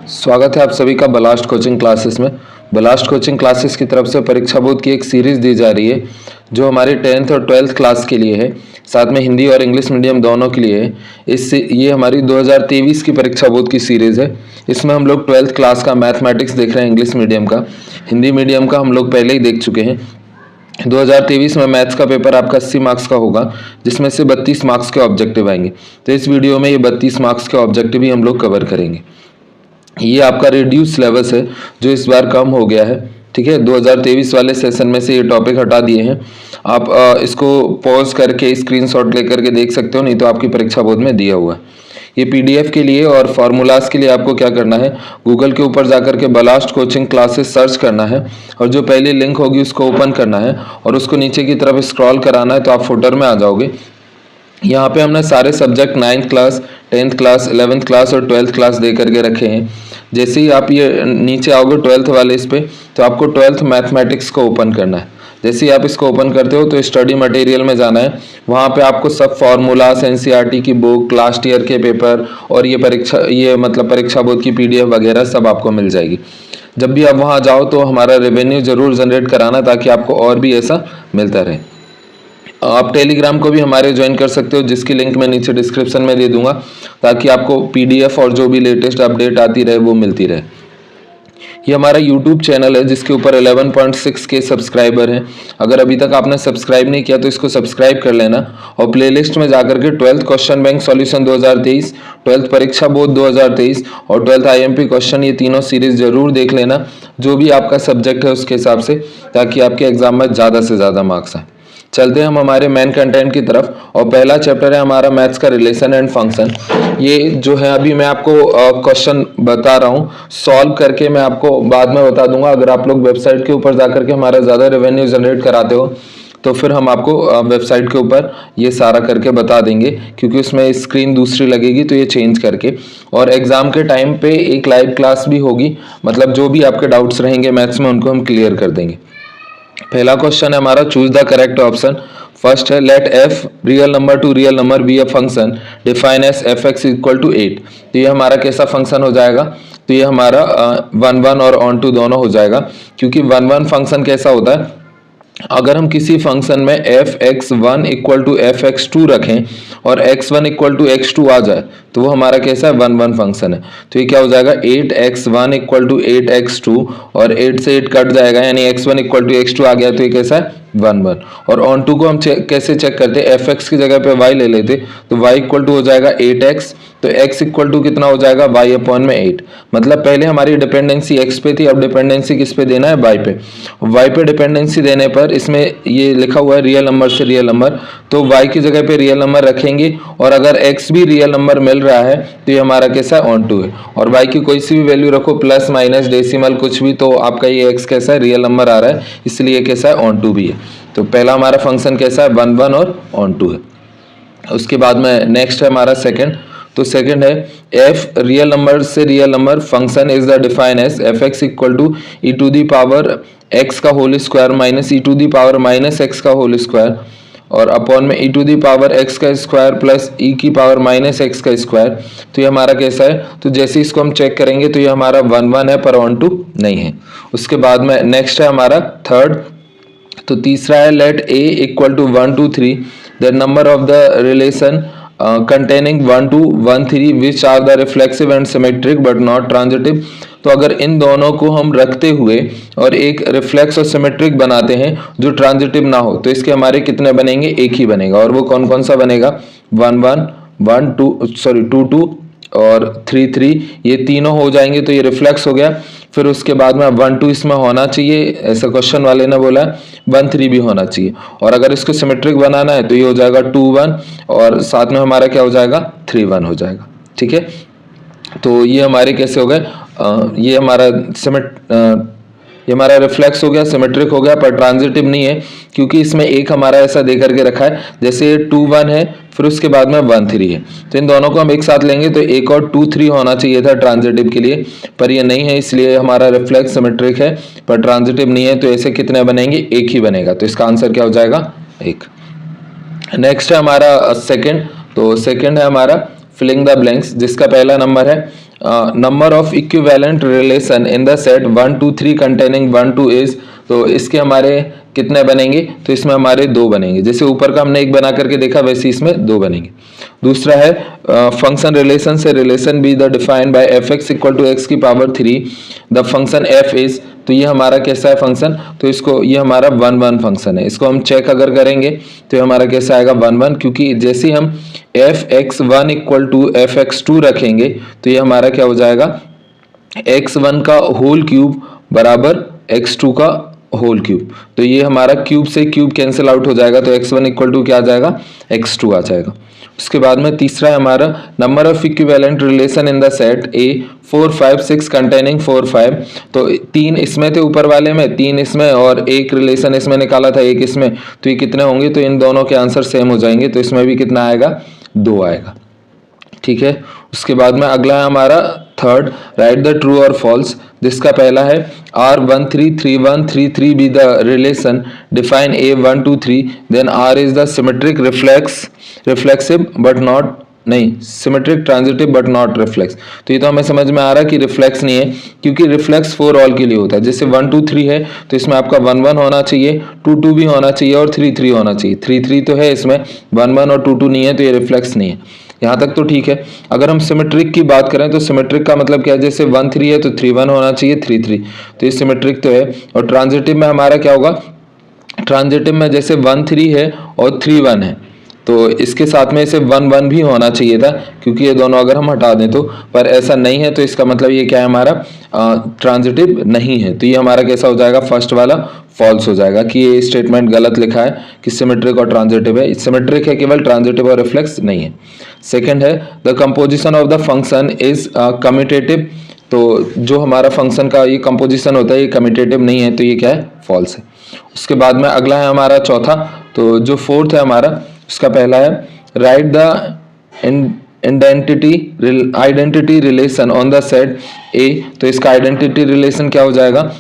स्वागत है आप सभी का बलास्ट कोचिंग क्लासेस में। बलास्ट कोचिंग क्लासेस की तरफ से परीक्षा बोर्ड की एक सीरीज़ दी जा रही है जो हमारी 10th और 12th क्लास के लिए है, साथ में हिंदी और इंग्लिश मीडियम दोनों के लिए है। ये हमारी 2023 की परीक्षा बोर्ड की सीरीज़ है। इसमें हम लोग 12th क्लास का मैथमेटिक्स देख रहे हैं, इंग्लिश मीडियम का, हिंदी मीडियम का हम लोग पहले ही देख चुके हैं। 2023 में मैथ्स का पेपर आपका 80 मार्क्स का होगा, जिसमें से 32 मार्क्स के ऑब्जेक्टिव आएंगे। तो इस वीडियो में ये 32 मार्क्स के ऑब्जेक्टिव ही हम लोग कवर करेंगे। ये आपका रिड्यूस सिलेबस है जो इस बार कम हो गया है, ठीक है। 2023 वाले सेशन में से ये टॉपिक हटा दिए हैं। आप इसको पॉज करके स्क्रीनशॉट लेकर के देख सकते हो, नहीं तो आपकी परीक्षा बोर्ड में दिया हुआ है। ये पीडीएफ के लिए और फार्मूलाज के लिए आपको क्या करना है, गूगल के ऊपर जाकर के बलास्ट कोचिंग क्लासेस सर्च करना है और जो पहली लिंक होगी उसको ओपन करना है और उसको नीचे की तरफ स्क्रॉल कराना है, तो आप फुटर में आ जाओगे। यहाँ पे हमने सारे subject 9th class, 10th class, 11th class और 12th क्लास दे करके रखे हैं। जैसे ही आप ये नीचे आओगे 12th वाले इस पे, तो आपको 12th मैथमेटिक्स को ओपन करना है। जैसे ही आप इसको ओपन करते हो तो स्टडी मटेरियल में जाना है। वहाँ पे आपको सब फॉर्मूलास, एनसीईआरटी की बुक, लास्ट ईयर के पेपर और ये परीक्षा बोर्ड की पीडीएफ वगैरह सब आपको मिल जाएगी। जब भी आप वहाँ जाओ तो हमारा रेवेन्यू जरूर जनरेट कराना, ताकि आपको और भी ऐसा मिलता रहे। आप टेलीग्राम को भी हमारे ज्वाइन कर सकते हो, जिसकी लिंक मैं नीचे डिस्क्रिप्शन में दे दूंगा, ताकि आपको पीडीएफ और जो भी लेटेस्ट अपडेट आती रहे वो मिलती रहे। ये हमारा यूट्यूब चैनल है जिसके ऊपर 11.6 के सब्सक्राइबर हैं। अगर अभी तक आपने सब्सक्राइब नहीं किया तो इसको सब्सक्राइब कर लेना और प्लेलिस्ट में जाकर के 12th question bank solution 2023, 12th परीक्षा बोर्ड 2023 और 12th आईएमपी क्वेश्चन, ये तीनों सीरीज जरूर देख लेना, जो भी आपका सब्जेक्ट है उसके हिसाब से, ताकि आपके एग्जाम में ज़्यादा से ज़्यादा मार्क्स आए। चलते हैं हम हमारे मेन कंटेंट की तरफ और पहला चैप्टर है हमारा मैथ्स का रिलेशन एंड फंक्शन। ये जो है अभी मैं आपको क्वेश्चन बता रहा हूँ, सॉल्व करके मैं आपको बाद में बता दूंगा। अगर आप लोग वेबसाइट के ऊपर जाकर के हमारा ज़्यादा रेवेन्यू जनरेट कराते हो तो फिर हम आपको वेबसाइट के ऊपर ये सारा करके बता देंगे, क्योंकि उसमें स्क्रीन दूसरी लगेगी तो ये चेंज करके। और एग्जाम के टाइम पे एक लाइव क्लास भी होगी, मतलब जो भी आपके डाउट्स रहेंगे मैथ्स में उनको हम क्लियर कर देंगे। पहला क्वेश्चन है हमारा, choose the correct option. First है, let f real number to real number be a function define as f x equal to 8। तो ये हमारा कैसा फंक्शन हो जाएगा, तो ये हमारा 1 1 और ऑन टू दोनों हो जाएगा। क्योंकि 1 1 फंक्शन कैसा होता है, अगर हम किसी फंक्शन में f x one equal to f x two रखें और x one equal to x two आ जाए तो वो हमारा कैसा है, 1 1 फंक्शन है। तो ये क्या हो जाएगा, 8x1 इक्वल टू 8x2 और 8 से 8 कट जाएगा, यानी x1 इक्वल टू x2 आ गया, तो ये कैसा है, 1 1। और ऑन टू को हम कैसे चेक करते हैं, एफ एक्स की जगह पे y ले लेते तो y इक्वल टू हो जाएगा 8x, तो x इक्वल टू कितना हो जाएगा, y अपॉन में 8। मतलब पहले हमारी डिपेंडेंसी x पे थी, अब डिपेंडेंसी किस पे देना है, y पे। y पे डिपेंडेंसी देने पर इसमें ये लिखा हुआ है रियल नंबर से रियल नंबर, तो y की जगह पे रियल नंबर रखेंगे और अगर x भी रियल नंबर मिल रहा है तो ये हमारा कैसा है, ऑन टू है। और y की कोई सी भी वैल्यू रखो, प्लस माइनस डेसिमल कुछ भी, तो आपका ये x कैसा है, रियल नंबर आ रहा है, इसलिए कैसा है, ऑन टू भी है। तो पहला हमारा फंक्शन कैसा है, 1 1 और ऑन टू है। उसके बाद में नेक्स्ट है हमारा सेकंड। तो सेकंड है, एफ रियल नंबर से real number function is the define as f x equal to e to the power x का whole square minus e to the power minus x का whole square और upon में e to the power x का square plus ई की power minus x का square. तो ये हमारा कैसा है, तो जैसे इसको हम चेक करेंगे तो ये हमारा 1 1 है पर ऑन टू नहीं है। उसके बाद में नेक्स्ट है हमारा थर्ड। तो तीसरा है, let A equal to 1 2 3 the number of the relation containing 1 2 1 3 which are the reflexive and symmetric but not transitive। तो अगर इन दोनों को हम रखते हुए और एक रिफ्लेक्स और सिमेट्रिक बनाते हैं जो ट्रांजिटिव ना हो, तो इसके हमारे कितने बनेंगे, एक ही बनेगा। और वो कौन कौन सा बनेगा, 1 1 2 2 और 3 3, ये तीनों हो जाएंगे, तो ये रिफ्लेक्स हो गया। फिर उसके बाद में 1 2 इसमें होना चाहिए, ऐसा क्वेश्चन वाले ने बोला है, 1 3 भी होना चाहिए। और अगर इसको सिमेट्रिक बनाना है तो ये हो जाएगा 2 1 और साथ में हमारा क्या हो जाएगा, 3 1 हो जाएगा, ठीक है। तो ये हमारे कैसे हो गए, ये हमारा रिफ्लेक्स हो गया, सिमेट्रिक हो गया, पर ट्रांजिटिव नहीं है, क्योंकि इसमें एक हमारा ऐसा दे करके रखा है, जैसे 2 1 है फिर उसके बाद में 1 3 है, तो इन दोनों को हम एक साथ लेंगे तो एक और 2 3 होना चाहिए था ट्रांजिटिव के लिए, पर ये नहीं है, इसलिए हमारा रिफ्लेक्स सिमेट्रिक है पर ट्रांजिटिव नहीं है। तो ऐसे कितने बनेंगे, एक ही बनेगा, तो इसका आंसर क्या हो जाएगा, 1। नेक्स्ट है हमारा सेकंड। तो सेकंड है हमारा फिलिंग द ब्लैंक्स, जिसका पहला नंबर है number of equivalent relation in the set 1 2 3 containing 1 2 is, तो इसके हमारे कितने बनेंगे, तो इसमें हमारे 2 बनेंगे। जैसे ऊपर का हमने 1 बना करके देखा वैसे इसमें 2 बनेंगे। दूसरा है फंक्शन रिलेशन से relation be the defined by f x equal to x की power 3 the function f is, तो ये हमारा कैसा है फंक्शन, तो इसको ये हमारा 1 1 फंक्शन है। इसको हम चेक अगर करेंगे तो ये हमारा कैसा आएगा 1 1, क्योंकि जैसे हम f x 1 equal to f x 2 रखेंगे तो ये हमारा क्या हो जाएगा x1 का होल क्यूब बराबर x2 का होल क्यूब, तो ये हमारा क्यूब से क्यूब कैंसिल आउट हो जाएगा, तो x1 इक्वल टू क्या आ जाएगा x2 आ जाएगा। उसके बाद में तीसरा है हमारा number of equivalent relation in the set A 4 5 6 containing 4 5, तो 3 इसमें थे ऊपर वाले में, 3 इसमें और एक रिलेशन इसमें निकाला था 1 इसमें, तो ये कितने होंगे, तो इन दोनों के आंसर सेम हो जाएंगे, तो इसमें भी कितना आएगा 2 आएगा। ठीक है, उसके बाद में अगला है हमारा थर्ड, राइट द ट्रू और फॉल्स, जिसका पहला है R133133 be the relation define A123 then R is the symmetric reflexive but not नहीं symmetric transitive but not reflex, तो ये तो हमें समझ में आ रहा है कि रिफ्लेक्स नहीं है, क्योंकि रिफ्लेक्स फॉर ऑल के लिए होता है। जैसे 1 2 3 है तो इसमें आपका 1 1 होना चाहिए, 2 2 भी होना चाहिए और 3 3 होना चाहिए। 3 3 तो है इसमें, 1 1 और 2 2 नहीं है, तो ये रिफ्लेक्स नहीं है। यहाँ तक तो ठीक है। अगर हम सिमेट्रिक की बात करें तो सिमेट्रिक का मतलब क्या है, जैसे 1 3 है तो 3 1 होना चाहिए 3 3, तो ये सिमेट्रिक तो है। और ट्रांजिटिव में हमारा क्या होगा, ट्रांजिटिव में जैसे 1 3 है और 3 1 है तो इसके साथ में इसे 1 1 भी होना चाहिए था, क्योंकि ये दोनों अगर हम हटा दें तो, पर ऐसा नहीं है, तो इसका मतलब ये क्या है हमारा ट्रांजिटिव नहीं है, तो ये हमारा कैसा हो जाएगा फर्स्ट वाला फॉल्स हो जाएगा कि ये स्टेटमेंट गलत लिखा है कि सिमेट्रिक और ट्रांजिटिव है। सिमेट्रिक है केवल, ट्रांजिटिव और रिफ्लेक्स नहीं है। सेकंड है the composition of the function is commutative, तो जो हमारा फंक्शन का ये कंपोजिशन होता है ये कम्यूटेटिव नहीं है, तो ये क्या है फॉल्स है। उसके बाद में अगला है हमारा चौथा, तो जो फोर्थ है हमारा उसका पहला है right the identity relation on the set ए, तो इसका आइडेंटिटी रिलेशन क्या हो जाएगा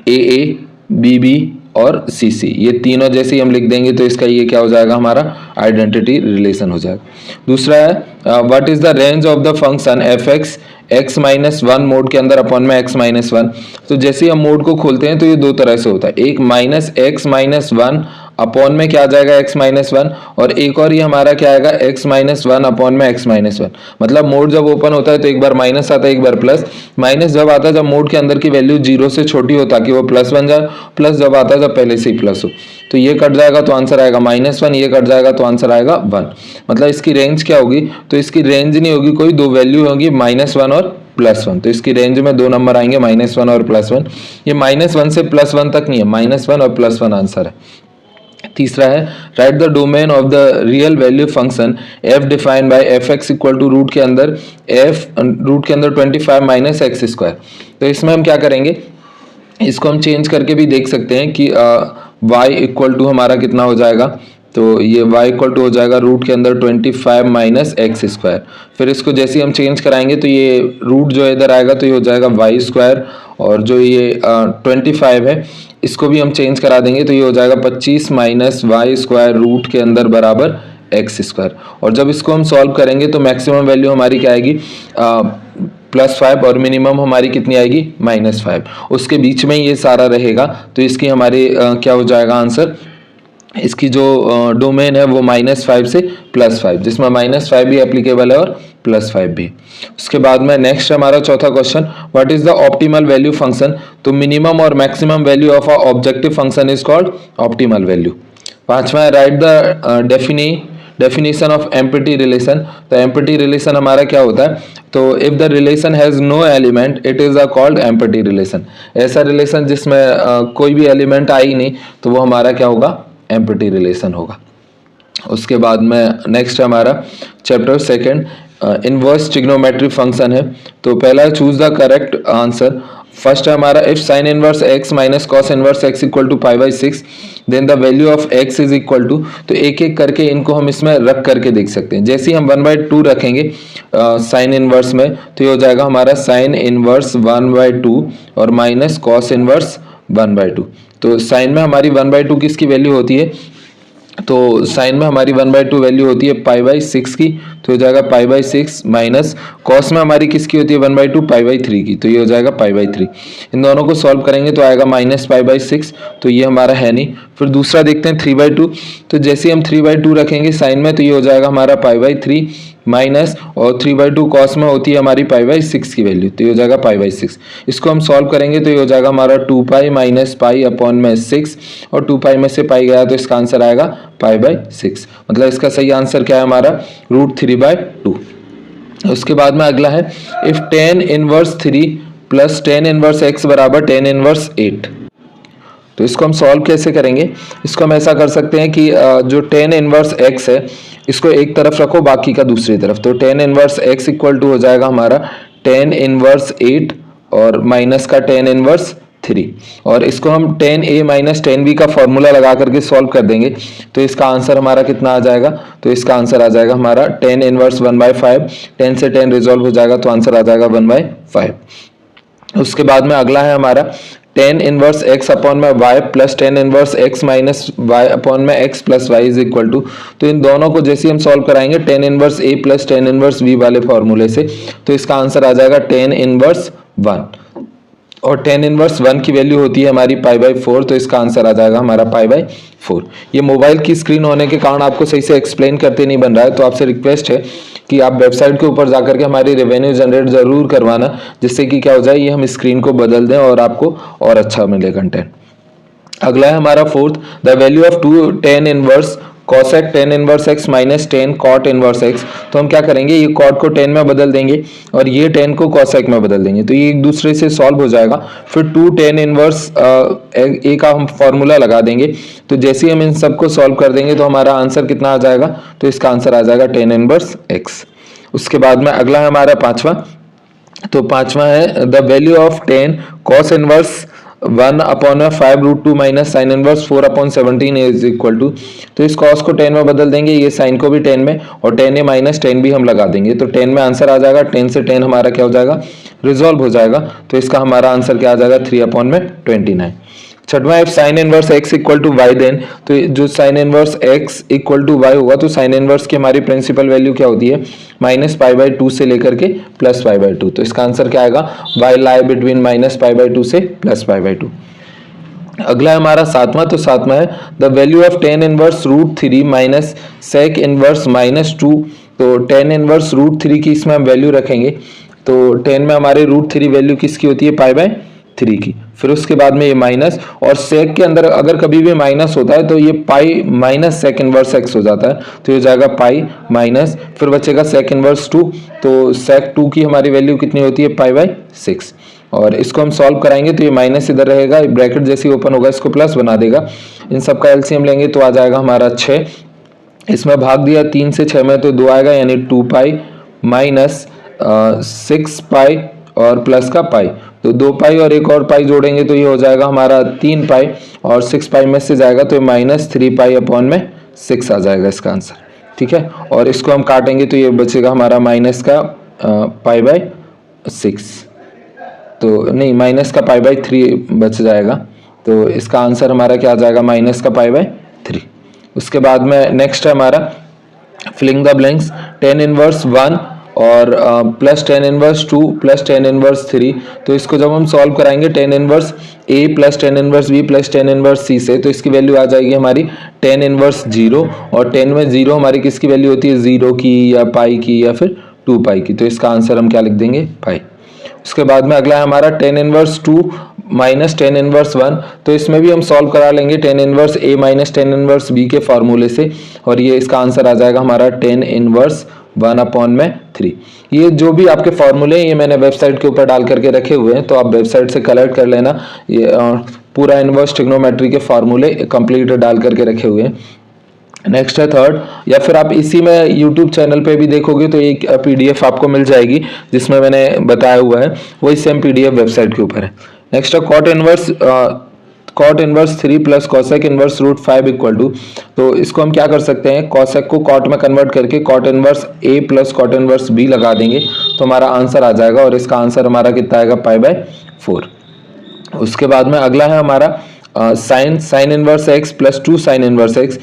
ए बी बी और सी सी, ये तीनों जैसे ही हम लिख देंगे तो इसका ये क्या हो जाएगा हमारा आइडेंटिटी रिलेशन हो जाएगा। दूसरा है what is the range of the function F x x minus 1 mode के अंदर अपॉन में x माइनस 1, तो जैसे ही हम मोड को खोलते हैं तो ये दो तरह से होता है, एक माइनस x माइनस 1 अपॉन में क्या आ जाएगा x माइनस 1, और एक और ये हमारा क्या आएगा x माइनस 1 अपॉन में x माइनस 1। मतलब मोड जब ओपन होता है तो एक बार माइनस आता है एक बार प्लस, माइनस जब आता है जब मोड के अंदर की वैल्यू 0 से छोटी हो ताकि वो प्लस बन जाए, प्लस जब आता है जब पहले से ही प्लस हो, तो ये कट जाएगा तो आंसर आएगा -1, ये कट जाएगा तो आंसर आएगा 1। मतलब इसकी रेंज क्या होगी, तो इसकी रेंज नहीं होगी कोई, दो वैल्यू होगी -1 और +1, तो इसकी रेंज में दो नंबर आएंगे -1 और +1। ये -1 से +1 तक नहीं है, -1 और +1 आंसर है। तीसरा है right the domain of the real value function f defined by f x equal to root के अंदर 25 माइनस एक्स स्क्वायर। तो इसमें हम क्या करेंगे, इसको हम चेंज करके भी देख सकते हैं कि y इक्वल टू हमारा कितना हो जाएगा, तो ये y इक्वल टू हो जाएगा रूट के अंदर 25 माइनस एक्स स्क्वायर। फिर इसको जैसे ही हम चेंज कराएंगे तो ये रूट जो इधर आएगा तो ये हो जाएगा y स्क्वायर, और जो ये 25 है इसको भी हम चेंज करा देंगे तो ये हो जाएगा 25 माइनस वाई स्क्वायर रूट के अंदर बराबर एक्स स्क्वायर। और जब इसको हम सॉल्व करेंगे तो मैक्सिमम वैल्यू हमारी क्या आएगी +5 और मिनिमम हमारी कितनी आएगी -5, उसके बीच में ये सारा रहेगा, तो इसकी हमारी क्या हो जाएगा आंसर, इसकी जो डोमेन है वो -5 से +5, जिसमें -5 भी एप्लीकेबल है और +5 भी। उसके बाद में नेक्स्ट हमारा चौथा question, what is the optimal value function, तो मिनिमम और maximum value of a objective function is called optimal value. पांचवा है right the definition of empty relation, तो एम्प्टी रिलेशन हमारा क्या होता है, तो if the relation has no element it is called empty relation. ऐसा रिलेशन जिसमें कोई भी एलिमेंट आई नहीं तो वो हमारा क्या होगा, एम्प्टी रिलेशन होगा। उसके बाद में नेक्स्ट हमारा chapter second inverse trigonometry function है, तो पहला choose the correct answer. First है हमारा if sine inverse x minus cos inverse x equal to π/6 then the value of x is equal to, तो एक एक करके इनको हम इसमें रख करके देख सकते हैं। जैसे ही हम 1/2 रखेंगे साइन इनवर्स में तो ये हो जाएगा हमारा साइन इनवर्स 1/2 और माइनस कॉस इनवर्स 1/2। तो साइन में हमारी 1/2 किसकी वैल्यू होती है, तो साइन में हमारी 1/2 वैल्यू होती है पाई/6 की, तो हो जाएगा पाई/6 माइनस कॉस में हमारी किसकी होती है 1/2 पाई/3 की, तो ये हो जाएगा पाई/3। इन दोनों को सॉल्व करेंगे तो आएगा माइनस पाई/6, तो ये हमारा है नहीं। फिर दूसरा देखते हैं 3/2, तो जैसे हम 3/2 रखेंगे साइन में तो ये हो जाएगा हमारा पाई/3 माइनस और 3/2 कॉस में होती है हमारी पाई/6 की वैल्यू, तो ये हो जाएगा पाई/6। इसको हम सॉल्व करेंगे तो ये हो जाएगा हमारा 2 पाई माइनस पाई अपॉन में 6, और 2 पाई में से पाई गया तो इसका आंसर आएगा पाई/6। मतलब इसका सही आंसर क्या है हमारा √3/2। उसके बाद में अगला है if tan inverse 3 plus tan inverse x बराबर tan इनवर्स 8। तो इसको हम सॉल्व कैसे करेंगे, इसको हम ऐसा कर सकते हैं कि जो tan इनवर्स x है इसको एक तरफ रखो, बाकी का दूसरी तरफ। तो tan inverse x equal to हो जाएगा हमारा tan इनवर्स 8 और माइनस का tan इनवर्स 3, और इसको हम tan a minus tan b का फॉर्मूला लगा करके सॉल्व कर देंगे तो इसका आंसर हमारा कितना आ जाएगा, तो इसका आंसर आ जाएगा हमारा tan इनवर्स 1/5, 10 से 10 रिजॉल्व हो जाएगा तो आंसर आ जाएगा 1/5। उसके बाद में अगला है हमारा tan इनवर्स x अपॉन में y plus tan inverse x minus y upon में x plus y is equal to, तो इन दोनों को जैसे हम सॉल्व कराएंगे tan inverse a plus tan inverse b वाले फॉर्मूले से, तो इसका आंसर आ जाएगा tan इनवर्स 1, और tan इनवर्स 1 की वैल्यू होती है हमारी पाई/4, तो इसका आंसर आ जाएगा हमारा पाई/4। ये मोबाइल की स्क्रीन होने के कारण आपको सही से एक्सप्लेन करते नहीं बन रहा है, तो आपसे रिक्वेस्ट है कि आप वेबसाइट के ऊपर जाकर के हमारी रेवेन्यू जनरेट जरूर करवाना, जिससे कि क्या हो जाए ये हम स्क्रीन को बदल दें और आपको और अच्छा मिले कंटेंट। अगला है हमारा fourth, the value of 2 tan inverse cosec tan inverse x minus tan cot inverse x। तो हम क्या करेंगे, ये cot को tan में बदल देंगे और ये tan को cosec में बदल देंगे, तो ये एक दूसरे से सॉल्व हो जाएगा। फिर 2 tan इनवर्स a का हम फॉर्मूला लगा देंगे, तो जैसे ही हम इन सबको सॉल्व कर देंगे तो हमारा आंसर कितना आ जाएगा, तो इसका आंसर आ जाएगा tan इनवर्स x। उसके बाद में अगला है हमारा पांचवा, तो पांचवा है the value of tan cos inverse 1 upon 5√2 minus sine inverse 4/17 is equal to, तो इस cos को tan में बदल देंगे, ये साइन को भी tan में, और tan a minus tan b हम लगा देंगे, तो tan में आंसर आ जाएगा, tan से tan हमारा क्या हो जाएगा रिजॉल्व हो जाएगा, तो इसका हमारा आंसर क्या आ जाएगा 3/29। छठवां if sine inverse x equal to y, then तो जो sine inverse x equal to y होगा तो साइन इनवर्स की हमारी प्रिंसिपल वैल्यू क्या होती है -पाई/2 से लेकर के +पाई/2, तो इसका आंसर क्या आएगा y लाई बिटवीन -पाई/2 से +पाई/2। अगला है हमारा सातवां, तो सातवां है the value of tan inverse √3 minus sec inverse -2। तो tan इनवर्स √3 की इसमें हम वैल्यू रखेंगे, तो tan में हमारे √3 वैल्यू किसकी होती है पाई/3 की। फिर उसके बाद में ये माइनस, और सेक के अंदर अगर कभी भी माइनस होता है तो ये pi minus sec inverse x हो जाता है, तो ये हो जाएगा पाई माइनस, फिर बचेगा सेक इनवर्स 2, तो सेक 2 की हमारी वैल्यू कितनी होती है पाई/6, और इसको हम सॉल्व कराएंगे तो ये माइनस इधर रहेगा, ब्रैकेट जैसे ओपन होगा इसको प्लस बना देगा। इन सब का एलसीएम लेंगे तो आ जाएगा हमारा 6, इसमें भाग दिया 3 से 6 में तो 2 आएगा, यानी 2 पाई माइनस 6 पाई और प्लस का पाई, तो 2 पाई और एक और पाई जोड़ेंगे तो ये हो जाएगा हमारा 3 पाई, और 6 पाई में से जाएगा तो -3 पाई अपॉन में 6 आ जाएगा इसका आंसर, ठीक है। और इसको हम काटेंगे तो ये बचेगा हमारा माइनस का पाई/6, तो नहीं माइनस का पाई/3 बच जाएगा, तो इसका आंसर हमारा क्या आ जाएगा माइनस का पाई/3। उसके बाद में नेक्स्ट है हमारा filling the blanks, tan inverse 1 और plus tan inverse 2 plus tan inverse 3, तो इसको जब हम सॉल्व कराएंगे tan inverse a plus tan inverse b plus tan inverse c से, तो इसकी वैल्यू आ जाएगी हमारी tan इनवर्स 0, और tan में 0 हमारी किसकी वैल्यू होती है 0 की या पाई की या फिर 2 पाई की, तो इसका आंसर हम क्या लिख देंगे पाई। उसके बाद में अगला है हमारा tan inverse 2 minus tan inverse 1, तो इसमें भी हम सॉल्व करा लेंगे tan inverse a minus tan inverse b के फॉर्मूले से, और ये इसका आंसर आ जाएगा हमारा tan इनवर्स 1/3। ये जो भी आपके फॉर्मूले हैं ये मैंने वेबसाइट के ऊपर डाल करके रखे हुए हैं, तो आप वेबसाइट से कलेक्ट कर लेना, ये पूरा इनवर्स ट्रिग्नोमेट्री के फॉर्मूले कंप्लीट डाल करके रखे हुए हैं। नेक्स्ट है थर्ड, या फिर आप इसी में यूट्यूब चैनल पे भी देखोगे तो एक PDF आपको मिल जाएगी जिसमें मैंने बताया हुआ है, वही सेम PDF वेबसाइट के ऊपर है। नेक्स्ट है cot inverse 3 plus cosec inverse √5 equal to, तो इसको हम क्या कर सकते हैं cosec को cot में कन्वर्ट करके cot inverse a plus cot inverse b लगा देंगे तो हमारा आंसर आ जाएगा, और इसका आंसर हमारा कितना आएगा पाई/4। उसके बाद में अगला है हमारा sine inverse x plus 2 sine inverse x,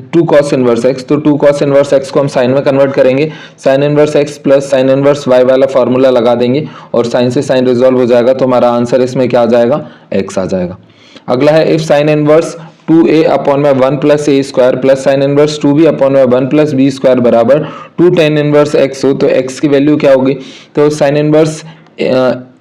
2 cos inverse x, तो 2 कॉस इनवर्स एक्स को हम साइन में कन्वर्ट करेंगे, sine inverse x plus sine inverse y वाला फॉर्मूला लगा देंगे और साइन से साइन रिजॉल्व हो जाएगा, तो हमारा आंसर इसमें क्या आ जाएगा, एक्स आ जाएगा। अगला है if sine inverse 2a upon में 1 प्लस ए square plus sine inverse 2b upon में 1 प्लस बी स्क्वायर बराबर 2 tan इनवर्स x हो, तो x की वैल्यू क्या होगी, तो sign inverse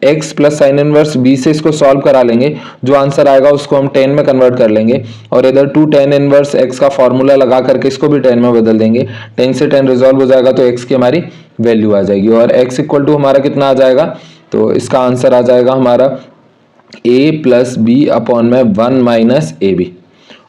x plus sine inverse b से इसको सॉल्व करा लेंगे, जो आंसर आएगा उसको हम tan में कन्वर्ट कर लेंगे और इधर 2 tan इनवर्स x का फॉर्मूला लगा करके इसको भी tan में बदल देंगे, tan से tan रिजॉल्व हो जाएगा तो x की हमारी वैल्यू आ जाएगी और x इक्वल टू हमारा कितना आ जाएगा, तो इसका आंसर आ जाएगा हमारा a प्लस बी अपॉन में 1 माइनस ए बी।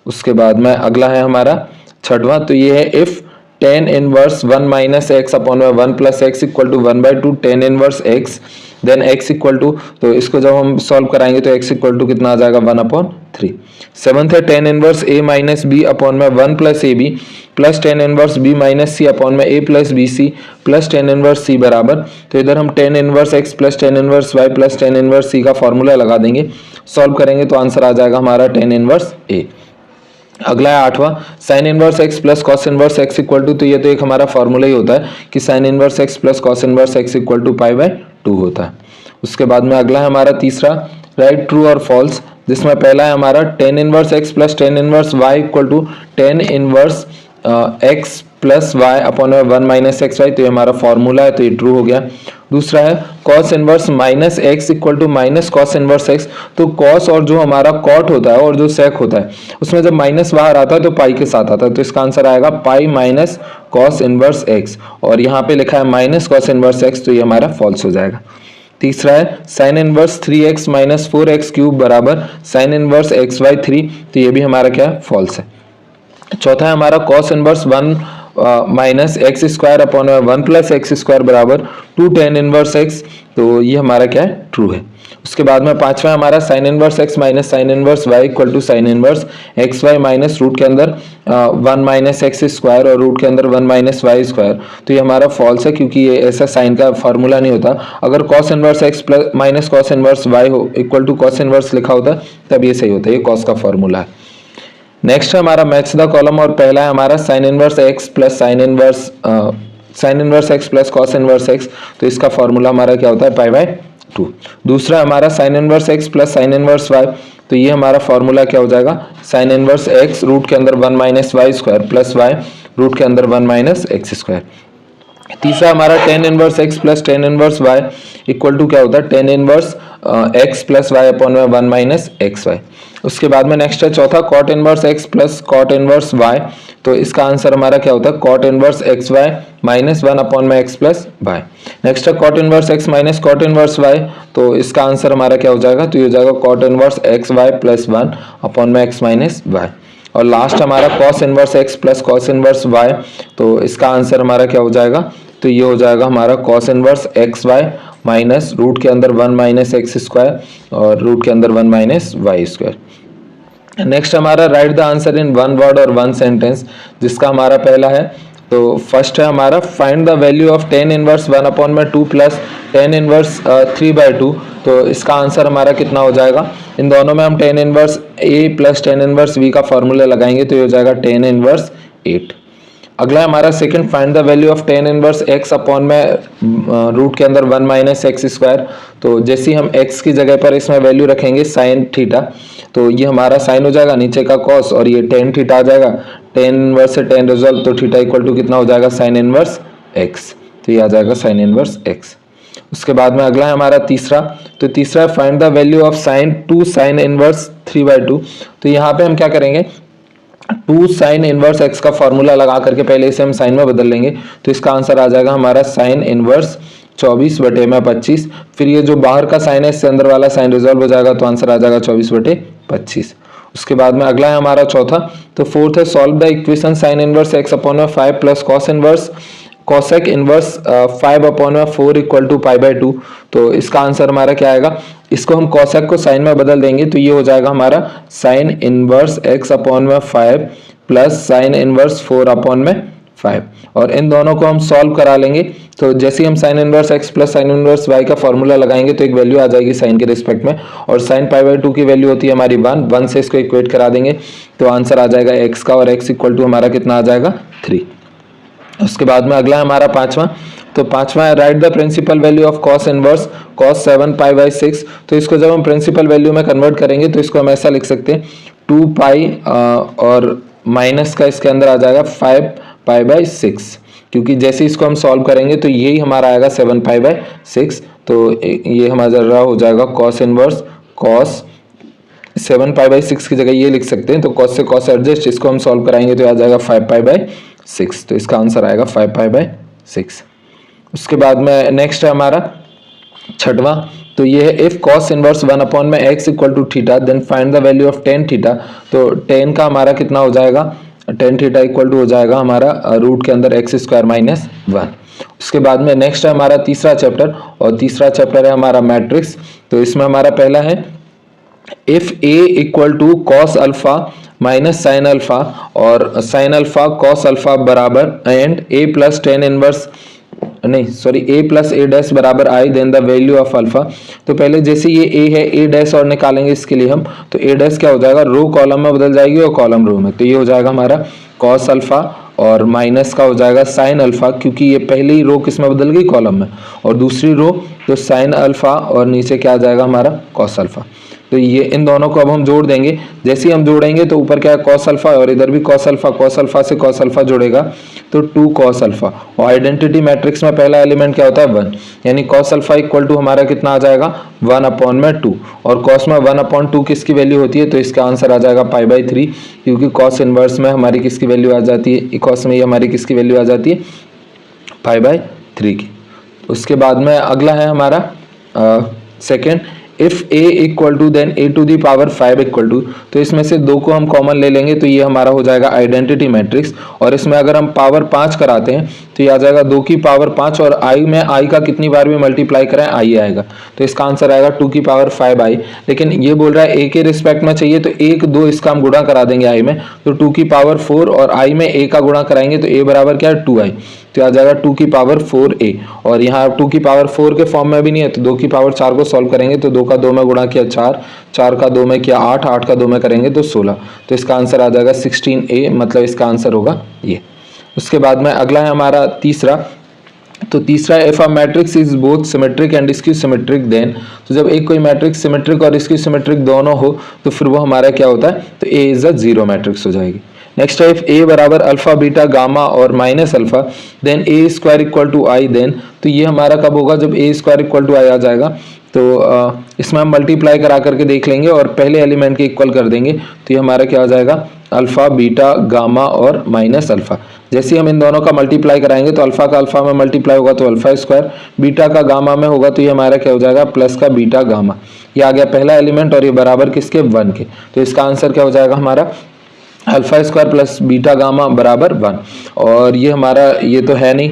उसके बाद में अगला है हमारा छठवां, तो ये है if tan inverse 1 minus x upon में 1 plus x equal to 1/2 tan inverse x then x equal to, तो इसको जब हम सॉल्व कराएंगे तो x इक्वल टू कितना आ जाएगा 1/3। सेवंथ है tan inverse a minus b upon में 1 plus a b plus tan inverse b minus c upon में a plus b c plus tan inverse c बराबर, तो इधर हम tan inverse x plus tan inverse y plus tan inverse c का formula लगा देंगे, solve करेंगे तो आंसर आ जाएगा हमारा tan इनवर्स a। अगला है आठवां, sine inverse x plus cos inverse x equal to, तो ये तो एक हमारा फॉर्मूला ही होता है कि sine inverse x plus cos inverse x equal to पाई/2 होता है। उसके बाद में अगला है हमारा तीसरा, राइट ट्रू और फॉल्स, जिसमें पहला है हमारा tan inverse x plus tan inverse y equal to tan inverse x plus y upon 1 minus x y, तो ये हमारा फॉर्मूला है तो ये ट्रू हो गया। दूसरा है cos inverse minus x equal to minus cos inverse x, तो कॉस और जो हमारा कॉट होता है और जो सेक होता है उसमें जब माइनस बाहर आता है तो पाई के साथ आता है, तो इसका आंसर आएगा pi minus cos inverse x और यहाँ पे लिखा है माइनस कॉस इनवर्स एक्स, तो ये हमारा फॉल्स हो जाएगा। तीसरा है sine inverse 3x minus 4x cube बराबर साइन इनवर्स xy3, तो ये भी हमारा क्या है, फॉल्स है। चौथा है हमारा cos inverse 1 minus x square upon 1 plus x square बराबर 2 tan इनवर्स एक्स, तो ये हमारा क्या है, ट्रू है। उसके बाद में पांचवा हमारा sine inverse x minus sine inverse y equal to sine inverse x y minus root के अंदर 1 माइनस एक्स स्क्वायर और रूट के अंदर 1 माइनस वाई स्क्वायर, तो ये हमारा फॉल्स है क्योंकि ये ऐसा साइन का फॉर्मूला नहीं होता। अगर cos inverse x plus minus cos inverse y हो इक्वल टू कॉस इनवर्स लिखा होता तब ये सही होता है, ये कॉस का फॉर्मूला है। नेक्स्ट है हमारा मैच द कॉलम और पहला है हमारा sine inverse x plus sine inverse x plus cos inverse x, तो इसका फॉर्मूला हमारा क्या होता है, पाई/2। दूसरा हमारा sine inverse x plus sine inverse y, तो ये हमारा फॉर्मूला क्या हो जाएगा, साइन इनवर्स एक्स रूट के अंदर 1 minus y square plus y root के अंदर 1 माइनस एक्स स्क्वायर। तीसरा हमारा tan inverse x plus tan inverse y equal to क्या होता है, tan inverse x plus y upon 1 minus x y. उसके बाद में नेक्स्ट है चौथा cot inverse x plus cot inverse y, तो इसका आंसर हमारा क्या होता है, cot inverse x y minus 1 upon में एक्स प्लस वाई। नेक्स्ट है cot inverse x minus cot inverse y, तो इसका आंसर हमारा क्या हो जाएगा, तो ये हो जाएगा cot inverse x Y plus 1 upon में एक्स माइनस वाई। और लास्ट हमारा cos inverse x plus cos inverse y, तो इसका आंसर हमारा क्या हो जाएगा, तो ये हो जाएगा हमारा cos inverse x y minus root के अंदर 1 माइनस एक्स स्क्वायर और रूट के अंदर 1 माइनस वाई स्क्वायर। नेक्स्ट हमारा right the answer in 1 word और 1 सेंटेंस, जिसका हमारा पहला है, तो फर्स्ट है हमारा find the value of tan inverse 1 upon में 2 प्लस टेन इनवर्स 3/2, तो इसका आंसर हमारा कितना हो जाएगा, इन दोनों में हम टेन इनवर्स ए प्लस टेन इनवर्स बी का फॉर्मूला लगाएंगे तो ये हो जाएगा टेन इनवर्स 8। अगला हमारा second find the value of ten inverse x upon में रूट के अंदर 1 माइनस एक्स स्क्वायर, तो जैसे ही हम एक्स की जगह पर इसमें वैल्यू रखेंगे साइन थीटा, तो ये हमारा साइन हो जाएगा, नीचे का कॉस और ये टेन थीटा आ जाएगा, टेन इनवर्स से टेन रिजल्ट, तो थीटा इक्वल टू कितना हो जाएगा, साइन इनवर्स एक्स, तो ये आ जाएगा साइन इनवर्स एक्स। उसके बाद में अगला है हमारा तीसरा, तो तीसरा find the value of sine 2 sine inverse 3/2, तो यहाँ पे हम क्या करेंगे, 2 साइन इनवर्स एक्स का फॉर्मूला लगा करके पहले इसे हम साइन में बदल लेंगे, तो इसका आंसर आ जाएगा हमारा साइन इनवर्स 24/25, फिर ये जो बाहर का साइन है इससे अंदर वाला साइन रिजॉल्व हो जाएगा, तो आंसर आ जाएगा 24/25। उसके बाद में अगला है हमारा चौथा, तो फोर्थ है solve the equation sign inverse x upon में 5 plus cos inverse cosec inverse 5 upon में 4 इक्वल टू पाई/2, तो इसका आंसर हमारा क्या आएगा, इसको हम कॉसेक को साइन में बदल देंगे तो ये हो जाएगा हमारा साइन इनवर्स एक्स अपॉन में 5 प्लस साइन इनवर्स 4 अपॉन में 5। और इन दोनों को हम सॉल्व करा लेंगे, तो जैसे ही हम sign inverse x plus sine inverse y का फॉर्मूला लगाएंगे तो एक वैल्यू आ जाएगी साइन के रिस्पेक्ट में, और साइन पाई बाई 2 की वैल्यू होती है हमारी 1 से इसको इक्वेट करा देंगे तो आंसर आ जाएगा x का, और x इक्वल टू हमारा कितना आ जाएगा 3। उसके बाद में अगला है हमारा पांचवा, तो पांचवा है right the principal value of cos inverse cos 7 pi by 6। तो इसको जब हम प्रिंसिपल वैल्यू में कन्वर्ट करेंगे तो इसको हम ऐसा लिख सकते हैं 2 पाई और माइनस का इसके अंदर आ जाएगा 5 पाई बाई 6, क्योंकि जैसे इसको हम सॉल्व करेंगे तो यही हमारा आएगा 7 पाई बाई 6। तो ये हमारा हो जाएगा cos inverse cos 7 pi by 6 की जगह ये लिख सकते हैं, तो कॉस से कॉस एडजस्ट, इसको हम सॉल्व कराएंगे तो आ जाएगा 5 पाई बाई 6। तो इसका आंसर आएगा 5 पाई बाई 6। उसके बाद में नेक्स्ट है हमारा छठवां, तो ये है इफ कॉस इनवर्स 1 अपॉन में x equal to theta then find the value of tan theta. तो tan का हमारा कितना हो जाएगा, tan थीटा इक्वल टू हो जाएगा हमारा रूट के अंदर x स्क्वायर माइनस 1। उसके बाद में नेक्स्ट है हमारा तीसरा चैप्टर, और तीसरा चैप्टर है हमारा मैट्रिक्स। तो इसमें हमारा पहला है if a equal to cos alpha minus sine alpha और साइन अल्फा कॉस अल्फा बराबर and a plus tan inverse a plus a dash बराबर i then the value of alpha. तो पहले जैसे ये a है a डैश और निकालेंगे इसके लिए हम, तो a डैश क्या हो जाएगा, रो कॉलम में बदल जाएगी और कॉलम रो में, तो ये हो जाएगा हमारा कॉस अल्फा और माइनस का हो जाएगा साइन अल्फा, क्योंकि ये पहली रो किस में बदल गई, कॉलम में, और दूसरी रो तो साइन अल्फा और नीचे क्या आ जाएगा हमारा कॉस अल्फा। तो ये इन दोनों को अब हम जोड़ देंगे, जैसे ही हम जोड़ेंगे तो ऊपर क्या है कॉस अल्फा और इधर भी कॉस अल्फा से कॉस अल्फा जुड़ेगा तो 2 कॉस अल्फा, और आइडेंटिटी मैट्रिक्स में पहला एलिमेंट क्या होता है 1, यानी कॉस अल्फा इक्वल टू हमारा कितना आ जाएगा 1 अपॉन में 2, और कॉस में 1 अपॉन 2 किसकी वैल्यू होती है, तो इसका आंसर आ जाएगा पाई बाई 3, क्योंकि कॉस इनवर्स में हमारी किसकी वैल्यू आ जाती है, कॉस में हमारी किसकी वैल्यू आ जाती है पाई बाई 3 की। उसके बाद में अगला है हमारा second if a equal to then a to the power 5 equal to, तो इसमें से 2 को हम कॉमन ले लेंगे तो ये हमारा हो जाएगा आइडेंटिटी मैट्रिक्स, और इसमें अगर हम पावर 5 कराते हैं तो ये आ जाएगा 2 की पावर 5, और i में i का कितनी बार भी मल्टीप्लाई करें i आएगा, तो इसका आंसर आएगा 2 की पावर 5i। लेकिन ये बोल रहा है a के रिस्पेक्ट में चाहिए, तो 1 2 इसका हम गुणा करा देंगे i में, तो 2 की पावर 4, और i में a का गुणा कराएंगे तो a बराबर क्या है 2i, तो आ जाएगा 2 की पावर 4a, और यहाँ 2 की पावर 4 के फॉर्म में भी नहीं है, तो 2 की पावर 4 को सॉल्व करेंगे तो 2 का 2 में गुणा किया 4, 4 का 2 में किया 8, 8 का 2 में करेंगे तो 16, तो इसका आंसर आ जाएगा 16a, मतलब इसका आंसर होगा ये। उसके बाद में अगला है हमारा तीसरा, तो तीसरा if a matrix is both symmetric and skew symmetric then, तो जब एक कोई मैट्रिक्स सिमेट्रिक और स्क्यू सिमेट्रिक दोनों हो तो फिर वो हमारा क्या होता है, तो A is a zero matrix हो जाएगी। नेक्स्ट इफ a बराबर अल्फा बीटा गामा और minus alpha then a square equal to I then, तो ये हमारा कब होगा, जब a square equal to I आ जाएगा, तो इसमें हम मल्टीप्लाई करा करके देख लेंगे और पहले एलिमेंट के इक्वल कर देंगे, तो ये हमारा क्या हो जाएगा अल्फा बीटा गामा और माइनस अल्फा। जैसे हम इन दोनों का मल्टीप्लाई कराएंगे तो अल्फा का अल्फा में मल्टीप्लाई होगा तो अल्फा स्क्वायर, बीटा का गामा में होगा तो ये हमारा क्या हो जाएगा प्लस का बीटा गामा, ये आ गया पहला एलिमेंट, और ये बराबर किसके 1 के, तो इसका आंसर क्या हो जाएगा हमारा alpha square plus beta gamma बराबर 1, और ये हमारा ये तो है नहीं,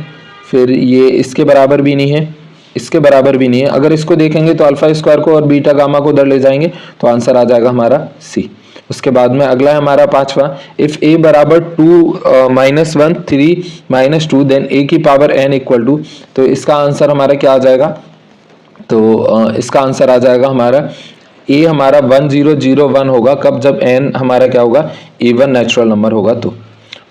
फिर ये इसके बराबर भी नहीं है, इसके बराबर भी नहीं है, अगर इसको देखेंगे तो अल्फा स्क्वायर को और बीटा गामा को उधर ले जाएंगे तो आंसर आ जाएगा हमारा सी। उसके बाद में अगला है हमारा पांचवा इफ a बराबर 2 माइनस 1 3 माइनस 2 देन a की पावर n इक्वल टू, तो इसका आंसर हमारा क्या आ जाएगा, तो इसका आंसर आ जाएगा हमारा a हमारा 1001 होगा, कब जब n हमारा क्या होगा इवन नेचुरल नंबर होगा तो।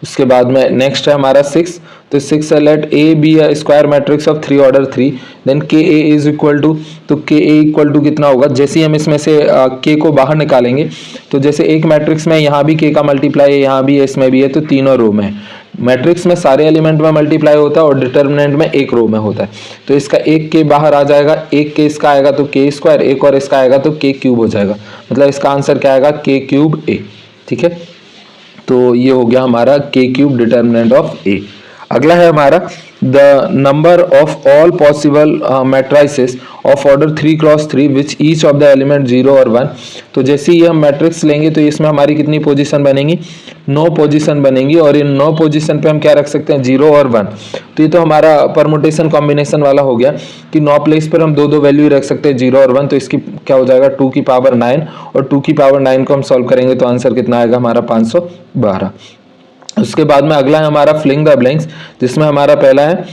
उसके बाद में नेक्स्ट है हमारा 6, तो 6 है let a be a square matrix of 3 order 3 then k a is equal to, तो k a इक्वल टू कितना होगा, जैसे ही हम इसमें से k को बाहर निकालेंगे तो जैसे एक मैट्रिक्स में यहाँ भी k का मल्टीप्लाई है, यहाँ भी है, इसमें भी है, तो तीनों रो में है, मैट्रिक्स में सारे एलिमेंट में मल्टीप्लाई होता है और डिटर्मिनेंट में एक रो में होता है, तो इसका एक के बाहर आ जाएगा, एक के इसका आएगा तो k स्क्वायर, एक और इसका आएगा तो k क्यूब हो जाएगा, मतलब इसका आंसर क्या आएगा k क्यूब a, ठीक है, तो ये हो गया हमारा k cube determinant of a। अगला है हमारा the number of all possible matrices of order 3 cross 3 which each of the element 0 और 1, तो जैसे ही हम मैट्रिक्स लेंगे तो इसमें हमारी कितनी पोजीशन बनेंगी 9 पोजीशन बनेंगी, और इन 9 पोजीशन पे हम क्या रख सकते हैं 0 और 1, तो ये तो हमारा परमुटेशन कॉम्बिनेशन वाला हो गया कि 9 प्लेस पर हम दो वैल्यू रख सकते हैं 0 और 1, तो इसकी क्या हो जाएगा 2 की पावर 9, और 2 की पावर 9 को हम सॉल्व करेंगे तो आंसर कितना आएगा हमारा 512। उसके बाद में अगला है हमारा फिलिंग द ब्लैंक्स, जिसमें हमारा पहला है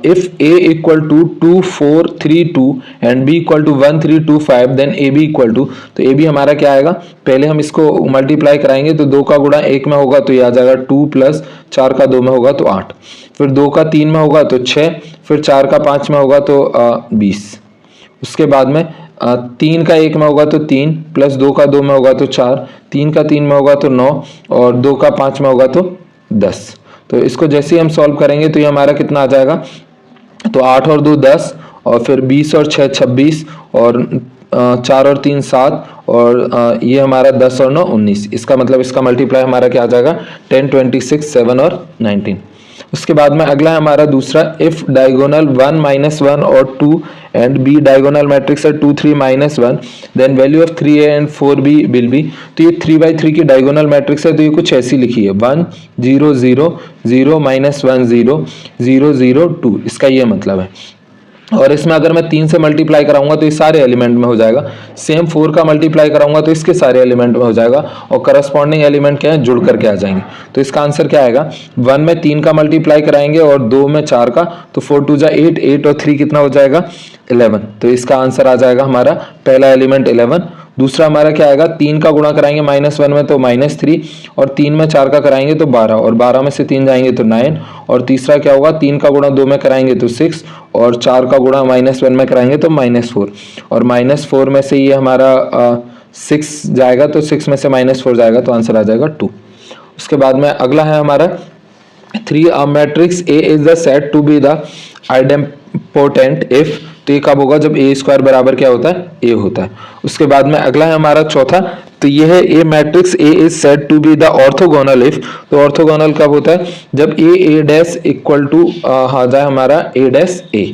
if A equal to 2432 and B equal to 1325 then A B equal to, तो ए बी हमारा क्या आएगा, पहले हम इसको मल्टीप्लाई कराएंगे तो 2 का गुणा 1 में होगा तो ये आ जाएगा 2 प्लस 4 का 2 में होगा तो 8, फिर 2 का 3 में होगा तो 6, फिर 4 का 5 में होगा तो 20। उसके बाद में 3 का 1 में होगा तो 3 प्लस 2 का 2 में होगा तो 4, 3 का 3 में होगा तो 9 और 2 का 5 में होगा तो 10। तो इसको जैसे ही हम सॉल्व करेंगे तो ये हमारा कितना आ जाएगा, तो 8 और 2 10 और फिर 20 और 6 26 और 4 और 3 7 और ये हमारा 10 और 9 19। इसका मतलब इसका मल्टीप्लाई हमारा क्या आ जाएगा 10 26 7 और 19। उसके बाद में अगला है हमारा दूसरा, इफ डायगोनल 1 -1 और 2 एंड बी डायगोनल मैट्रिक्स है 2 3 -1 then value of 3a and 4b will be. तो ये 3/3 की डायगोनल मैट्रिक्स है, तो ये कुछ ऐसी लिखी है 1 0 0 0 -1 0 0 0 2, इसका ये मतलब है। और इसमें अगर मैं 3 से मल्टीप्लाई कराऊंगा तो ये सारे एलिमेंट में हो जाएगा, सेम 4 का मल्टीप्लाई कराऊंगा तो इसके सारे एलिमेंट में हो जाएगा और करस्पॉन्डिंग एलिमेंट क्या है, जुड़ करके आ जाएंगे। तो इसका आंसर क्या आएगा, 1 में 3 का मल्टीप्लाई कराएंगे और 2 में 4 का, तो 4 2 जा 8, 8 और 3 कितना हो जाएगा 11। तो इसका आंसर आ जाएगा हमारा पहला एलिमेंट 11। दूसरा हमारा क्या आएगा, 3 का गुणा कराएंगे -1 में तो -3 और 3 में 4 का कराएंगे तो 12 और 12 में से 3 जाएंगे तो 9 और तीसरा क्या होगा, 3 का गुणा 2 में कराएंगे तो 6 और 4 का गुणा -1 में कराएंगे तो -4 और -4 में से ये हमारा 6 जाएगा तो 6 में से -4 जाएगा तो आंसर आ जाएगा 2। उसके बाद में अगला है हमारा 3 matrix A is the said to be the idempotent if, तो ये कब होगा, जब ए स्क्वायर बराबर क्या होता है, ए होता है। उसके बाद में अगला है हमारा चौथा, तो ये है a matrix A is said to be the orthogonal if, तो ऑर्थोगोनल कब होता है, जब ए डैश इक्वल टू आ जाए हमारा ए डैश ए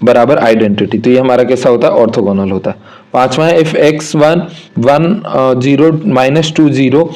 बराबर आइडेंटिटी, तो ये हमारा कैसा होता है, ऑर्थोगोनल होता है। पांचवा है if x1 1 0 -2 0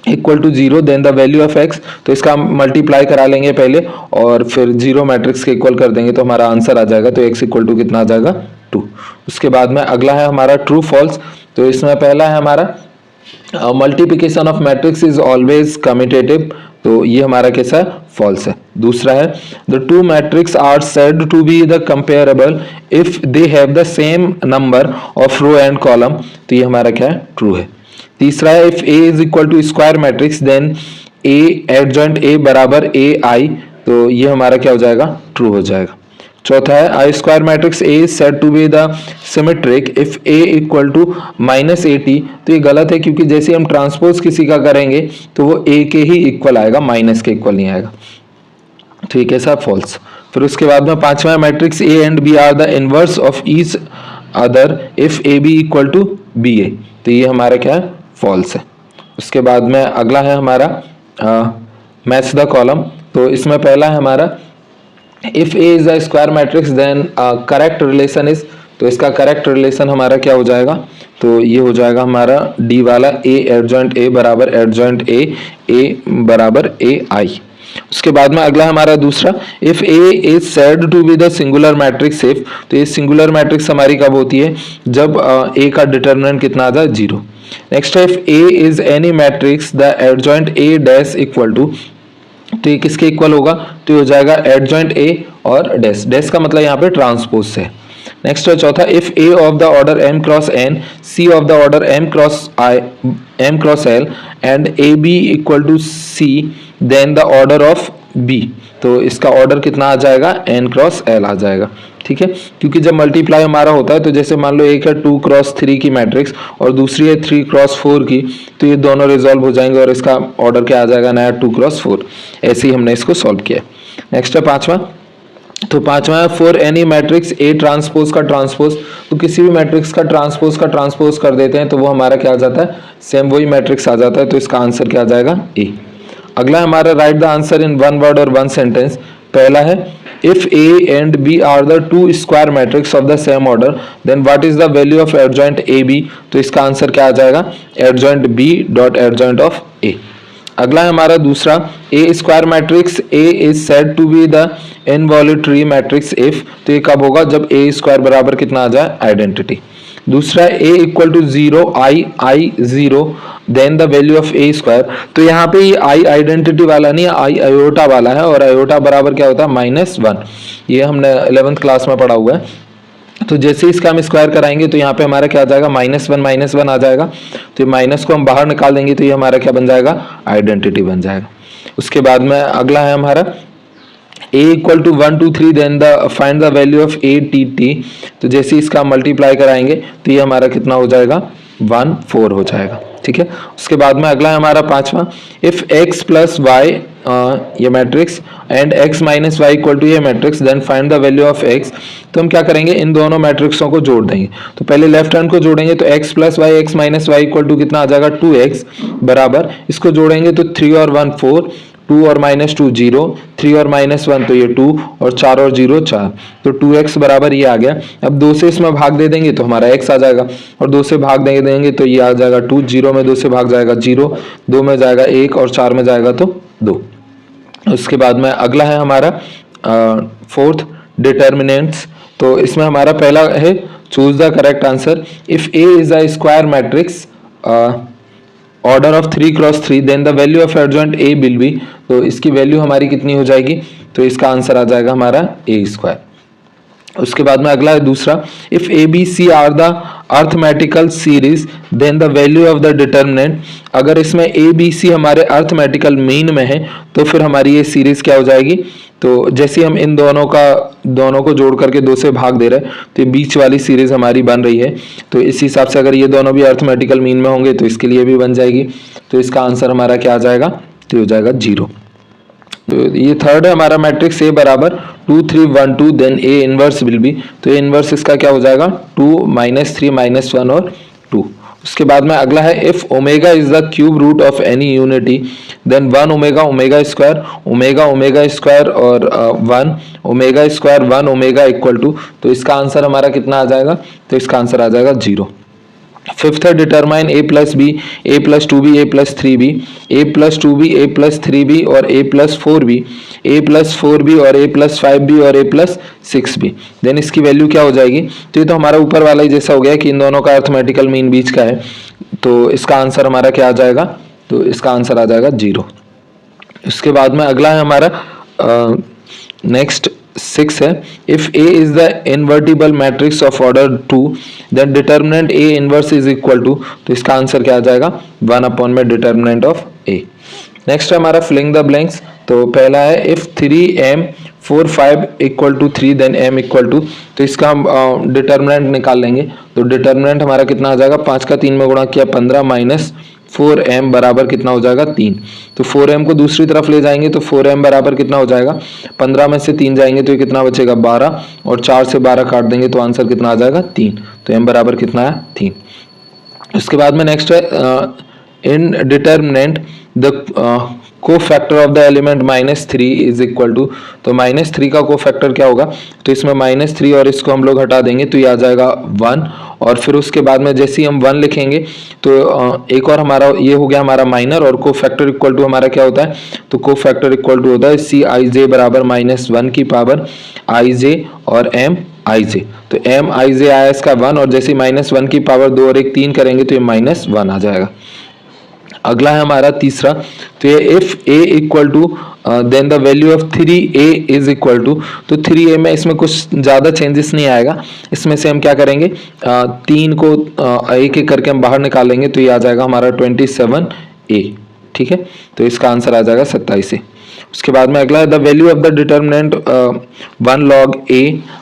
equal to 0 then the value of x, तो इसका हम मल्टीप्लाई करा लेंगे पहले और फिर 0 मैट्रिक्स के इक्वल कर देंगे तो हमारा आंसर आ जाएगा, तो x इक्वल टू कितना आ जाएगा 2। उसके बाद में अगला है हमारा ट्रू फॉल्स, तो इसमें पहला है हमारा multiplication of matrix is always commutative, तो ये हमारा कैसा है, फॉल्स है। दूसरा है the two matrix are said to be the comparable if they have the same number of row and column, तो ये हमारा क्या है, ट्रू है। तीसरा है if A is equal to square matrix then A adjoint A बराबर A आई, तो ये हमारा क्या हो जाएगा, ट्रू हो जाएगा। चौथा है a square matrix A is said to be the symmetric if A equal to -80, तो ये गलत है क्योंकि जैसे हम ट्रांसपोज किसी का करेंगे तो वो ए के ही इक्वल आएगा, माइनस के इक्वल नहीं आएगा, तो ये कैसा, फॉल्स। फिर उसके बाद में पांचवा matrix A and B are the inverse of each other if A B equal to B A, तो ये हमारा क्या है, फॉल्स है। उसके बाद में अगला है हमारा मैच द कॉलम, तो इसमें पहला है हमारा if A is the square matrix then correct relation is, तो इसका करेक्ट रिलेशन हमारा क्या हो जाएगा, तो ये हो जाएगा हमारा डी वाला ए एडजॉइंट ए बराबर एडजॉइंट ए बराबर ए आई। उसके बाद में अगला हमारा दूसरा if A is said to be the singular matrix if, तो ये सिंगुलर मैट्रिक्स हमारी कब होती है, जब ए का डिटरमिनेंट कितना आ जाए, 0। नेक्स्ट है if A is any matrix the adjoint A dash equal to, तो ये किसके इक्वल होगा, तो ये हो जाएगा एडजॉइंट ए और डैश, डैश का मतलब यहाँ पे ट्रांसपोज से। नेक्स्ट है चौथा if A of the order m cross n, C of the order m cross l and A B equal to C then the order of b, तो इसका ऑर्डर कितना आ जाएगा, n क्रॉस l आ जाएगा, ठीक है। क्योंकि जब मल्टीप्लाई हमारा होता है तो जैसे मान लो एक है 2 क्रॉस 3 की मैट्रिक्स और दूसरी है 3 क्रॉस 4 की, तो ये दोनों रिजॉल्व हो जाएंगे और इसका ऑर्डर क्या आ जाएगा, नया 2 क्रॉस 4। ऐसे ही हमने इसको सॉल्व किया। नेक्स्ट है पांचवा, तो पांचवा है for any matrix A transpose का ट्रांसपोज, तो किसी भी मैट्रिक्स का ट्रांसपोज कर देते हैं तो वो हमारा क्या आ जाता है, सेम वही मैट्रिक्स आ जाता है, तो इसका आंसर क्या आ जाएगा, ए। अगला हमारा right the answer in 1 word और 1 सेंटेंस। पहला है if A and B are the 2 square matrix of the same order then what is the value of adjoint A B, तो इसका आंसर क्या आ जाएगा, adjoint B dot adjoint of A. अगला है हमारा दूसरा a square matrix A is said to be the involutory matrix if, तो ये कब होगा, जब ए स्क्वायर बराबर कितना आ जाए, आइडेंटिटी। दूसरा है a equal to 0 i 0 then the value of a square. तो यहाँ पे ये i आइडेंटिटी वाला नहीं है, i आयोटा वाला है, और आयोटा बराबर क्या होता है -1। ये हमने 11th क्लास में पढ़ा हुआ है। तो जैसे इसका हम स्क्वायर कराएंगे तो यहाँ पे हमारा क्या आ जाएगा, -1 आ जाएगा। तो ये माइनस को हम बाहर निकाल देंगे तो ये हमारा क्या बन जाएगा, आइडेंटिटी बन जाएगा। उसके बाद में अगला है हमारा a equal to 1 2 3 then the find the value of a t t। तो जैसे इसका मल्टीप्लाई कराएंगे तो ये हमारा कितना हो जाएगा, 1 4 हो जाएगा। ठीक है। उसके बाद में अगला है हमारा पांचवा, इफ x प्लस वाई ये matrix and x minus Y equal to ये matrix then find the value of x। तो हम क्या करेंगे, इन दोनों मैट्रिक्सों को जोड़ देंगे। तो पहले लेफ्ट हैंड को जोड़ेंगे तो x plus y x minus Y equal to कितना आ जाएगा, 2x बराबर, इसको जोड़ेंगे तो 3 और 1 4, 2 और -2 0, 3 और -1 तो ये 2, और 4 और 0 4, तो 2x बराबर ये आ गया। अब 2 से इसमें भाग दे देंगे तो हमारा x आ जाएगा, और 2 से भाग दे देंगे तो ये आ जाएगा 2, 0 में 2 से भाग जाएगा 0, 2 में जाएगा 1, और 4 में जाएगा तो 2। उसके बाद में अगला है हमारा फोर्थ, डिटर्मिनेंट्स। तो इसमें हमारा पहला है choose the correct answer. If a is a square matrix order of 3 cross 3 then the value of adjoint a will be. तो इसकी वैल्यू हमारी कितनी हो जाएगी, तो इसका आंसर आ जाएगा हमारा a स्क्वायर। उसके बाद में अगला है दूसरा, if A B C are the arithmetical series then the value of the determinant. अगर इसमें ए बी सी हमारे अर्थमेटिकल मीन में है तो फिर हमारी ये सीरीज क्या हो जाएगी। तो जैसे हम इन दोनों को जोड़ करके 2 से भाग दे रहे हैं तो ये बीच वाली सीरीज हमारी बन रही है। तो इस हिसाब से अगर ये दोनों भी अर्थमेटिकल मीन में होंगे तो इसके लिए भी बन जाएगी। तो इसका आंसर हमारा क्या आ जाएगा, तो हो जाएगा 0। तो ये थर्ड है हमारा मैट्रिक्स A बराबर 2 3 1 2 then A inverse will be. तो A इनवर्स इसका क्या हो जाएगा, 2 -3 -1 और 2। उसके बाद में अगला है, if omega is the cube root of any unity then 1 omega omega square omega square और 1 omega square 1 omega equal to. तो इसका आंसर हमारा कितना आ जाएगा, तो इसका आंसर आ जाएगा 0। फिफ्थ है, determine a plus B A plus 2b A plus 3b A plus 2b A plus 3b और a plus 4b A plus 4b और a प्लस 5b और a प्लस 6b। देन इसकी value क्या हो जाएगी, तो ये तो हमारा ऊपर वाला ही जैसा हो गया कि इन दोनों का अर्थमेटिकल मीन बीच का है। तो इसका आंसर हमारा क्या आ जाएगा, तो इसका आंसर आ जाएगा 0। उसके बाद में अगला है हमारा नेक्स्ट 6 है, if A is the invertible matrix of order 2 then determinant A inverse is equal to. तो इसका आंसर क्या आ जाएगा, 1 में डिटर्मिनेंट ऑफ A। नेक्स्ट है हमारा फिलिंग द ब्लैंक्स। तो पहला है, if 3m 4 5 equal to 3 then m equal to. तो इसका हम डिटर्मिनेंट निकाल लेंगे। तो डिटर्मिनेंट हमारा कितना आ जाएगा, 5 का 3 में गुणा किया 15 माइनस 4m बराबर कितना हो जाएगा 3। तो 4m को दूसरी तरफ ले जाएंगे तो 4m बराबर कितना हो जाएगा, 15 में से 3 जाएंगे तो ये कितना बचेगा 12, और 4 से 12 काट देंगे तो आंसर कितना आ जाएगा 3। तो m बराबर कितना है 3। उसके बाद में नेक्स्ट है, in determinant the cofactor of the element -3 is equal to. तो -3 का कोफैक्टर क्या होगा, तो इसमें -3 और इसको हम लोग हटा देंगे तो ये आ जाएगा 1। और फिर उसके बाद में जैसे ही हम 1 लिखेंगे तो एक और हमारा ये हो गया हमारा माइनर, और कोफैक्टर इक्वल टू हमारा क्या होता है, तो कोफैक्टर इक्वल टू होता है Cij बराबर -1 की पावर ij और Mij। तो Mij आया इसका 1, और जैसे -1 की पावर 2 और 1 3 करेंगे तो ये -1 आ जाएगा। अगला है हमारा तीसरा, तो ये if a equal to then the value of 3a is equal to. तो 3a में इसमें कुछ ज़्यादा चेंजेस नहीं आएगा। इसमें से हम क्या करेंगे, 3 को एक एक करके हम बाहर निकालेंगे तो ये आ जाएगा हमारा 27a। ठीक है, तो इसका आंसर आ जाएगा 27a। उसके बाद में अगला है, the value of the determinant 1 log a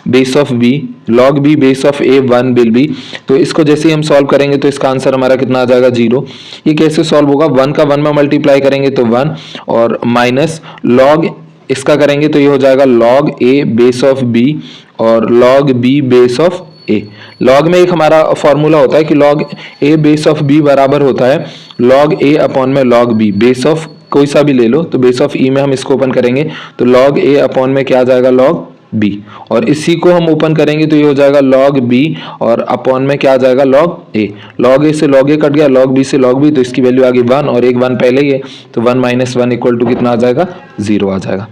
base of b log b base of a 1 will be. तो इसको जैसे ही हम सॉल्व करेंगे तो इसका आंसर हमारा कितना आ जाएगा 0। ये कैसे सॉल्व होगा, 1 का 1 में मल्टीप्लाई करेंगे तो 1, और माइनस log इसका करेंगे तो ये हो जाएगा log a base of b और log b base of a। log में एक हमारा फॉर्मूला होता है कि log a base of b बराबर होता है log a अपॉन में log b बेस ऑफ कोई सा भी ले लो। तो बेस ऑफ e में हम इसको ओपन करेंगे तो log a अपॉन में क्या आ जाएगा log b, और इसी को हम ओपन करेंगे तो ये हो जाएगा log b और अपॉन में क्या आ जाएगा log a। log a से log a कट गया, log b से log b, तो इसकी वैल्यू आ गई 1 और एक 1 पहले ही है तो 1 - 1 इक्वल टू कितना आ जाएगा 0 आ जाएगा।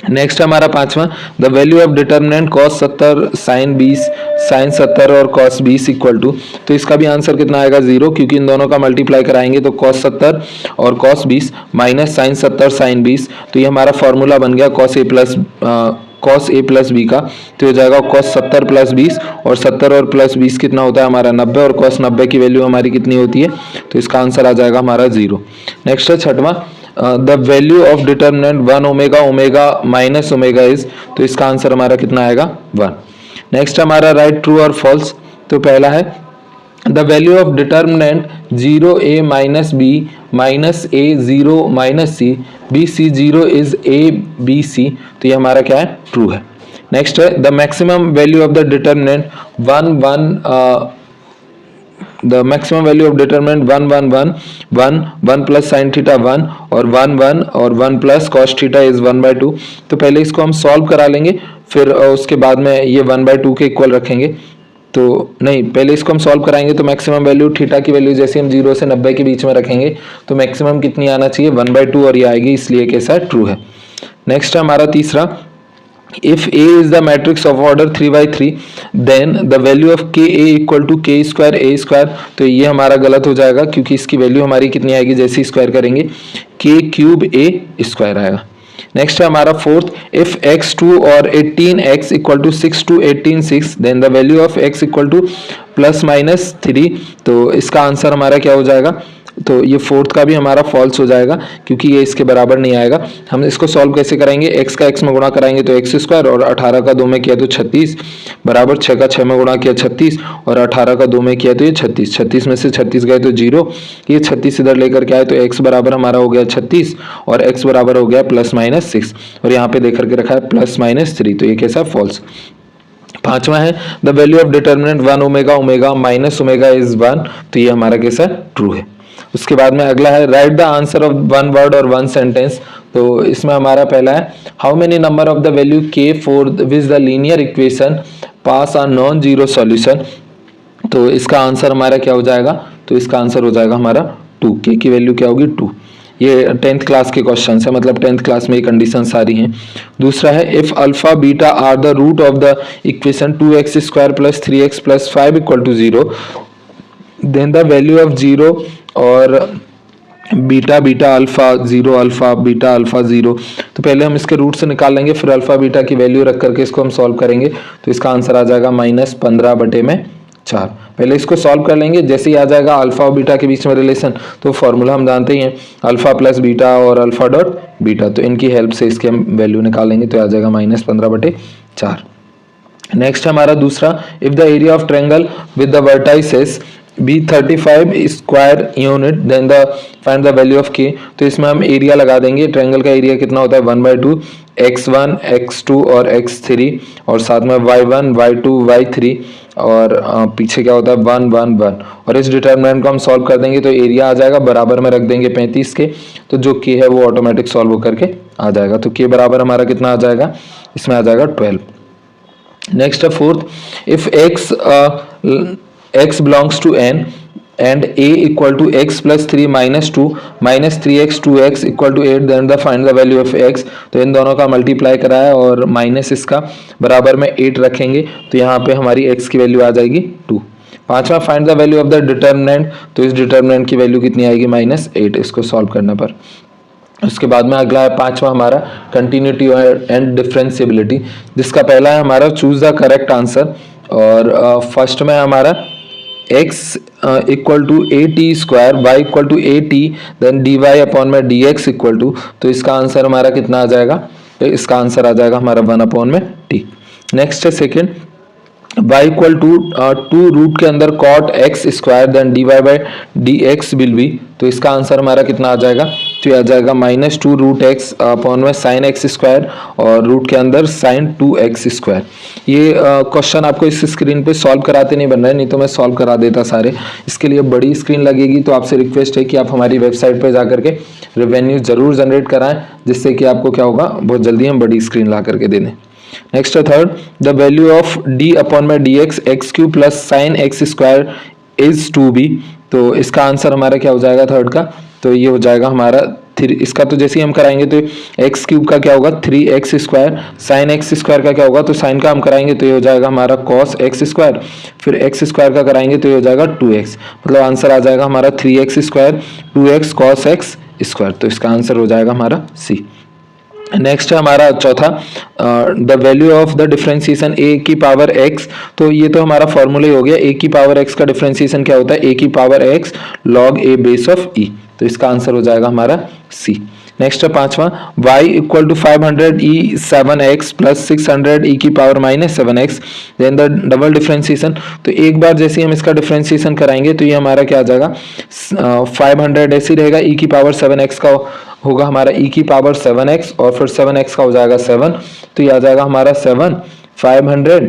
नेक्स्ट हमारा पांचवा, the value of determinant cos 70 sin 20 sin 70 और cos 20 इक्वल टू, तो इसका भी आंसर कितना आएगा 0, क्योंकि इन दोनों का मल्टीप्लाई कराएंगे तो cos 70 और cos 20 माइनस sin 70 sin 20, तो ये हमारा फॉर्मूला बन गया cos a प्लस बी का, तो हो जाएगा cos 70 प्लस 20, और 70 और प्लस 20 कितना होता है हमारा 90, और cos 90 की वैल्यू हमारी कितनी होती है, तो इसका आंसर आ जाएगा हमारा 0। नेक्स्ट है छठवां, the value of determinant 1 omega omega minus omega is, तो इसका आंसर हमारा कितना आएगा 1। नेक्स्ट हमारा राइट ट्रू और फॉल्स, तो पहला है the value of determinant 0a minus B minus a 0 minus C B C 0 is a b c, तो ये हमारा क्या है ट्रू है। नेक्स्ट है the maximum value of the determinant 1 maximum value of determinant 1 1 1 1 1 plus sin theta 1 और 1 1 और 1 plus cos theta is 1/2, तो पहले इसको हम सॉल्व करा लेंगे, फिर उसके बाद में ये 1/2 के इक्वल रखेंगे, तो नहीं पहले इसको हम सॉल्व कराएंगे, तो मैक्सिमम वैल्यू थीटा की वैल्यू जैसे हम 0 से 90 के बीच में रखेंगे, तो मैक्सिमम कितनी आना चाहिए 1/2, और ये आएगी, इसलिए कैसा है ट्रू है। नेक्स्ट है हमारा तीसरा, if A is the matrix of order 3/3 then the value of ka equal to k square a square, तो ये हमारा गलत हो जाएगा, क्योंकि इसकी वैल्यू हमारी कितनी आएगी, जैसे स्क्वायर करेंगे k क्यूब a स्क्वायर आएगा। नेक्स्ट है हमारा फोर्थ, इफ x2 और 18x equal to 6 to 18 6 then the value of x equal to +-3, तो इसका आंसर हमारा क्या हो जाएगा, तो ये फोर्थ का भी हमारा फॉल्स हो जाएगा, क्योंकि ये इसके बराबर नहीं आएगा। हम इसको सॉल्व कैसे करेंगे, x का x में गुणा कराएंगे तो x स्क्वायर, और 18 का 2 में किया तो 36 बराबर 6 का 6 में गुणा किया 36, और 18 का 2 में किया तो ये 36, 36 में से 36 गए तो 0, ये 36 इधर लेकर के आए तो x बराबर हमारा हो गया 36, और x बराबर हो गया +-6, और यहाँ पे देख करके रखा है +-3, तो ये कैसा फॉल्स। पांचवा है the value of determinant 1 omega omega minus omega is 1, तो ये हमारा कैसा ट्रू है। उसके बाद में अगला है right the answer of 1 word और 1 सेंटेंस, तो इसमें हमारा पहला है how many number of the value k for which the linear equation pass a non zero solution, तो इसका आंसर हमारा क्या हो जाएगा, तो इसका आंसर हो जाएगा हमारा 2, k की वैल्यू क्या होगी 2। ये 10th क्लास के क्वेश्चन है, मतलब 10th क्लास में ये कंडीशन सारी हैं। दूसरा है if alpha beta are the root of the equation 2x square plus 3x plus 5 equal to 0 then the value of 0 और beta beta alpha 0 alpha beta alpha 0, तो पहले हम इसके रूट से निकाल लेंगे, फिर अल्फा बीटा की वैल्यू रख करके इसको हम सॉल्व करेंगे, तो इसका आंसर आ जाएगा -15/4। पहले इसको सॉल्व कर लेंगे, जैसे ही आ जाएगा अल्फा और बीटा के बीच में रिलेशन, तो फॉर्मूला हम जानते ही हैं अल्फा प्लस बीटा और अल्फा डॉट बीटा, तो इनकी हेल्प से इसके हम वैल्यू निकालेंगे, तो आ जाएगा -15/4। नेक्स्ट हमारा दूसरा, if the area of triangle with the vertices be 35 square unit then the find the value of k, तो इसमें हम एरिया लगा देंगे, ट्रायंगल का एरिया कितना होता है 1/2 x1 x2 और x3, और साथ में y1 y2 y3, और पीछे क्या होता है 1 1 1, और इस डिटर्मिनेंट को हम सॉल्व कर देंगे तो एरिया आ जाएगा, बराबर में रख देंगे 35 के, तो जो k है वो ऑटोमेटिक सॉल्व होकर के आ जाएगा, तो k बराबर हमारा कितना आ जाएगा, इसमें आ जाएगा 12। नेक्स्ट है fourth, if x belongs to n and a equal to x plus 3 minus 2 minus 3x 2x equal to 8 then the find the value of x, तो इन दोनों का मल्टीप्लाई करा है और माइनस इसका बराबर में 8 रखेंगे, तो यहाँ पे हमारी x की वैल्यू आ जाएगी 2। पांचवा find the value of the determinant, तो इस डिटर्मिनेंट की वैल्यू कितनी आएगी -8 इसको सॉल्व करने पर। उसके बाद में अगला है पांचवा हमारा कंटिन्यूटी एंड डिफरेंशिएबिलिटी, जिसका पहला है हमारा चूज द करेक्ट आंसर, और फर्स्ट में हमारा x equal to a t square y equal to a t then d y upon में डी एक्स इक्वल टू, तो इसका आंसर हमारा कितना आ जाएगा, तो इसका आंसर आ जाएगा हमारा 1/t। नेक्स्ट है second, y equal to 2 root के अंदर cot x square then d y by D x will be, तो इसका आंसर हमारा कितना आ जाएगा, तो ये आ जाएगा -2 रूट एक्स अपॉन में साइन एक्स स्क्वायर और रूट के अंदर साइन 2x स्क्वायर। ये क्वेश्चन आपको इस स्क्रीन पे सॉल्व कराते नहीं बन रहा है, नहीं तो मैं सॉल्व करा देता सारे। इसके लिए बड़ी स्क्रीन लगेगी, तो आपसे रिक्वेस्ट है कि आप हमारी वेबसाइट पे जा करके रेवेन्यू जरूर जनरेट कराएं, जिससे कि आपको क्या होगा, बहुत जल्दी हम बड़ी स्क्रीन ला करके दे दें। नेक्स्ट है third, the value of d upon में D x x q plus sine x square is 2b, तो इसका आंसर हमारा क्या हो जाएगा थर्ड का, तो ये हो जाएगा हमारा थ्री, इसका तो जैसे ही हम कराएंगे तो एक्स क्यूब का क्या होगा 3x², साइन एक्स स्क्वायर का क्या होगा, तो साइन का हम कराएंगे तो ये हो जाएगा हमारा कॉस एक्स स्क्वायर, फिर एक्स स्क्वायर का कराएंगे तो ये हो जाएगा 2x, मतलब आंसर आ जाएगा हमारा 3x², 2x cos x square. तो इसका आंसर हो जाएगा हमारा सी। नेक्स्ट है हमारा चौथा, the value of the differentiation a की पावर एक्स। तो ये तो हमारा फॉर्मूला ही हो गया, ए की पावर एक्स का डिफरेंशिएशन क्या होता है, ए की power x log a base of e. तो इसका आंसर हो जाएगा हमारा सी। नेक्स्ट है पांचवा, y equal to 500e7x plus 600e की power -7x, then the double differentiation. तो एक बार जैसे हम इसका डिफरेंशिएशन कराएंगे तो ये हमारा क्या आ जाएगा, 500 ऐसे रहेगा, e की पावर 7x का होगा हमारा e की पावर 7x और फिर 7x का हो जाएगा 7, तो ये आ जाएगा हमारा 7 500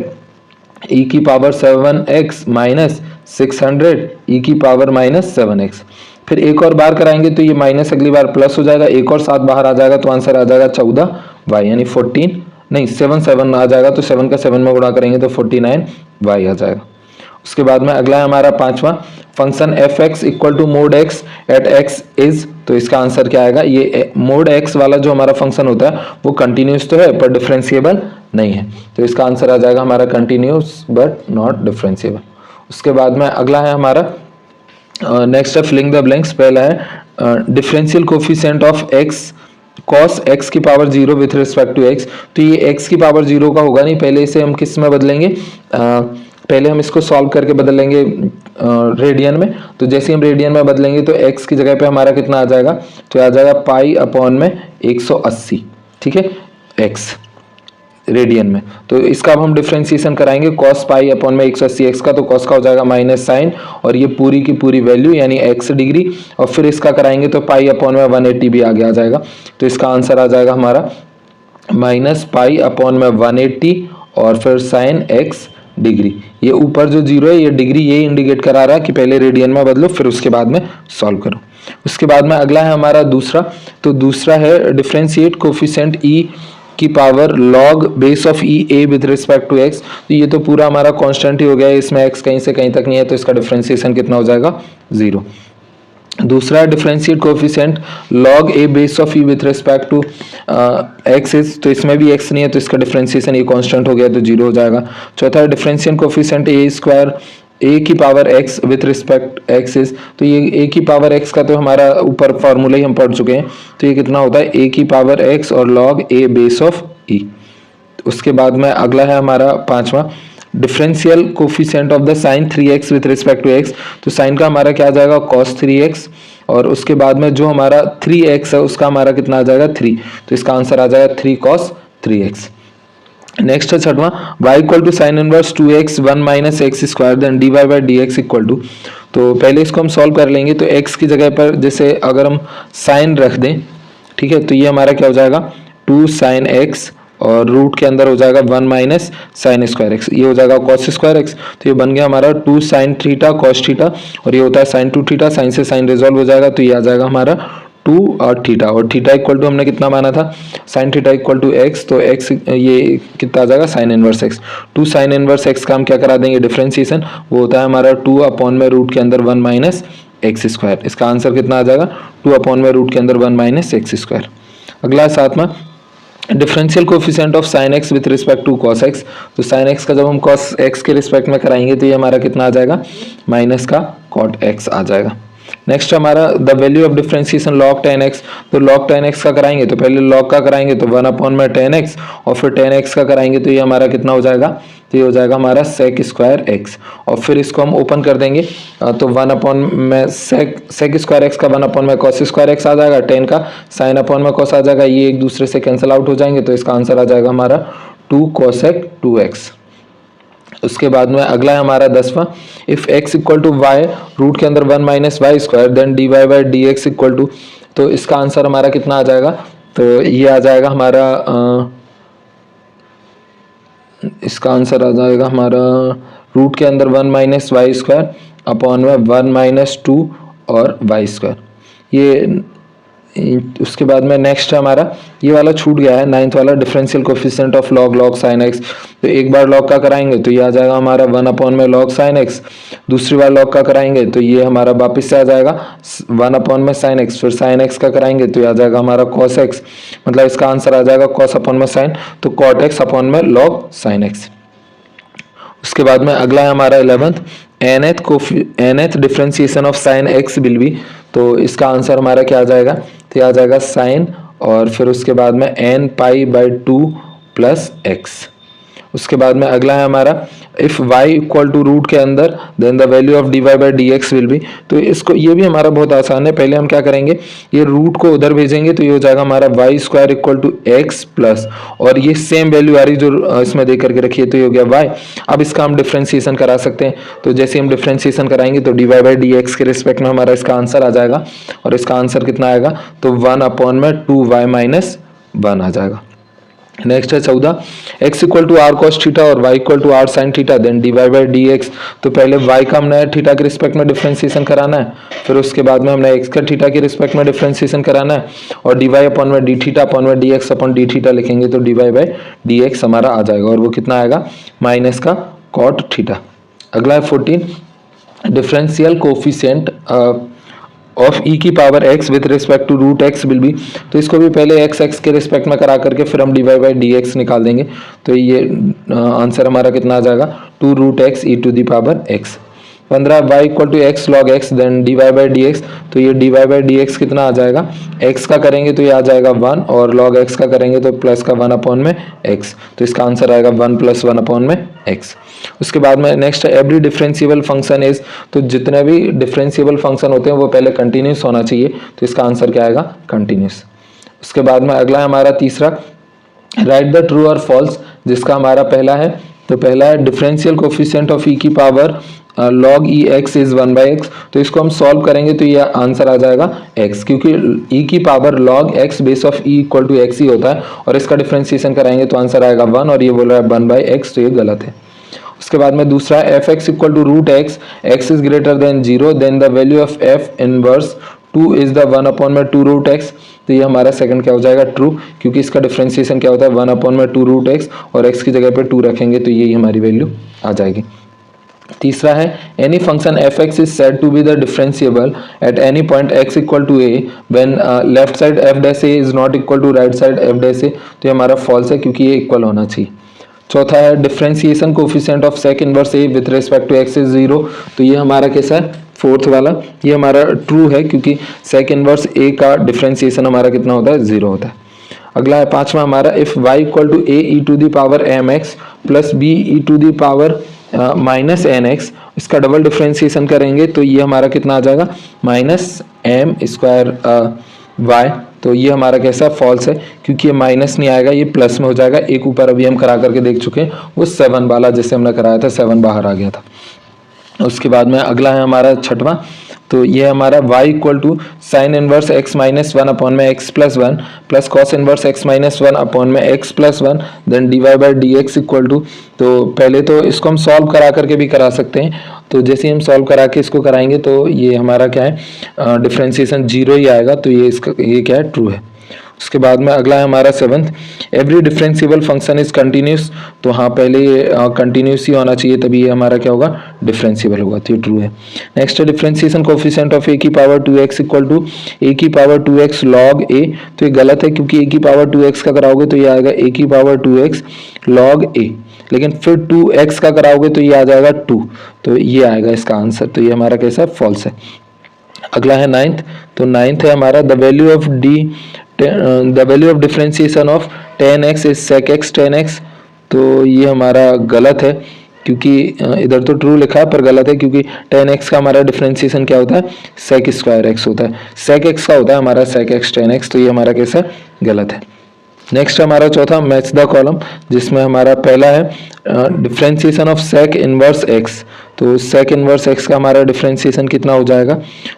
e की पावर 7x माइनस 600 e की पावर -7x। फिर एक और बार कराएंगे तो ये माइनस अगली बार प्लस हो जाएगा, एक और 7 बाहर आ जाएगा तो आंसर आ जाएगा 14y, यानी 14 नहीं 7 आ जाएगा, तो 7 का 7 में गुणा करेंगे तो 49y आ जाएगा। उसके बाद में अगला है हमारा पांचवा, function F x equal to mod x at x is. तो इसका आंसर क्या आएगा, ये मोड एक्स वाला जो हमारा फंक्शन होता है वो कंटिन्यूस तो है पर डिफरेंशिएबल नहीं है, तो इसका आंसर आ जाएगा हमारा कंटिन्यूस बट नॉट डिफरेंशिएबल। उसके बाद में अगला है हमारा नेक्स्ट है फिलिंग द ब्लैंक्स। पहला है differential coefficient of x cos x की power 0 with respect to x। तो ये x की पावर 0 का होगा नहीं, पहले इसे हम किस में बदलेंगे, पहले हम इसको सॉल्व करके बदलेंगे रेडियन में। तो जैसे हम रेडियन में बदलेंगे तो x की जगह पे हमारा कितना आ जाएगा, तो आ जाएगा पाई अपॉन में 180, ठीक है, x रेडियन में। तो इसका अब हम डिफरेंशिएशन कराएंगे, cos पाई अपॉन में 180 x का, तो cos का हो जाएगा माइनस साइन और ये पूरी की पूरी वैल्यू यानी x डिग्री, और फिर इसका कराएंगे तो पाई अपॉन में 180 भी आगे आ जाएगा। तो इसका आंसर आ जाएगा हमारा माइनस पाई अपॉन में 180 और फिर साइन x डिग्री। ये ऊपर जो जीरो है ये डिग्री ये इंडिकेट करा रहा है कि पहले रेडियन में बदलो फिर उसके बाद में सॉल्व करो। उसके बाद में अगला है हमारा दूसरा, तो दूसरा है डिफरेंशिएट कोफिशिएंट e की power log base of e a with respect to x. तो ये तो पूरा हमारा कांस्टेंट ही हो गया है, इसमें एक्स कहीं से कहीं तक नहीं है, तो इसका डिफरेंशिएशन कितना हो जाएगा 0। दूसरा differentiate coefficient log a base of e with respect to x is. तो इसमें भी एक्स नहीं है तो इसका डिफरेंशिएशन ये कांस्टेंट हो गया तो 0 हो जाएगा। चौथा डिफरेंशिएट कोफिशिएंट ए स्क्वायर ए की power x with respect x is. तो ये ए की पावर एक्स का तो हमारा ऊपर फॉर्मूला ही हम पढ़ चुके हैं, तो ये कितना होता है ए की पावर एक्स और log a base of e. उसके बाद में अगला है हमारा पांचवा, differential coefficient of the sine 3x with respect to x। तो साइन का हमारा क्या आ जाएगा cos 3x और उसके बाद में जो हमारा 3x है उसका हमारा कितना आ जाएगा 3, तो इसका आंसर आ जाएगा 3 cos 3x। नेक्स्ट है छठवां, y equal to sine inverse 2x 1 minus x square then dy by D x equal to. तो पहले इसको हम सॉल्व कर लेंगे, तो x की जगह पर जैसे अगर हम साइन रख दें, ठीक है, तो ये हमारा क्या हो जाएगा 2 साइन x और रूट के अंदर हो जाएगा 1 माइनस साइन स्क्वायर एक्स, ये हो जाएगा कॉस स्क्वायर एक्स। तो ये बन गया हमारा 2 साइन थीटा कॉस थीटा और ये होता है साइन 2 थीटा, साइन से साइन रिजॉल्व हो जाएगा, तो ये आ जाएगा हमारा 2 और थीटा इक्वल टू हमने कितना माना था sine theta equal to x, तो एक्स ये कितना आ जाएगा sine inverse x. 2 sine inverse x का हम क्या करा देंगे डिफरेंशिएशन, वो होता है हमारा 2 अपॉन में रूट के अंदर 1 माइनस एक्स स्क्वायर। इसका आंसर कितना आ जाएगा 2 अपॉन में रूट के अंदर 1 माइनस एक्स स्क्वायर। अगला सातवां, differential coefficient of sine x with respect to cos x. तो साइन एक्स का जब हम कॉस एक्स के रिस्पेक्ट में कराएंगे तो ये हमारा कितना आ जाएगा माइनस का कॉट एक्स आ जाएगा। नेक्स्ट हमारा the value of differentiation log 10x। तो log 10x का कराएंगे तो पहले log का कराएंगे तो 1 अपॉन में 10x और फिर 10x का कराएंगे तो ये हमारा कितना हो जाएगा, तो ये हो जाएगा हमारा sec स्क्वायर x और फिर इसको हम ओपन कर देंगे तो 1 अपॉन में sec स्क्वायर x का 1 अपॉन में cos स्क्वायर x आ जाएगा, 10 का sin अपॉन में cos आ जाएगा, ये एक दूसरे से कैंसिल आउट हो जाएंगे, तो इसका आंसर आ जाएगा हमारा 2 cosec 2x। उसके बाद में अगला है हमारा 10वां, if x equal to y root के अंदर 1 minus y square then dy by D x equal to. तो इसका आंसर हमारा कितना आ जाएगा, तो ये आ जाएगा हमारा इसका आंसर आ जाएगा हमारा रूट के अंदर 1 माइनस वाई स्क्वायर अपॉन में 1 माइनस 2 और वाई स्क्वायर। ये उसके बाद में नेक्स्ट हमारा ये वाला छूट गया है, 9th वाला differential coefficient of log sine x. तो एक बार log का कराएंगे तो ये आ जाएगा हमारा 1 में log साइन एक्स, दूसरी बार log का कराएंगे तो ये हमारा वापस से आ जाएगा 1 में साइन एक्स, फिर साइन एक्स का कराएंगे तो ये आ जाएगा हमारा cos एक्स, मतलब इसका आंसर आ जाएगा cos में साइन, तो cot एक्स में log साइन एक्स। उसके बाद में अगला है हमारा 11th nth differentiation of sine x will be. तो इसका आंसर हमारा क्या आ जाएगा, तो आ जाएगा साइन और फिर उसके बाद में n π/2 प्लस एक्स। उसके बाद में अगला है हमारा if y equal to root के अंदर then the value of dy/dx will be. तो इसको ये भी हमारा बहुत आसान है, पहले हम क्या करेंगे, ये रूट को उधर भेजेंगे तो ये हो जाएगा हमारा y² equal to X plus, और ये सेम वैल्यू आ रही जो इसमें दे करके रखी है तो ये हो गया y। अब इसका हम डिफ्रेंसिएशन करा सकते हैं, तो जैसे हम डिफ्रेंसिएशन कराएंगे तो dy/dx के रिस्पेक्ट में हमारा इसका आंसर आ जाएगा, और इसका आंसर कितना आएगा, तो 1/2y-1 आ जाएगा। नेक्स्ट है 14 x equal to r cos theta और y equal to r sine theta then dy/dx। तो पहले y का हमने थीटा के रिस्पेक्ट में डिफरेंशिएशन कराना है, फिर उसके बाद में हमने x का थीटा के रिस्पेक्ट में डिफरेंशिएशन कराना है, और dy/dθ/dx/dθ लिखेंगे तो dy/dx हमारा आ जाएगा, और वो कितना आएगा, माइनस का cot थीटा। अगला है 14 डिफरेंशियल कोफिशिएंट ऑफ e की power x with respect to root x will be. तो इसको भी पहले x के रिस्पेक्ट में करा करके फिर हम dy/dx निकाल देंगे, तो ये आंसर हमारा कितना आ जाएगा, 2√x e⁻x। 15 y equal to x log x then dy/dx। तो ये dy/dx कितना आ जाएगा, x का करेंगे तो ये आ जाएगा 1, और log x का करेंगे तो प्लस का 1/x, तो इसका आंसर आएगा 1 + 1/x। उसके बाद में next every differentiable function is. तो जितने भी डिफरेंशिएबल फंक्शन होते हैं वो पहले कंटिन्यूस होना चाहिए, तो इसका आंसर क्या आएगा, कंटिन्यूस। उसके बाद में अगला है हमारा तीसरा राइट द ट्रू और फॉल्स, जिसका हमारा पहला है, तो पहला है डिफरेंशियल कोफिशिएंट ऑफ e की power log ex is 1/x। तो इसको हम सॉल्व करेंगे तो ये आंसर आ जाएगा x, क्योंकि e की power log x base of e equal to x ही होता है, और इसका डिफरेंशिएशन कराएंगे तो आंसर आएगा 1, और ये बोल रहा है 1/x, तो ये गलत है। उसके बाद में दूसरा fx equal to root x, x is greater than 0 then the value of f inverse 2 is the 1/2√x। तो ये हमारा सेकंड क्या हो जाएगा, ट्रू, क्योंकि इसका डिफरेंशिएशन क्या होता है 1/2√x, और x की जगह पे 2 रखेंगे तो यही हमारी वैल्यू आ जाएगी। तीसरा है any function fx is said to be the differentiable at any point x equal to a when left side f' a is not equal to right side f'। तो ये हमारा फॉल्स है, क्योंकि ये इक्वल होना चाहिए। चौथा है differentiation coefficient of sec inverse a with respect to x is 0। तो ये हमारा कैसा है, फोर्थ वाला, ये हमारा ट्रू है, क्योंकि सेक इनवर्स a का डिफरेंशिएशन हमारा कितना होता है, 0 होता है। अगला है पांचवा हमारा if y equal to a e⁻mx plus b e⁻−nx, इसका डबल डिफरेंशिएशन करेंगे तो ये हमारा कितना आ जाएगा, -m² y। तो ये हमारा कैसा फॉल्स है, क्योंकि ये माइनस नहीं आएगा, ये प्लस में हो जाएगा। एक ऊपर अभी हम करा करके देख चुके हैं, वो 7 वाला जैसे हमने कराया था 7 बाहर आ गया था। उसके बाद में अगला है हमारा छठवां, तो ये हमारा y equal to sine inverse x -1/x + 1 plus cos inverse x -1/x + 1 then dy/dx equal to. तो पहले तो इसको हम सॉल्व करा करके भी करा सकते हैं, तो जैसे हम सॉल्व करा के इसको कराएंगे तो ये हमारा क्या है, डिफरेंशिएशन 0 ही आएगा, तो ये क्या है, ट्रू है। उसके बाद में अगला है हमारा 7th every differentiable function is continuous. तो हाँ, पहले ये कंटिन्यूस ही होना चाहिए, तभी ये हमारा क्या होगा, डिफरेंशिएबल होगा, तो ये ट्रू है। नेक्स्ट है डिफरेंशिएशन कोफिशिएंट ऑफ a की power 2x equal to a की पावर 2x log a। तो ये गलत है, क्योंकि a की पावर 2x का कराओगे तो ये आएगा a की पावर 2x log a, लेकिन फिर 2x का कराओगे तो ये आ जाएगा 2, तो ये आएगा इसका आंसर। तो ये हमारा कैसा, फॉल्स है। अगला है 9th, तो 9th है हमारा the value of differentiation of tan x is sec x tan x। तो ये हमारा गलत है, क्योंकि इधर तो ट्रू लिखा है पर गलत है, क्योंकि tan x का हमारा डिफरेंशिएशन क्या होता है, sec² x होता है, sec x का होता है हमारा sec x tan x। तो ये हमारा कैसा, गलत है। नेक्स्ट हमारा चौथा मैच द कॉलम, जिसमें हमारा पहला है differentiation of sec inverse x. तो सेक इनवर्स एक्स का हमारा डिफरेंशिएशन कितना हो जाएगा,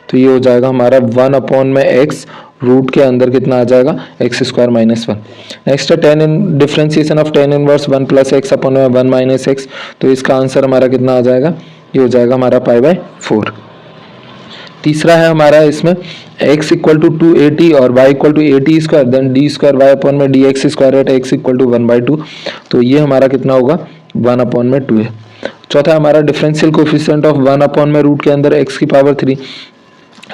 तो ये हो जाएगा हमारा 1/x रूट के अंदर कितना आ जाएगा, x² - 1। नेक्स्ट है differentiation of tan inverse 1 + x/1 - x। तो इसका आंसर हमारा कितना आ जाएगा, ये हो जाएगा हमारा π/4। तीसरा है हमारा इसमें x इक्वल टू 280 और y equal to 80 square, then D square Y upon में D x square at x equal to 1/2। तो ये हमारा कितना होगा 1/2 है। चौथा हमारा डिफरेंशियल कोफिशिएंट ऑफ 1 में रूट के अंदर x की पावर 3।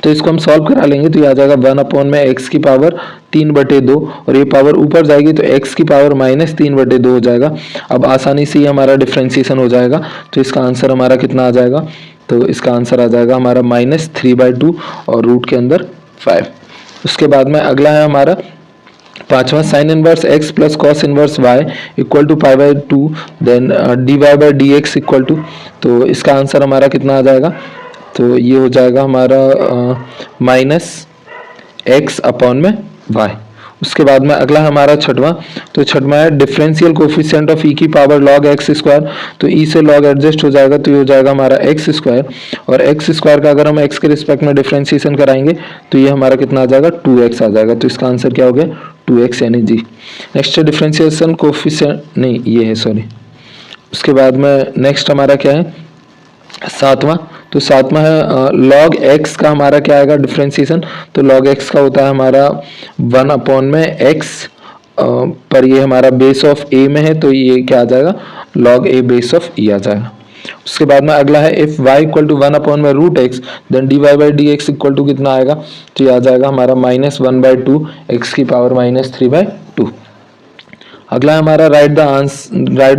तो इसको हम सॉल्व करा लेंगे तो ये आ जाएगा 1 में x की पावर 3/2 और ये पावर ऊपर जाएगी तो x की पावर -3/2 हो जाएगा। अब आसानी से ये हमारा डिफरेंशिएशन हो जाएगा। तो इसका आंसर हमारा कितना आ जाएगा, तो इसका आंसर आ जाएगा हमारा -3/2 और रूट के अंदर 5। उसके बाद में अगला है हमारा पांचवा sine inverse x plus cos inverse y equal to π/2 then dy/dx equal to, तो इसका आंसर हमारा कितना आ जाएगा, तो ये हो जाएगा हमारा -x/y। उसके बाद में अगला हमारा छठवां, तो छठवां है डिफरेंशियल कोफिशिएंट ऑफ e की पावर log x स्क्वायर। तो e से log एडजस्ट हो जाएगा तो ये हो जाएगा हमारा x स्क्वायर, और x स्क्वायर का अगर हम x के रिस्पेक्ट में डिफरेंशिएशन कराएंगे तो ये हमारा कितना आ जाएगा 2x आ जाएगा। तो इसका आंसर क्या हो गया 2x यानी जी। नेक्स्ट डिफरेंशिएशन कोफिशिएंट नहीं ये है सॉरी। उसके बाद में नेक्स्ट हमारा क्या है सातवां, तो सातवां है log x का हमारा क्या आएगा डिफरेंशिएशन। तो log x का होता है हमारा 1 में x पर ये हमारा बेस ऑफ a में है तो ये क्या आ जाएगा log a base of e आ जाएगा। उसके बाद में अगला है इफ y इक्वल टू 1 में root x then dy/dx equal to कितना आएगा, तो ये आ जाएगा हमारा -1/2 x की पावर -3/2। अगला हमारा right the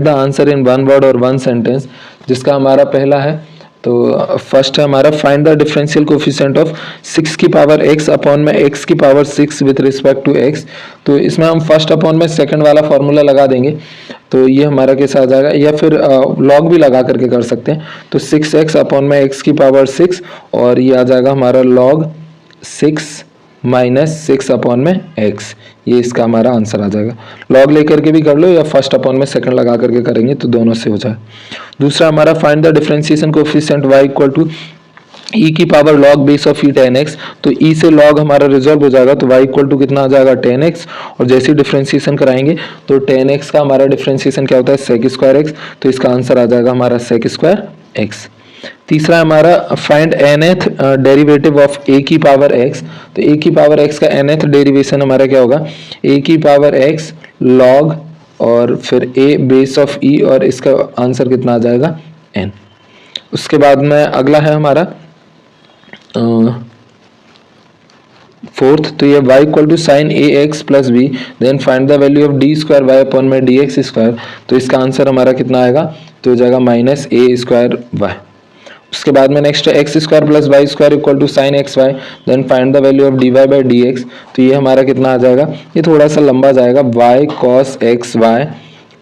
answer in 1 word और 1 सेंटेंस, जिसका हमारा पहला है तो फर्स्ट है हमारा find the differential coefficient of 6 की पावर x अपॉन में x की power 6 with respect to x। तो इसमें हम फर्स्ट अपॉन में सेकंड वाला फॉर्मूला लगा देंगे तो ये हमारा कैसा आ जाएगा, या फिर लॉग भी लगा करके कर सकते हैं। तो 6x अपॉन में x की पावर 6 और ये आ जाएगा हमारा log 6 -6 अपॉन में x, ये इसका हमारा आंसर आ जाएगा। लॉग लेकर के भी कर लो या फर्स्ट अपॉन में सेकंड लगा करके करेंगे तो दोनों से हो जाए। दूसरा हमारा find the differentiation coefficient y equal to e की power log base of e 10x। तो e से log हमारा रिजॉल्व हो जाएगा तो y इक्वल टू कितना आ जाएगा 10x, और जैसे ही डिफरेंशिएशन कराएंगे तो 10x का हमारा डिफरेंशिएशन क्या होता है sec स्क्वायर x। तो इसका आंसर आ जाएगा हमारा sec स्क्वायर x। तीसरा हमारा find nth derivative of a की पावर x। तो a की पावर x का nth डेरिवेशन हमारा क्या होगा a की पावर x log और फिर a बेस ऑफ e और इसका आंसर कितना आ जाएगा n। उसके बाद में अगला है हमारा फोर्थ, तो ये y equal to sine ax plus b then find the value of d square y upon में dx स्क्वायर। तो इसका आंसर हमारा कितना आएगा, तो हो जाएगा -a² y। उसके बाद में नेक्स्ट है x square plus Y square equal to sine x y then find the value of dy/dx। तो ये हमारा कितना आ जाएगा, ये थोड़ा सा लंबा जाएगा y cos x y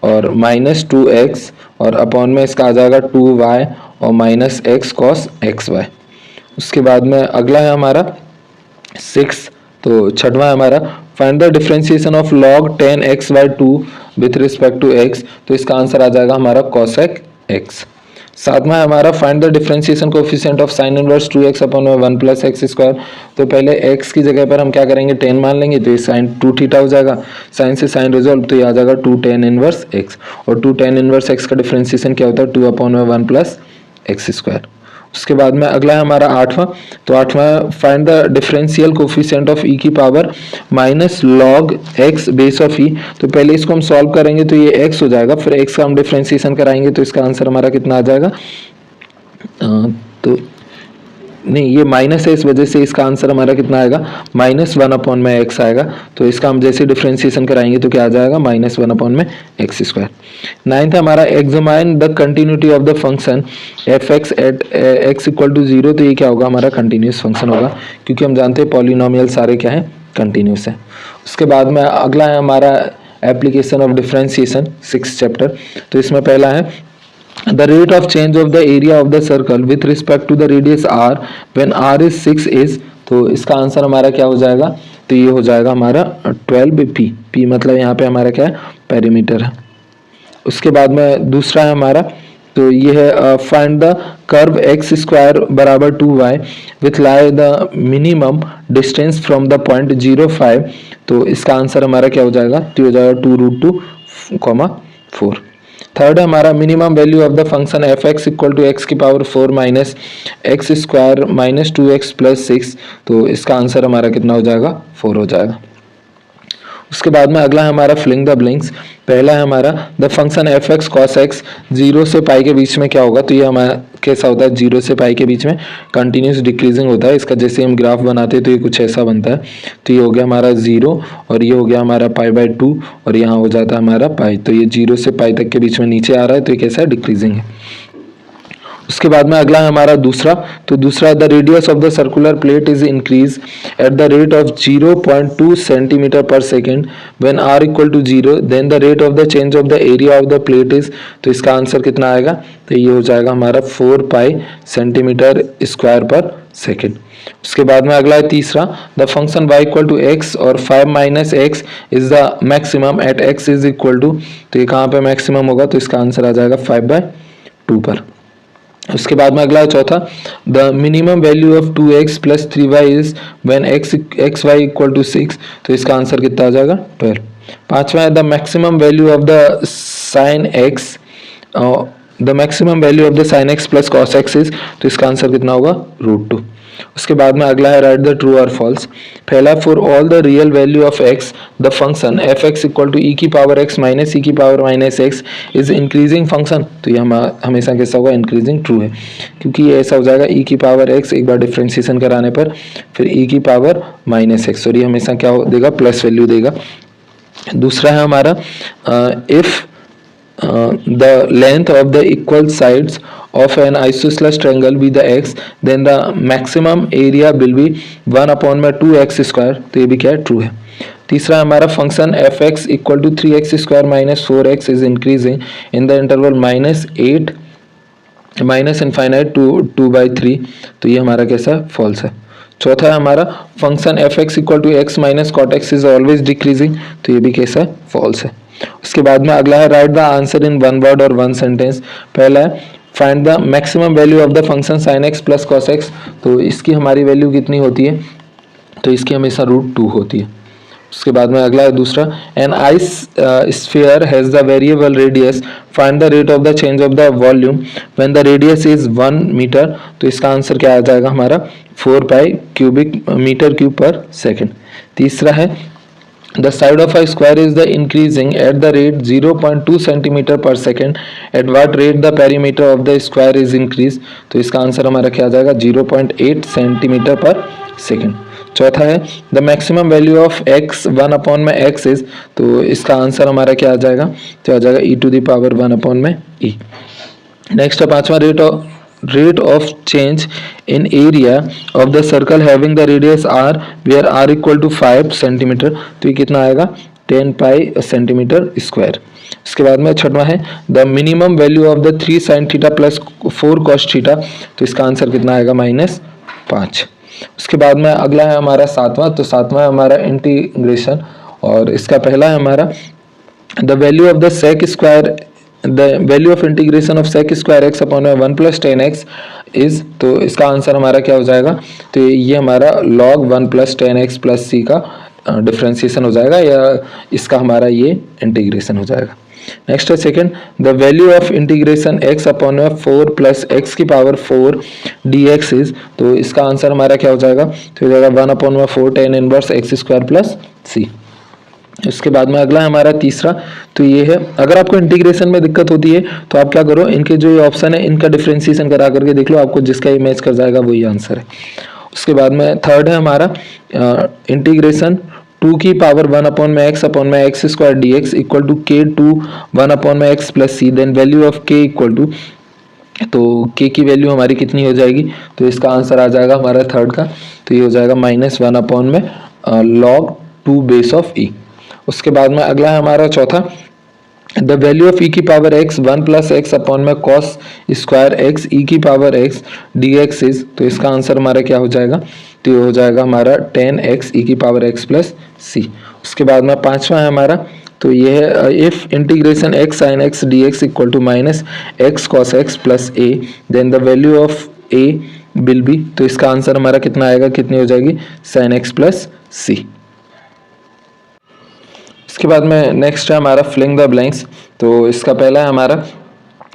और -2x और अपॉन में इसका आ जाएगा 2y और -x cos x y। उसके बाद में अगला है हमारा 6, तो छठवां है हमारा find the differentiation of log 10x/2 with respect to x। तो इसका आंसर आ जाएगा हमारा cosec x। सातवां है हमारा find the differentiation coefficient of sign inverse 2x upon 1 plus x square. तो पहले x की जगह पर हम क्या करेंगे 10 मान लेंगे तो ये साइन 2θ हो जाएगा, साइन से साइन रिजॉल्व तो ये आ जाएगा 2 tan इनवर्स x, और 2 tan इनवर्स x का डिफरेंशिएशन क्या होता है 2 अपॉन 1 प्लस एक्स स्क्वायर। उसके बाद में अगला है हमारा आठवां, तो आठवां find the differential coefficient of e की power -log x base of e। तो पहले इसको हम सॉल्व करेंगे तो ये x हो जाएगा, फिर x का हम डिफरेंशिएशन कराएंगे तो इसका आंसर हमारा कितना आ जाएगा, तो नहीं ये माइनस है इस वजह से इसका आंसर हमारा कितना आएगा -1 अपॉन में x आएगा। तो इसका हम जैसे डिफरेंशिएशन कराएंगे तो क्या आ जाएगा -1 अपॉन में x स्क्वायर। नाइन्थ हमारा examine the continuity of the function f(x) at x equal to 0। तो ये क्या होगा हमारा कंटिन्यूस फंक्शन होगा, क्योंकि हम जानते हैं पॉलिनोमियल सारे क्या है कंटिन्यूस है। उसके बाद में अगला है हमारा application of differentiation 6th chapter. तो इसमें पहला है the rate of change of the area of the circle with respect to the radius r when r is 6 is। तो इसका आंसर हमारा क्या हो जाएगा, तो ये हो जाएगा हमारा 12p। p मतलब यहाँ पे हमारा क्या है पेरीमीटर है। उसके बाद में दूसरा है हमारा, तो ये है find the curve x square बराबर 2y with lie the minimum distance from the point 0,5। तो इसका आंसर हमारा क्या हो जाएगा, तो हो जाएगा 2√2, 4। थर्ड है हमारा minimum value of the function F x equal to x की power 4 minus x square minus 2x plus 6। तो इसका आंसर हमारा कितना हो जाएगा, 4 हो जाएगा। उसके बाद में अगला है हमारा फिलिंग द ब्लैंक्स। पहला है हमारा the function F x cos x 0 से पाई के बीच में क्या होगा, तो ये हमारा कैसा होता है, 0 से पाई के बीच में कंटिन्यूस डिक्रीजिंग होता है। इसका जैसे हम ग्राफ बनाते हैं तो ये कुछ ऐसा बनता है। तो ये हो गया हमारा 0 और ये हो गया हमारा π/2 और यहाँ हो जाता है हमारा पाई। तो ये 0 से पाई तक के बीच में नीचे आ रहा है, तो ये कैसा है, डिक्रीजिंग है। उसके बाद में अगला है हमारा दूसरा। तो दूसरा the radius of the circular plate is increase at the rate of 0.2 centimetre per second when r equal to 0 then the rate of the change of the area of the plate is. तो इसका answer कितना आएगा, तो ये हो जाएगा हमारा 4 pi centimetre square per second. उसके बाद में अगला है तीसरा the function y equal to x और 5 minus x is the maximum at x is equal to. तो ये कहाँ पे मैक्सिमम होगा, तो इसका आंसर आ जाएगा 5/2 पर। उसके बाद में अगला है चौथा the minimum value of 2x plus 3y is when x y equal to 6। तो इसका आंसर कितना आ जाएगा, 12। पांचवा है the maximum value of the sine x the maximum value of the sign X plus cos x is. तो इसका answer कितना होगा, √2। उसके बाद में अगला है राइट द ट्रू और फॉल्स। पहला for all the real value of x the function F x equal to E की पावर एक्स माइनस ई की power minus x is increasing function. तो ये हमेशा कैसा होगा, इंक्रीजिंग ट्रू है, क्योंकि ये ऐसा हो जाएगा ई की पावर एक्स एक बार डिफ्रेंशिएशन कराने पर फिर ई की पावर माइनस एक्स और ये हमेशा क्या देगा, प्लस वैल्यू देगा। दूसरा है हमारा if the length of the equal sides of an isosceles triangle be the x then the maximum area will be 1/2x square। तो ये भी क्या है, ट्रू है। तीसरा हमारा function F x equal to 3x square minus 4x is increasing in the interval -8 minus infinite to 2/3। तो ये हमारा कैसा है, फॉल्स है। चौथा है हमारा function F x equal to x minus cot x is always decreasing. तो ये भी कैसा है, फॉल्स है। उसके बाद में अगला है right the answer in 1 word और 1 सेंटेंस। पहला है find the maximum value of the function sine X plus cos x. तो इसकी हमारी वैल्यू कितनी होती है, तो इसकी हमेशा √2 होती है। उसके बाद में अगला है दूसरा an ice sphere has the variable radius find the rate of the change of the volume when the radius is 1 metre. तो इसका आंसर क्या आ जाएगा हमारा, 4 pi cubic metre cube per second. तीसरा है the side of a square is the increasing at the rate 0.2 centimeter per second at what rate the perimeter of the square is increased। तो इसका answer हमारा क्या आ जाएगा, 0.8 centimetre per second. चौथा है the maximum value of x 1/x is. तो इसका आंसर हमारा क्या आ जाएगा, तो आ जाएगा e⁻1/e। नेक्स्ट है पांचवा rate of change in area of the circle having the radius r where r equal to 5 centimetre. तो ये कितना आएगा, 10 पाई सेंटीमीटर स्क्वायर। इसके बाद में छठवां है the minimum value of the 3 sine theta plus 4 cos theta. तो इसका आंसर कितना आएगा, -5। उसके बाद में अगला है हमारा सातवां। तो सातवां है हमारा इंटीग्रेशन और इसका पहला है हमारा the value of the sec square the value of integration of sec square x upon 1 + 10x is. तो इसका आंसर हमारा क्या हो जाएगा, तो ये हमारा log 1 + 10x + c का डिफ्रेंशिएशन हो जाएगा या इसका हमारा ये इंटीग्रेशन हो जाएगा। नेक्स्ट है second the value of integration x upon 4 + x की पावर 4 dx इज। तो इसका आंसर हमारा क्या हो जाएगा, तो हो जाएगा 1/4 tan इनवर्स x² + c। इसके बाद में अगला है हमारा तीसरा। तो ये है अगर आपको इंटीग्रेशन में दिक्कत होती है तो आप क्या करो, इनके जो ये ऑप्शन है इनका डिफरेंशिएशन करा करके देख लो, आपको जिसका ये मैच कर जाएगा वही आंसर है। उसके बाद में थर्ड है हमारा इंटीग्रेशन 2 की power 1/x upon x² dx equal to k2 1/x + c then value of k equal to. तो k की वैल्यू हमारी कितनी हो जाएगी, तो इसका आंसर आ जाएगा हमारा थर्ड का, तो ये हो जाएगा -1 log 2 बेस ऑफ e। उसके बाद में अगला है हमारा चौथा द वैल्यू ऑफ e की power x 1 + x upon cos square x e की पावर x dx इज। तो इसका आंसर हमारा क्या हो जाएगा, तो ये हो जाएगा हमारा 10x e की पावर x + c। उसके बाद में पांचवा है हमारा, तो ये है if integration x sin x dx equal to -x cos x + a then the value of a will be. तो इसका आंसर हमारा कितना आएगा, कितनी हो जाएगी, sin x + c। उसके बाद में नेक्स्ट है हमारा फिलिंग द ब्लैंक्स। तो इसका पहला है हमारा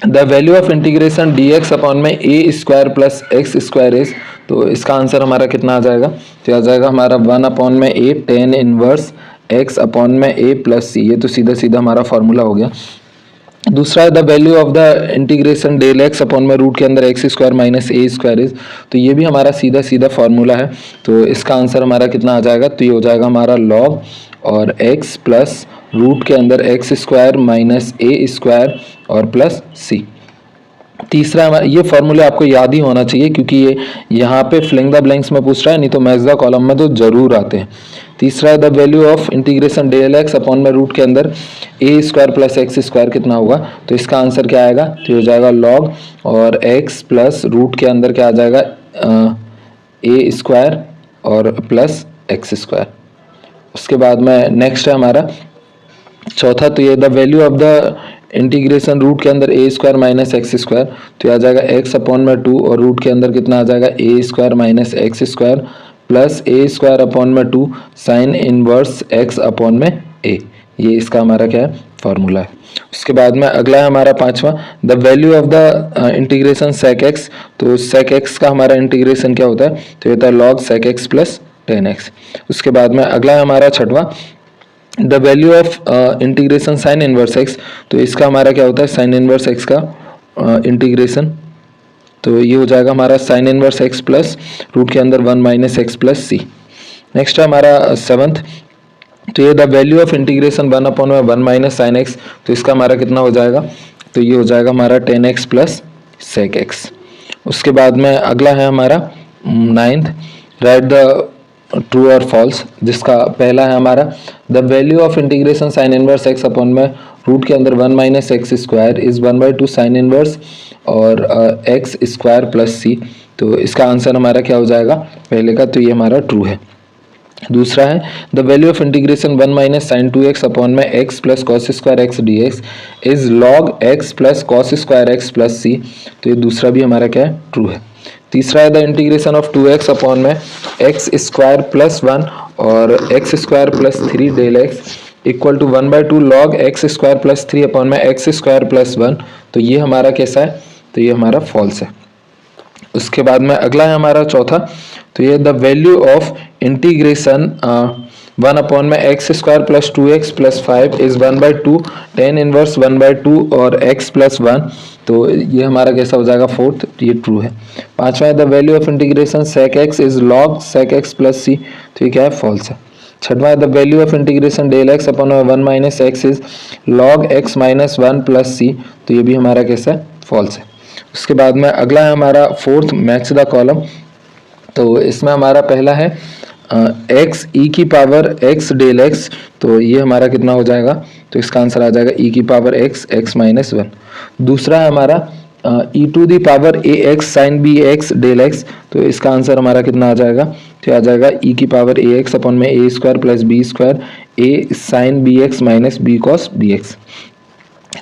the value of integration D X upon में A square plus x square is. तो इसका आंसर हमारा कितना आ जाएगा, तो आ जाएगा हमारा 1 अपॉन में ए टेन इनवर्स एक्स अपॉन में ए प्लस सी। ये तो सीधा सीधा हमारा फॉर्मूला हो गया। दूसरा है the value of the integration del x upon में रूट के अंदर x square minus a square is. तो ये भी हमारा सीधा सीधा फॉर्मूला है। तो इसका आंसर हमारा कितना आ जाएगा, तो ये हो जाएगा हमारा लॉग और एक्स प्लस रूट के अंदर x square minus a square और प्लस सी। तीसरा हमारा ये फॉर्मूले आपको याद ही होना चाहिए क्योंकि ये यहाँ पे फिलिंग द ब्लैंक्स में पूछ रहा है, नहीं तो मैच द कॉलम में तो जरूर आते हैं। तीसरा है the value of integration del x upon में रूट के अंदर ए स्क्वायर प्लस एक्स स्क्वायर कितना होगा। तो इसका आंसर क्या आएगा, तो हो जाएगा लॉग और एक्स प्लस रूट के अंदर क्या आ जाएगा ए स्क्वायर और प्लस एक्स स्क्वायर। उसके बाद में नेक्स्ट है हमारा चौथा, तो ये the value of the integration root के अंदर ए स्क्वायर माइनस एक्स स्क्वायर। तो आ जाएगा एक्स अपॉन में 2 और रूट के अंदर कितना आ जाएगा ए square minus x square plus ए स्क्वायर अपॉन में 2 साइन इनवर्स एक्स अपॉन में ए। ये इसका हमारा क्या है, फॉर्मूला है। उसके बाद में अगला है हमारा पांचवा the value of the integration sec x. तो सेक एक्स का हमारा इंटीग्रेशन क्या होता है, तो ये होता है log sec X plus 10x। उसके बाद में अगला है हमारा छठवां the value of integration sine inverse x. तो इसका हमारा क्या होता है, साइन इनवर्स एक्स का इंटीग्रेशन। तो ये हो जाएगा हमारा sine inverse x plus root के अंदर 1 minus x plus c. Next है हमारा सेवंथ, तो ये the value of integration 1 upon में 1 माइनस साइन एक्स। तो इसका हमारा कितना हो जाएगा, तो ये हो जाएगा हमारा 10x प्लस सेक एक्स। उसके बाद में अगला है हमारा नाइन्थ राइट द ट्रू और फॉल्स, जिसका पहला है हमारा the value of integration sine inverse x upon में रूट के अंदर 1 minus x square is 1/2 sine inverse और एक्स स्क्वायर प्लस सी। तो इसका आंसर हमारा क्या हो जाएगा पहले का, तो ये हमारा ट्रू है। दूसरा है the value of integration 1 minus sine 2x upon में x plus cos square X D x is log X plus cos square X plus C. तो ये दूसरा भी हमारा क्या है, ट्रू है। तीसरा है the integration of 2x upon में एक्स स्क्वायर प्लस 1 और x square plus 3 del x equal to 1/2 log x square plus 3 upon में एक्स स्क्वायर प्लस 1। तो ये हमारा कैसा है, तो ये हमारा फॉल्स है। उसके बाद में अगला है हमारा चौथा, तो ये the value of integration 1 upon में x square plus 2x plus 5 is 1/2 tan inverse 1/2 और x प्लस 1। तो ये हमारा कैसा हो जाएगा, फोर्थ, ये ट्रू है। पांचवा है the value of integration sec X is log sec X plus C. तो ये क्या है, फॉल्स है। छठवां है the value of integration del x upon 1 minus x is log x minus 1 plus C. तो ये भी हमारा कैसा है, फॉल्स है। उसके बाद में अगला है हमारा फोर्थ मैच द कॉलम। तो इसमें हमारा पहला है एक्स ई की पावर एक्स डेल एक्स। तो ये हमारा कितना हो जाएगा, तो इसका आंसर आ जाएगा ई की पावर एक्स एक्स माइनस 1। दूसरा है हमारा E to the power A X sine B X del x. तो इसका आंसर हमारा कितना आ जाएगा, तो आ जाएगा ई की पावर ए एक्स अपॉन में A square plus B square A sine B X minus B cos B X.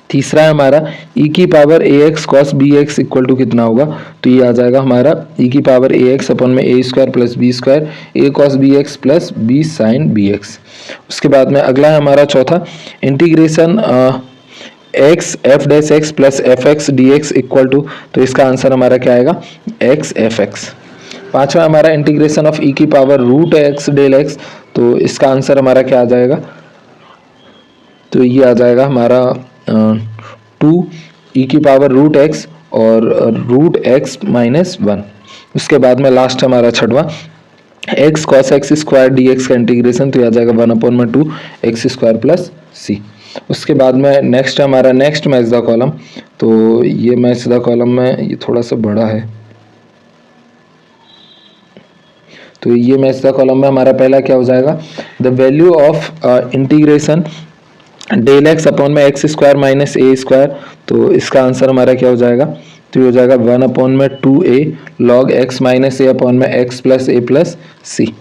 तीसरा है हमारा e की power A X cos B X equal to कितना होगा, तो ये आ जाएगा हमारा e की पावर ए एक्स अपॉन में A square plus B square A cos B X plus B sine B X. उसके बाद में अगला है हमारा चौथा integration X F dash X plus F X D x equal to, तो इसका आंसर हमारा क्या आएगा, एक्स एफ एक्स। पांचवा हमारा इंटीग्रेशन ऑफ e की power root x del x. तो इसका आंसर हमारा क्या आ जाएगा, तो ये आ जाएगा हमारा 2 e की पावर रूट एक्स और रूट एक्स माइनस 1। उसके बाद में लास्ट हमारा छठवां x cos X square d x का इंटीग्रेशन। तो ये आ जाएगा 1 अपॉन में 2 एक्स स्क्वायर प्लस सी। उसके बाद में नेक्स्ट हमारा नेक्स्ट मैच द कॉलम। तो ये मैच द कॉलम में ये थोड़ा सा बड़ा है। तो ये मैच द कॉलम में हमारा पहला क्या हो जाएगा, the value of integration del x upon में x square minus a square. तो इसका आंसर हमारा क्या हो जाएगा, तो ये हो जाएगा 1 अपॉन में 2a log x minus a upon में x plus a plus c.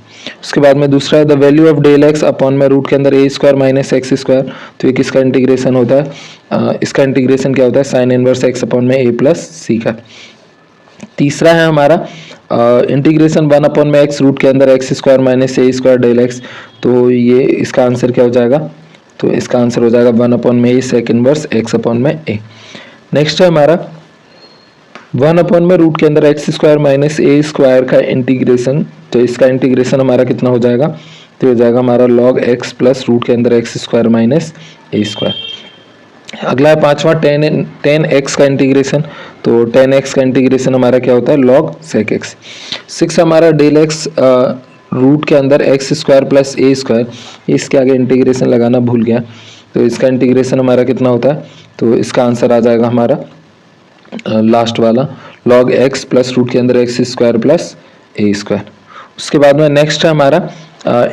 उसके बाद में दूसरा है the value of del x upon में रूट के अंदर ए स्क्वायर माइनस एक्स स्क्वायर। तो ये किसका इंटीग्रेशन होता है, इसका इंटीग्रेशन क्या होता है, साइन इनवर्स एक्स अपॉन में ए प्लस सी का। तीसरा है हमारा इंटीग्रेशन 1 अपॉन में एक्स रूट के अंदर x square minus a square del x. तो ये इसका आंसर क्या हो जाएगा, तो इसका आंसर हो जाएगा 1/a sec inverse x upon में a। नेक्स्ट है हमारा 1 में रूट के अंदर x square minus a square का इंटीग्रेशन। तो इसका इंटीग्रेशन हमारा कितना हो जाएगा, तो हो जाएगा हमारा log x प्लस रूट के अंदर x square minus a square. अगला है 5वां टेन एक्स का इंटीग्रेशन। तो 10x का इंटीग्रेशन हमारा क्या होता है, log sec x। 6 हमारा डेल एक्स रूट के अंदर एक्स स्क्वायर प्लस ए स्क्वायर, इसके आगे इंटीग्रेशन लगाना भूल गया, तो इसका इंटीग्रेशन हमारा कितना होता है, तो इसका आंसर आ जाएगा हमारा लास्ट वाला log x प्लस रूट के अंदर एक्स स्क्वायर प्लस ए स्क्वायर। उसके बाद में नेक्स्ट है हमारा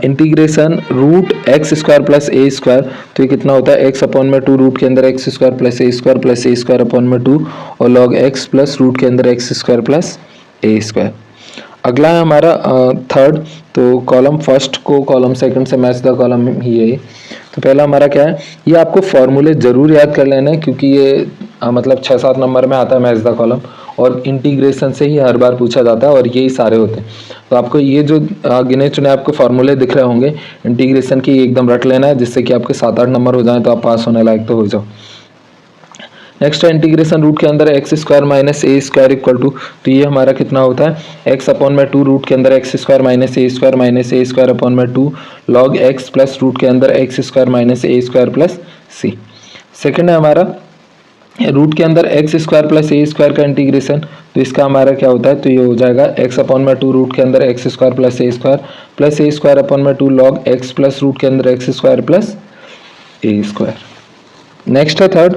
integration root X square plus ए स्क्वायर। तो ये कितना होता है, x अपॉन में 2 रूट के अंदर एक्स स्क्वायर प्लस ए स्क्वायर अपॉन में 2 और log x प्लस रूट के अंदर एक्स स्क्वायर प्लस ए स्क्वायर। अगला है हमारा थर्ड। तो कॉलम फर्स्ट को कॉलम सेकंड से मैच द कॉलम ही है। तो पहला हमारा क्या है, ये आपको फॉर्मूले जरूर याद कर लेना है क्योंकि ये मतलब 6-7 नंबर में आता है मैच द कॉलम, और इंटीग्रेशन से ही हर बार पूछा जाता है और यही सारे होते हैं। तो आपको ये जो गिने चुने आपको फॉर्मूले दिख रहे होंगे इंटीग्रेशन की, एकदम रट लेना है जिससे कि आपके 7-8 नंबर हो जाए तो आप पास होने लायक तो हो जाओ। नेक्स्ट है इंटीग्रेशन रूट के अंदर x square minus a square equal to, तो ये हमारा कितना होता है, एक्स अपॉन में 2 रूट के अंदर x square minus a square upon में 2 log एक्स प्लस रूट के अंदर x square minus a square plus C. Second है हमारा रूट के अंदर एक्स स्क्वायर प्लस ए स्क्वायर का इंटीग्रेशन। तो इसका हमारा क्या होता है, तो ये हो जाएगा एक्स अपॉन में 2 रूट के अंदर एक्स स्क्वायर प्लस ए स्क्वायर अपॉन में 2 log एक्स प्लस रूट के अंदर एक्स स्क्वायर प्लस ए स्क्वायर। नेक्स्ट है थर्ड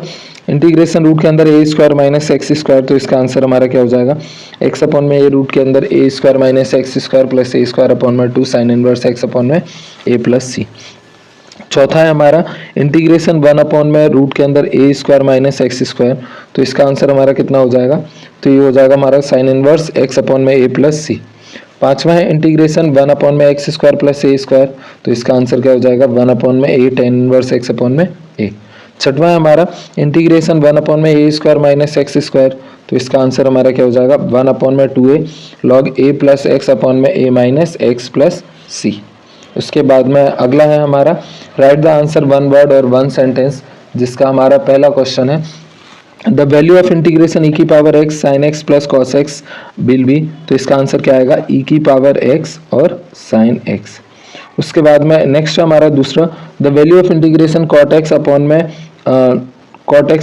इंटीग्रेशन रूट के अंदर ए स्क्वायर माइनस एक्स स्क्वायर। तो इसका आंसर हमारा क्या हो जाएगा, एक्स अपॉन में ए रूट के अंदर ए square minus x square plus ए स्क्वायर अपॉन में 2 साइन इनवर्स एक्स अपॉन में ए प्लस सी। चौथा है हमारा इंटीग्रेशन 1 अपॉन में रूट के अंदर ए स्क्वायर माइनस एक्स स्क्वायर। तो इसका आंसर हमारा कितना हो जाएगा, तो ये हो जाएगा हमारा साइन इनवर्स एक्स अपॉन में ए प्लस सी। पांचवा है इंटीग्रेशन 1 अपॉन में एक्स स्क्वायर प्लस ए स्क्वायर। तो इसका आंसर क्या हो जाएगा, 1 अपॉन में ए टेन इनवर्स एक्स अपॉन में ए। छठवां है हमारा इंटीग्रेशन 1 अपॉन में A square minus x square. तो इसका आंसर हमारा क्या हो जाएगा, 1 अपॉन में 2a log a plus x upon में a minus x plus c. उसके बाद में अगला है हमारा राइट द आंसर 1 वर्ड और 1 सेंटेंस, जिसका हमारा पहला क्वेश्चन है the value of integration e की power x sine x plus cos x will be. तो इसका आंसर क्या आएगा, e की पावर x और साइन x। उसके बाद में नेक्स्ट हमारा दूसरा the value of integration cot x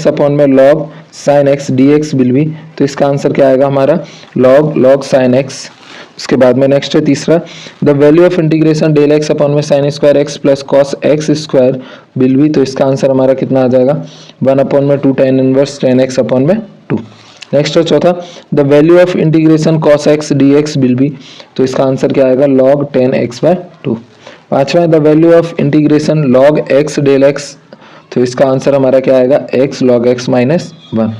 upon में log sine x dx will be. तो इसका आंसर क्या आएगा हमारा, log साइन x। उसके बाद में नेक्स्ट है तीसरा the value of integration del x upon में sine square X plus cos X square will be. तो इसका आंसर हमारा कितना आ जाएगा, 1 अपॉन में 2 tan inverse tan x upon में 2। नेक्स्ट है चौथा the value of integration cos x dx will be. तो इसका आंसर क्या आएगा, log tan x बाय 2। पांचवा the value of integration log x del x. तो इसका आंसर हमारा क्या आएगा, x log x minus 1।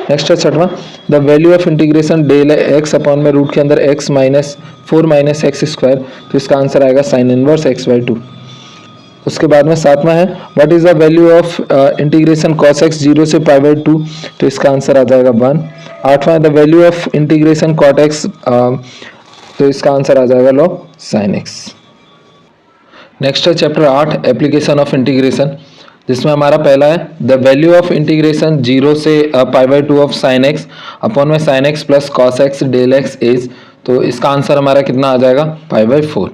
Next है छठवां the value of integration del x upon में रूट के अंदर x minus 4 minus x square. तो इसका आंसर आएगा साइन इनवर्स x बाई 2। उसके बाद में सातवां है what is the value of integration cos x 0 से पाई बाई 2। तो इसका आंसर आ जाएगा 1। आठवां the value of integration cot x, तो इसका आंसर आ जाएगा log sin x। नेक्स्ट है चैप्टर 8 एप्लीकेशन ऑफ इंटीग्रेशन, जिसमें हमारा पहला है द वैल्यू ऑफ इंटीग्रेशन 0 से pi by 2 of sine x upon में sine X plus cos X del x is. तो इसका आंसर हमारा कितना आ जाएगा, पाई बाई 4।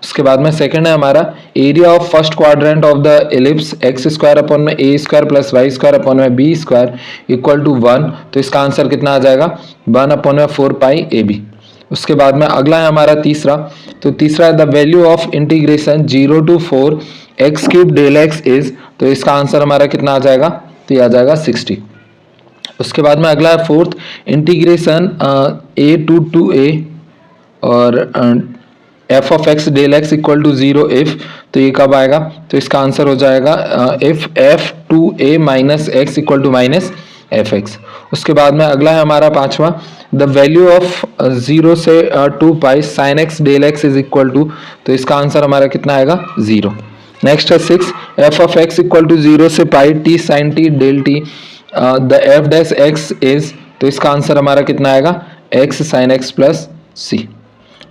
उसके बाद में सेकंड है हमारा area of first quadrant of the ellipse X square upon में A square plus Y square upon में बी स्क्वायर इक्वल टू 1। तो इसका आंसर कितना आ जाएगा, 1 अपॉन में 4 पाई ए बी। उसके बाद में अगला है हमारा तीसरा, तो तीसरा है the value of integration 0 to 4 x cube del x is. तो इसका आंसर हमारा कितना आ जाएगा, तो ये आ जाएगा 60। उसके बाद में अगला है fourth integration a to a और f of x del x equal to 0 if. तो ये कब आएगा, तो इसका आंसर हो जाएगा if f to a minus x equal to minus fx। उसके बाद में अगला है हमारा पांचवा द वैल्यू ऑफ 0 से 2 pi sine x del x is equal to. तो इसका आंसर हमारा कितना आएगा, 0। नेक्स्ट है 6 f of x equal to 0 से pi t sine t del t the f dash x is. तो इसका आंसर हमारा कितना आएगा, x sine x plus c।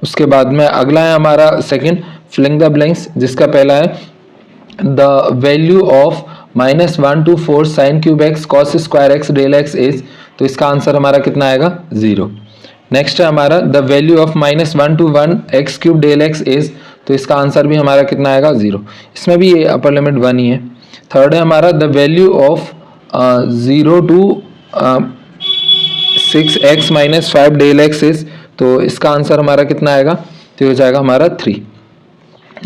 उसके बाद में अगला है हमारा सेकंड फिलिंग द ब्लैंक्स, जिसका पहला है the value of -1 to 4 sin cube x cos square x del x is, तो इसका आंसर हमारा कितना आएगा 0। नेक्स्ट है हमारा the value of -1 to 1 x cube del x is, तो इसका आंसर भी हमारा कितना आएगा 0। इसमें भी ये अपर लिमिट 1 ही है। थर्ड है हमारा the value of 0 to 6x - 5 del x is, तो इसका आंसर हमारा कितना आएगा, तो हो जाएगा हमारा 3।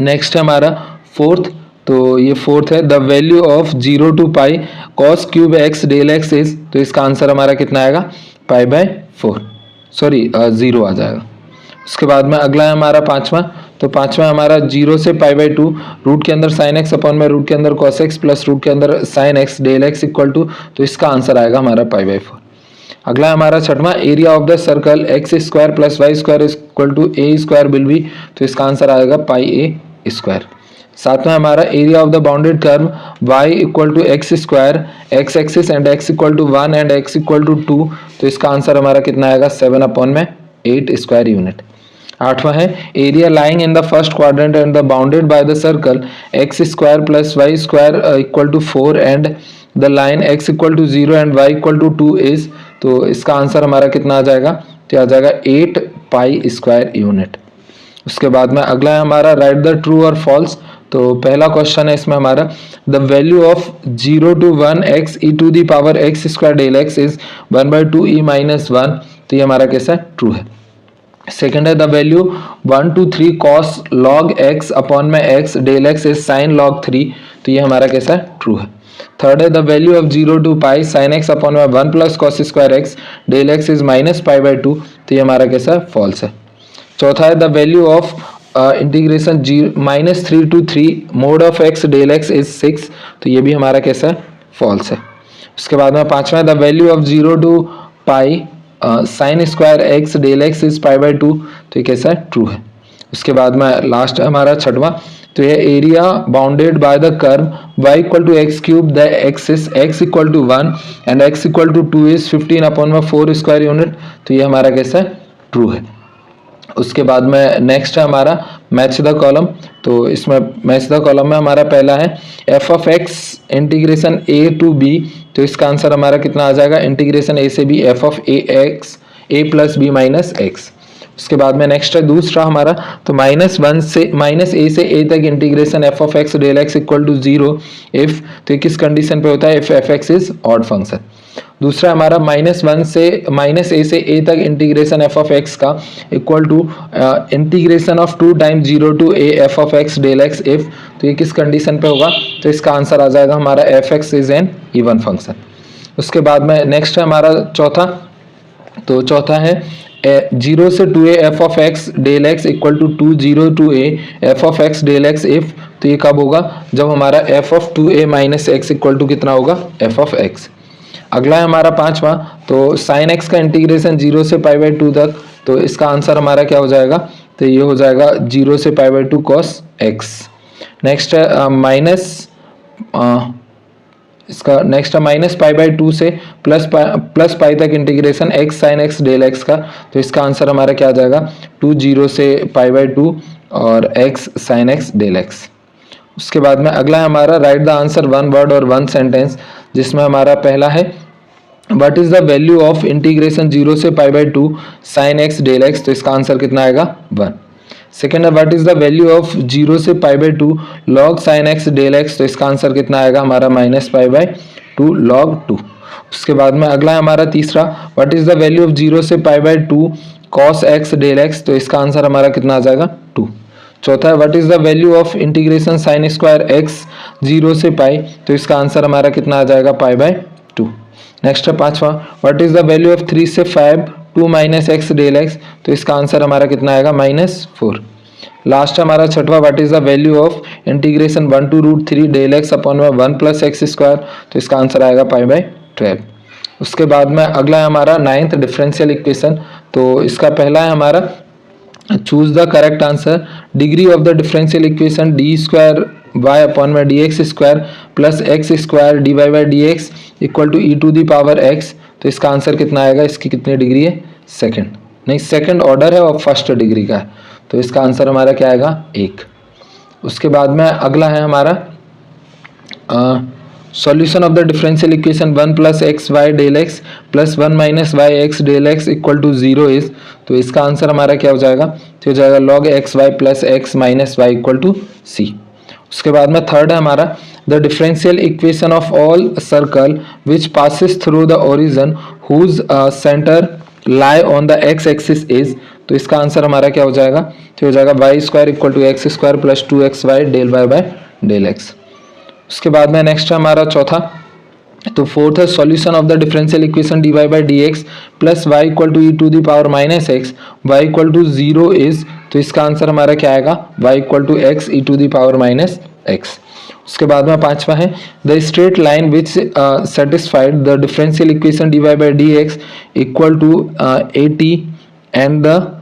नेक्स्ट है हमारा फोर्थ, तो ये फोर्थ है the value of 0 to pi cos cube x del x is, तो इसका आंसर हमारा कितना आएगा π/4, सॉरी 0 आ जाएगा। उसके बाद में अगला है हमारा पांचवा, तो पांचवा हमारा 0 से π/2 रूट के अंदर साइन एक्स अपॉन में रूट के अंदर कॉस एक्स प्लस रूट के अंदर sine x del x equal to, तो इसका आंसर आएगा हमारा π/4। अगला है हमारा छठवां area of the circle x square plus Y square equal to a square will be, तो इसका आंसर आएगा πa²। सातवां हमारा area of the bounded curve y equal to x square x axis and x equal to 1 and x equal to 2, तो इसका answer हमारा कितना आएगा 7/8 स्क्वायर यूनिट। आठवां है area lying in the first quadrant and the bounded by the circle x square plus Y square equal to 4 and the line x equal to 0 and y equal to 2 is, तो इसका answer हमारा कितना आ जाएगा, तो आ जाएगा 8 pi square unit. उसके बाद में अगला है हमारा राइट द ट्रू और फॉल्स, तो पहला क्वेश्चन है इसमें हमारा the value of 0 to 1 x e to the power x square del x is 1/2 e - 1, तो ये हमारा कैसा है ट्रू है। सेकेंड है the value 1 to 3 cos log x upon में x del x is sin log 3, तो ये हमारा कैसा है ट्रू है। थर्ड है द वैल्यू ऑफ 0 to पाई sin x अपॉन में 1 plus cos square x del x is -π/2, तो ये हमारा कैसा है फॉल्स है। चौथा है the value of integration -3 to 3 mod of x del x is 6, तो ये भी हमारा कैसा है फॉल्स है। उसके बाद में पांचवा है द वैल्यू ऑफ 0 to पाई sine square x del x is π/2, तो ये कैसा है ट्रू है। उसके बाद में लास्ट है हमारा छठवां, तो ये area bounded by the curve y equal to x cube the axis x equal to 1 and x equal to 2 is 15/4 square unit, तो ये हमारा कैसा है ट्रू है। उसके बाद में नेक्स्ट है हमारा मैच द कॉलम, तो इसमें मैच द कॉलम में हमारा पहला है f of x integration a to b, तो इसका आंसर हमारा कितना आ जाएगा इंटीग्रेशन a से b f of a plus b minus x। उसके बाद में नेक्स्ट है दूसरा हमारा, तो -1 से -a से a तक integration f of x del x equal to 0 if, तो किस कंडीशन पे होता है if f(x) is odd function. दूसरा हमारा -1 से -a से a तक इंटीग्रेशन f ऑफ x का equal to integration of 2 times 0 to a f of x del x if, तो ये किस कंडीशन पे होगा, तो इसका आंसर आ जाएगा हमारा f(x) is an even function. उसके बाद में नेक्स्ट है हमारा चौथा, तो चौथा है 0 से 2a f of x del x equal to 2 0 to a f of x del x if, तो ये कब होगा जब हमारा f of 2a minus x equal to कितना होगा f ऑफ x। अगला है हमारा पांचवा, तो साइन x का इंटीग्रेशन 0 से π/2 तक, तो इसका आंसर हमारा क्या हो जाएगा, तो ये हो जाएगा 0 से π/2 cos x। नेक्स्ट है इसका नेक्स्ट है -π/2 से प्लस पाई तक integration x sine x del x का, तो इसका आंसर हमारा क्या आ जाएगा 2 0 से π/2 और x sine x del x। उसके बाद में अगला है हमारा राइट द आंसर 1 वर्ड और 1 सेंटेंस, जिसमें हमारा पहला है what is the value of integration 0 से π/2 साइन x डेल x, तो इसका आंसर कितना आएगा 1। सेकेंड है what is the value of 0 से π/2 log sine x del x, तो इसका आंसर कितना आएगा हमारा -π/2 log 2। उसके बाद में अगला है हमारा तीसरा what is the value of 0 से π/2 cos x डेल x, तो इसका आंसर हमारा कितना आ जाएगा 2। चौथा है what is the value of integration sine square x 0 से पाई, तो इसका आंसर हमारा कितना आ जाएगा π/2। नेक्स्ट है पांचवा what is the value of 3 से 5 2 माइनस एक्स डेल एक्स, तो इसका आंसर हमारा कितना आएगा -4। लास्ट हमारा छठवा what is the value of integration 1 to √3 del x upon में 1 प्लस एक्स स्क्वायर, तो इसका आंसर आएगा π/12। उसके बाद में अगला है हमारा 9th डिफरेंशियल इक्वेशन, तो इसका पहला है हमारा choose the correct answer degree of the differential equation d² y upon में dx² plus x² dy/dx equal to e to the power x, तो इसका आंसर कितना आएगा, इसकी कितनी डिग्री है सेकंड, नहीं सेकंड ऑर्डर है और फर्स्ट डिग्री का है, तो इसका आंसर हमारा क्या आएगा 1। उसके बाद में अगला है हमारा solution of the differential equation 1 plus x y del x plus 1 minus y x del x equal to 0 is, तो इसका आंसर हमारा क्या हो जाएगा, तो हो जाएगा log X Y plus x minus Y equal to सी। उसके बाद में थर्ड है हमारा the differential equation of all circle which passes through the origin whose centre lie on the X axis is, तो इसका आंसर हमारा क्या हो जाएगा, तो हो जाएगा y square equal to x square plus 2x y del y by del x. उसके बाद में नेक्स्ट है हमारा चौथा, तो फोर्थ है solution of the differential equation dy by D x plus y equal to e to the power minus x y equal to 0 is, तो इसका आंसर हमारा क्या आएगा, y equal to x e to the power minus x. उसके बाद में पांचवा है the straight line which satisfied the differential equation dy by D x equal to 80 and the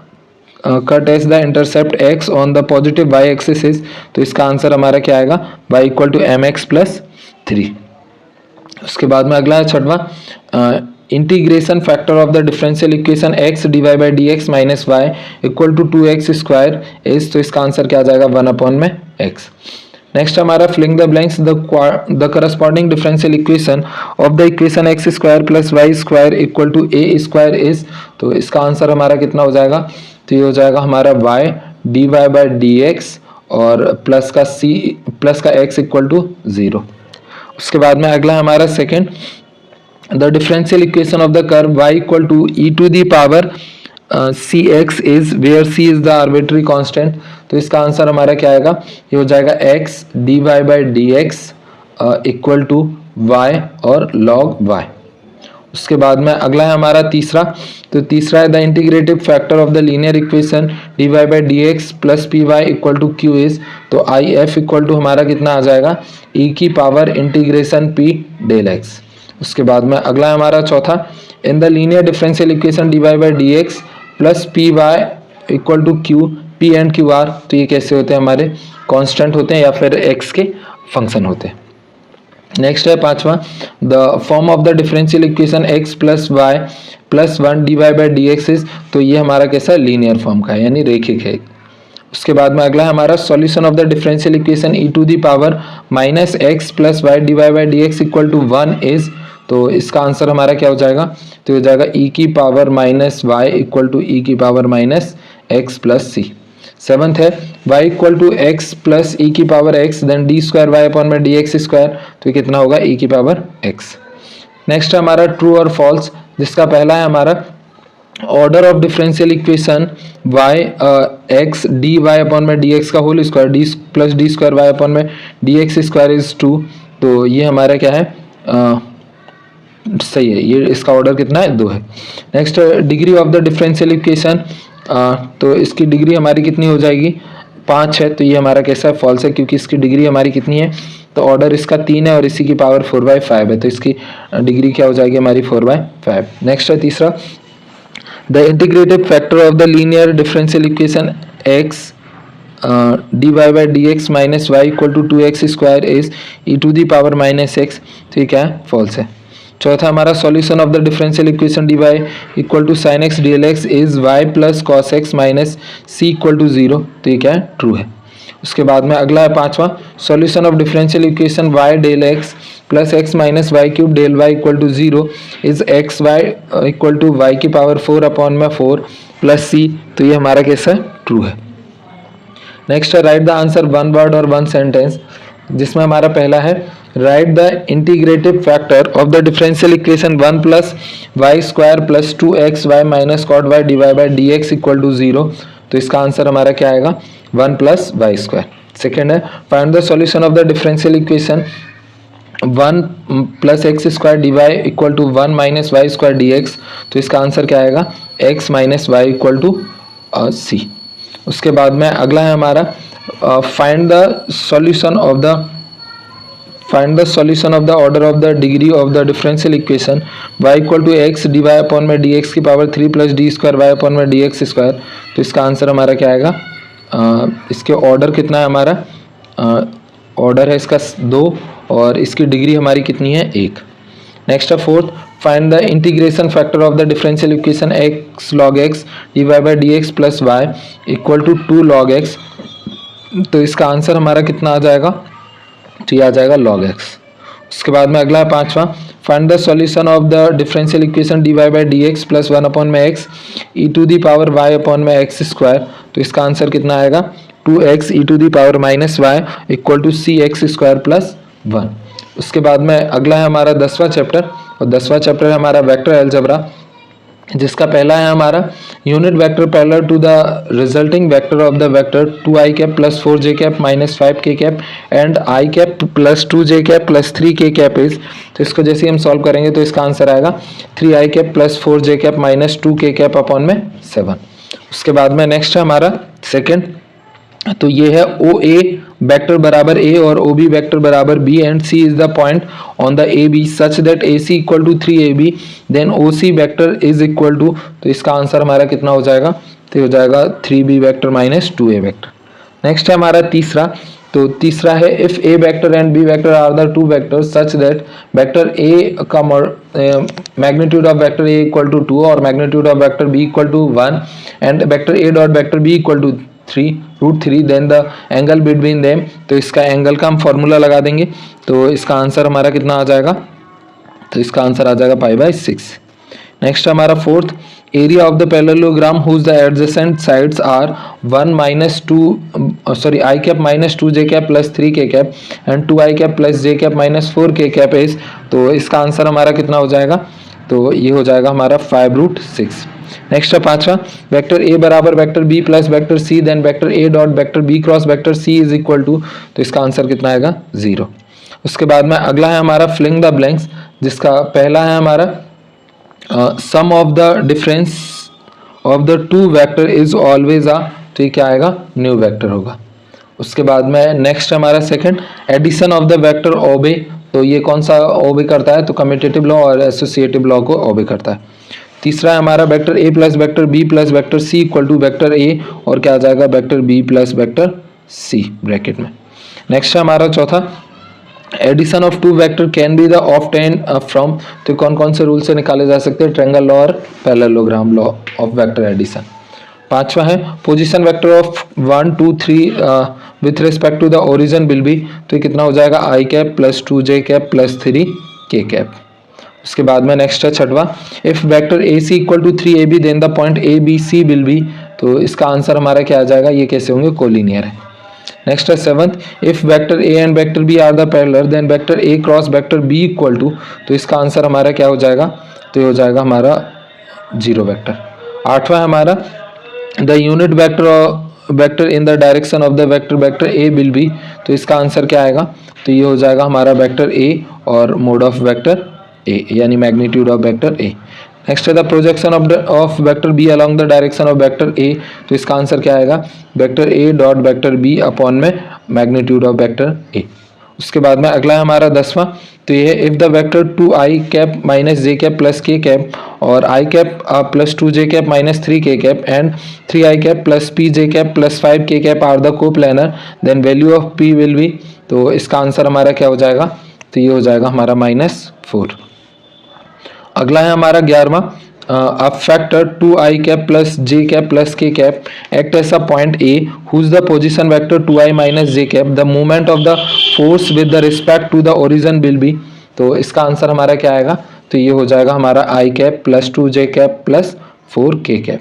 cut as the intercept x on the positive y axis is, तो इसका answer हमारा क्या आएगा, y equal to M X plus 3। उसके बाद में अगला है छठवां, integration factor of the differential equation x D Y by D x minus Y equal to 2x square is, तो इसका आंसर क्या आ जाएगा, 1 अपॉन में x। नेक्स्ट हमारा filling the blanks the corresponding differential equation of the equation x square plus Y square equal to a square is, तो इसका answer हमारा कितना हो जाएगा, तो ये हो जाएगा हमारा y d y by D x और प्लस का x इक्वल टू 0। उसके बाद में अगला हमारा second, the differential equation of the curve y equal to e to the power c x is where c is the arbitrary constant, तो इसका answer हमारा क्या आएगा, ये हो जाएगा x d y by D x equal to y और log y। उसके बाद में अगला है हमारा तीसरा, तो तीसरा है the integrative factor of the linear equation d y by D x plus p y equal to q is, तो आई एफ इक्वल टू हमारा कितना आ जाएगा, ई की power integration p del x. उसके बाद में अगला है हमारा चौथा, in the linear differential equation d y by D x plus p y equal to q p and q are, तो ये कैसे होते हैं, हमारे कांस्टेंट होते हैं या फिर एक्स के फंक्शन होते हैं। नेक्स्ट है पांचवा, the form of the differential equation x plus y plus 1 d y by D x is, तो ये हमारा कैसा है, लीनियर फॉर्म का है यानी रेखिक है। उसके बाद में अगला है हमारा solution of the differential equation e to the power minus x plus y d y by D x equal to 1 is, तो इसका आंसर हमारा क्या हो जाएगा, तो हो जाएगा ई की power minus Y equal to E की power minus x plus C. Seventh है y equal to X plus ई की power x then D square Y upon में डी एक्स स्क्वायर, तो ये कितना होगा, ई की पावर x। नेक्स्ट है हमारा ट्रू और फॉल्स, जिसका पहला है हमारा order of differential equation y x d y upon में डी एक्स का whole square d plus d square Y upon में डी एक्स स्क्वायर इज 2, तो ये हमारा क्या है, सही है, ये इसका ऑर्डर कितना है, 2 है। Next degree of the differential equation, तो इसकी डिग्री हमारी कितनी हो जाएगी, 5 है, तो ये हमारा कैसा है, फॉल्स है, क्योंकि इसकी डिग्री हमारी कितनी है, तो ऑर्डर इसका 3 है और इसी की पावर 4/5 है, तो इसकी डिग्री क्या हो जाएगी हमारी 4/5। नेक्स्ट है तीसरा, the integrative factor of the linear differential equation x d y by D x minus Y equal to 2x square is e to the power minus x, तो ये क्या है, फॉल्स है। चौथा हमारा solution of the differential equation d y equal to sine x d l x is y plus cos x minus c equal to 0, तो ये क्या है, ट्रू है। उसके बाद में अगला है पांचवा, solution of differential equation y del x plus x minus y cube del y equal to 0 is x y equal to y की पावर 4 अपॉन में 4 प्लस सी, तो ये हमारा कैसा है, ट्रू है। नेक्स्ट है राइट द आंसर 1 वर्ड और 1 सेंटेंस, जिसमें हमारा पहला है right the integrative factor of the differential equation 1 plus Y square plus 2x y minus cot y divide by D x equal to 0, तो इसका आंसर हमारा क्या आएगा, 1 प्लस वाई स्क्वायर। सेकेंड है find the solution of the differential equation 1 plus x square d y equal to 1 minus y square d x, तो इसका answer क्या आएगा, x minus Y equal to सी। उसके बाद में अगला है हमारा find the solution of the order of the degree of the differential equation y equal to x d y upon में डी एक्स की power 3 plus d square Y upon में D x square, तो इसका answer हमारा क्या आएगा, इसके order कितना है हमारा, ऑर्डर है इसका 2 और इसकी डिग्री हमारी कितनी है, 1। नेक्स्ट है fourth, find the integration factor of the differential equation x log x d y by D x plus y equal to 2 log x, तो इसका आंसर हमारा कितना आ जाएगा, तो ये आ जाएगा log x। उसके बाद में अगला है पांचवा, find the solution of the differential equation dy by D x plus 1/x e to the power y upon में एक्स स्क्वायर। तो इसका आंसर कितना आएगा 2x e to the power minus Y equal to c x square plus 1। उसके बाद में अगला है हमारा 10वां चैप्टर, और 10वां चैप्टर है हमारा वेक्टर अलजेब्रा, जिसका पहला है हमारा unit vector parallel to the resulting vector of the vector 2i cap plus 4j cap minus 5k cap and i cap plus 2j cap plus 3k cap is. तो इसको जैसे ही हम सॉल्व करेंगे तो इसका आंसर आएगा 3i cap plus 4j cap minus 2k cap upon में 7। उसके बाद में नेक्स्ट है हमारा सेकेंड, तो ये है ओ ए वेक्टर बराबर ए और ओ बी वेक्टर बराबर B and C is the point on the A B such that A C equal to 3ab then O C vector is equal to, तो इसका आंसर हमारा कितना हो जाएगा, तो हो जाएगा 3b vector minus 2a vector. Next है हमारा तीसरा, तो तीसरा है if A vector and B vector are the two vector such that vector A का magnitude of vector A equal to 2 और magnitude of vector B equal to 1 and vector A dot vector B equal to 3 then the angle between them. तो इसका angle का हम formula लगा देंगे, तो इसका आंसर हमारा कितना आ जाएगा, तो इसका आंसर आ जाएगा π/6। नेक्स्ट हमारा fourth, area of the parallelogram whose the adjacent sides are 1 minus 2 sorry i cap minus 2j cap plus 3k cap and 2i cap plus j cap minus 4k cap is. तो इसका answer हमारा कितना हो जाएगा, तो ये हो जाएगा हमारा 5√6। नेक्स्ट है पांचवा, वेक्टर ए बराबर vector B plus vector c then vector A dot vector b cross vector c is equal to, तो इसका आंसर कितना आएगा 0। उसके बाद में अगला है हमारा फिलिंग द ब्लैंक्स, जिसका पहला है हमारा sum of the difference of the two vector is always आ, तो ये क्या आएगा न्यू वेक्टर होगा। उसके बाद में नेक्स्ट हमारा second, addition of the vector obey, तो ये कौन सा ओबे करता है, तो कम्यूटेटिव लॉ और एसोसिएटिव लॉ को ओबे करता है। तीसरा है हमारा vector A plus vector B plus vector C equal to vector A और क्या आ जाएगा vector B plus vector C bracket में। नेक्स्ट है हमारा चौथा, addition of two vector can be the obtain from, तो कौन कौन से रूल से निकाले जा सकते हैं, ट्रायंगल लॉ और parallelogram law of vector addition. पांचवा है position vector of 1 2 3 with respect to the origin will be, तो ये कितना हो जाएगा i cap plus 2j cap plus 3k cap. उसके बाद में नेक्स्ट है छठवा, if vector A C equal to 3ab then the point A B C will be, तो इसका आंसर हमारा क्या आ जाएगा, ये कैसे होंगे कोलिनियर है। नेक्स्ट है seventh, if vector a and vector b are the parallel then vector a cross vector B equal to, तो इसका आंसर हमारा क्या हो जाएगा, तो ये हो जाएगा हमारा 0 वेक्टर। आठवां है हमारा the unit vector in the direction of the vector vector A will be, तो इसका आंसर क्या आएगा, तो ये हो जाएगा हमारा वेक्टर ए और मोड ऑफ वेक्टर ए यानी magnitude of vector A. Next है the projection of vector B along the direction of vector A, तो इसका आंसर क्या आएगा वेक्टर ए डॉट वेक्टर बी अपॉन में मैग्नीट्यूड ऑफ वेक्टर ए। उसके बाद में अगला है हमारा 10वां, तो ये if the vector 2i cap minus j cap plus k cap और i cap plus 2j cap minus 3k cap and 3i cap plus pj cap plus 5k cap are the coplanar then value of p will be, तो इसका answer हमारा क्या हो जाएगा, तो ये हो जाएगा हमारा -4। अगला है हमारा 11वां, a factor 2i cap plus j cap plus k cap act at a point a whose the position vector 2i minus j cap the moment of the force with the respect to the origin will be, तो इसका answer हमारा क्या आएगा, तो ये हो जाएगा हमारा i cap plus 2j cap plus 4k cap.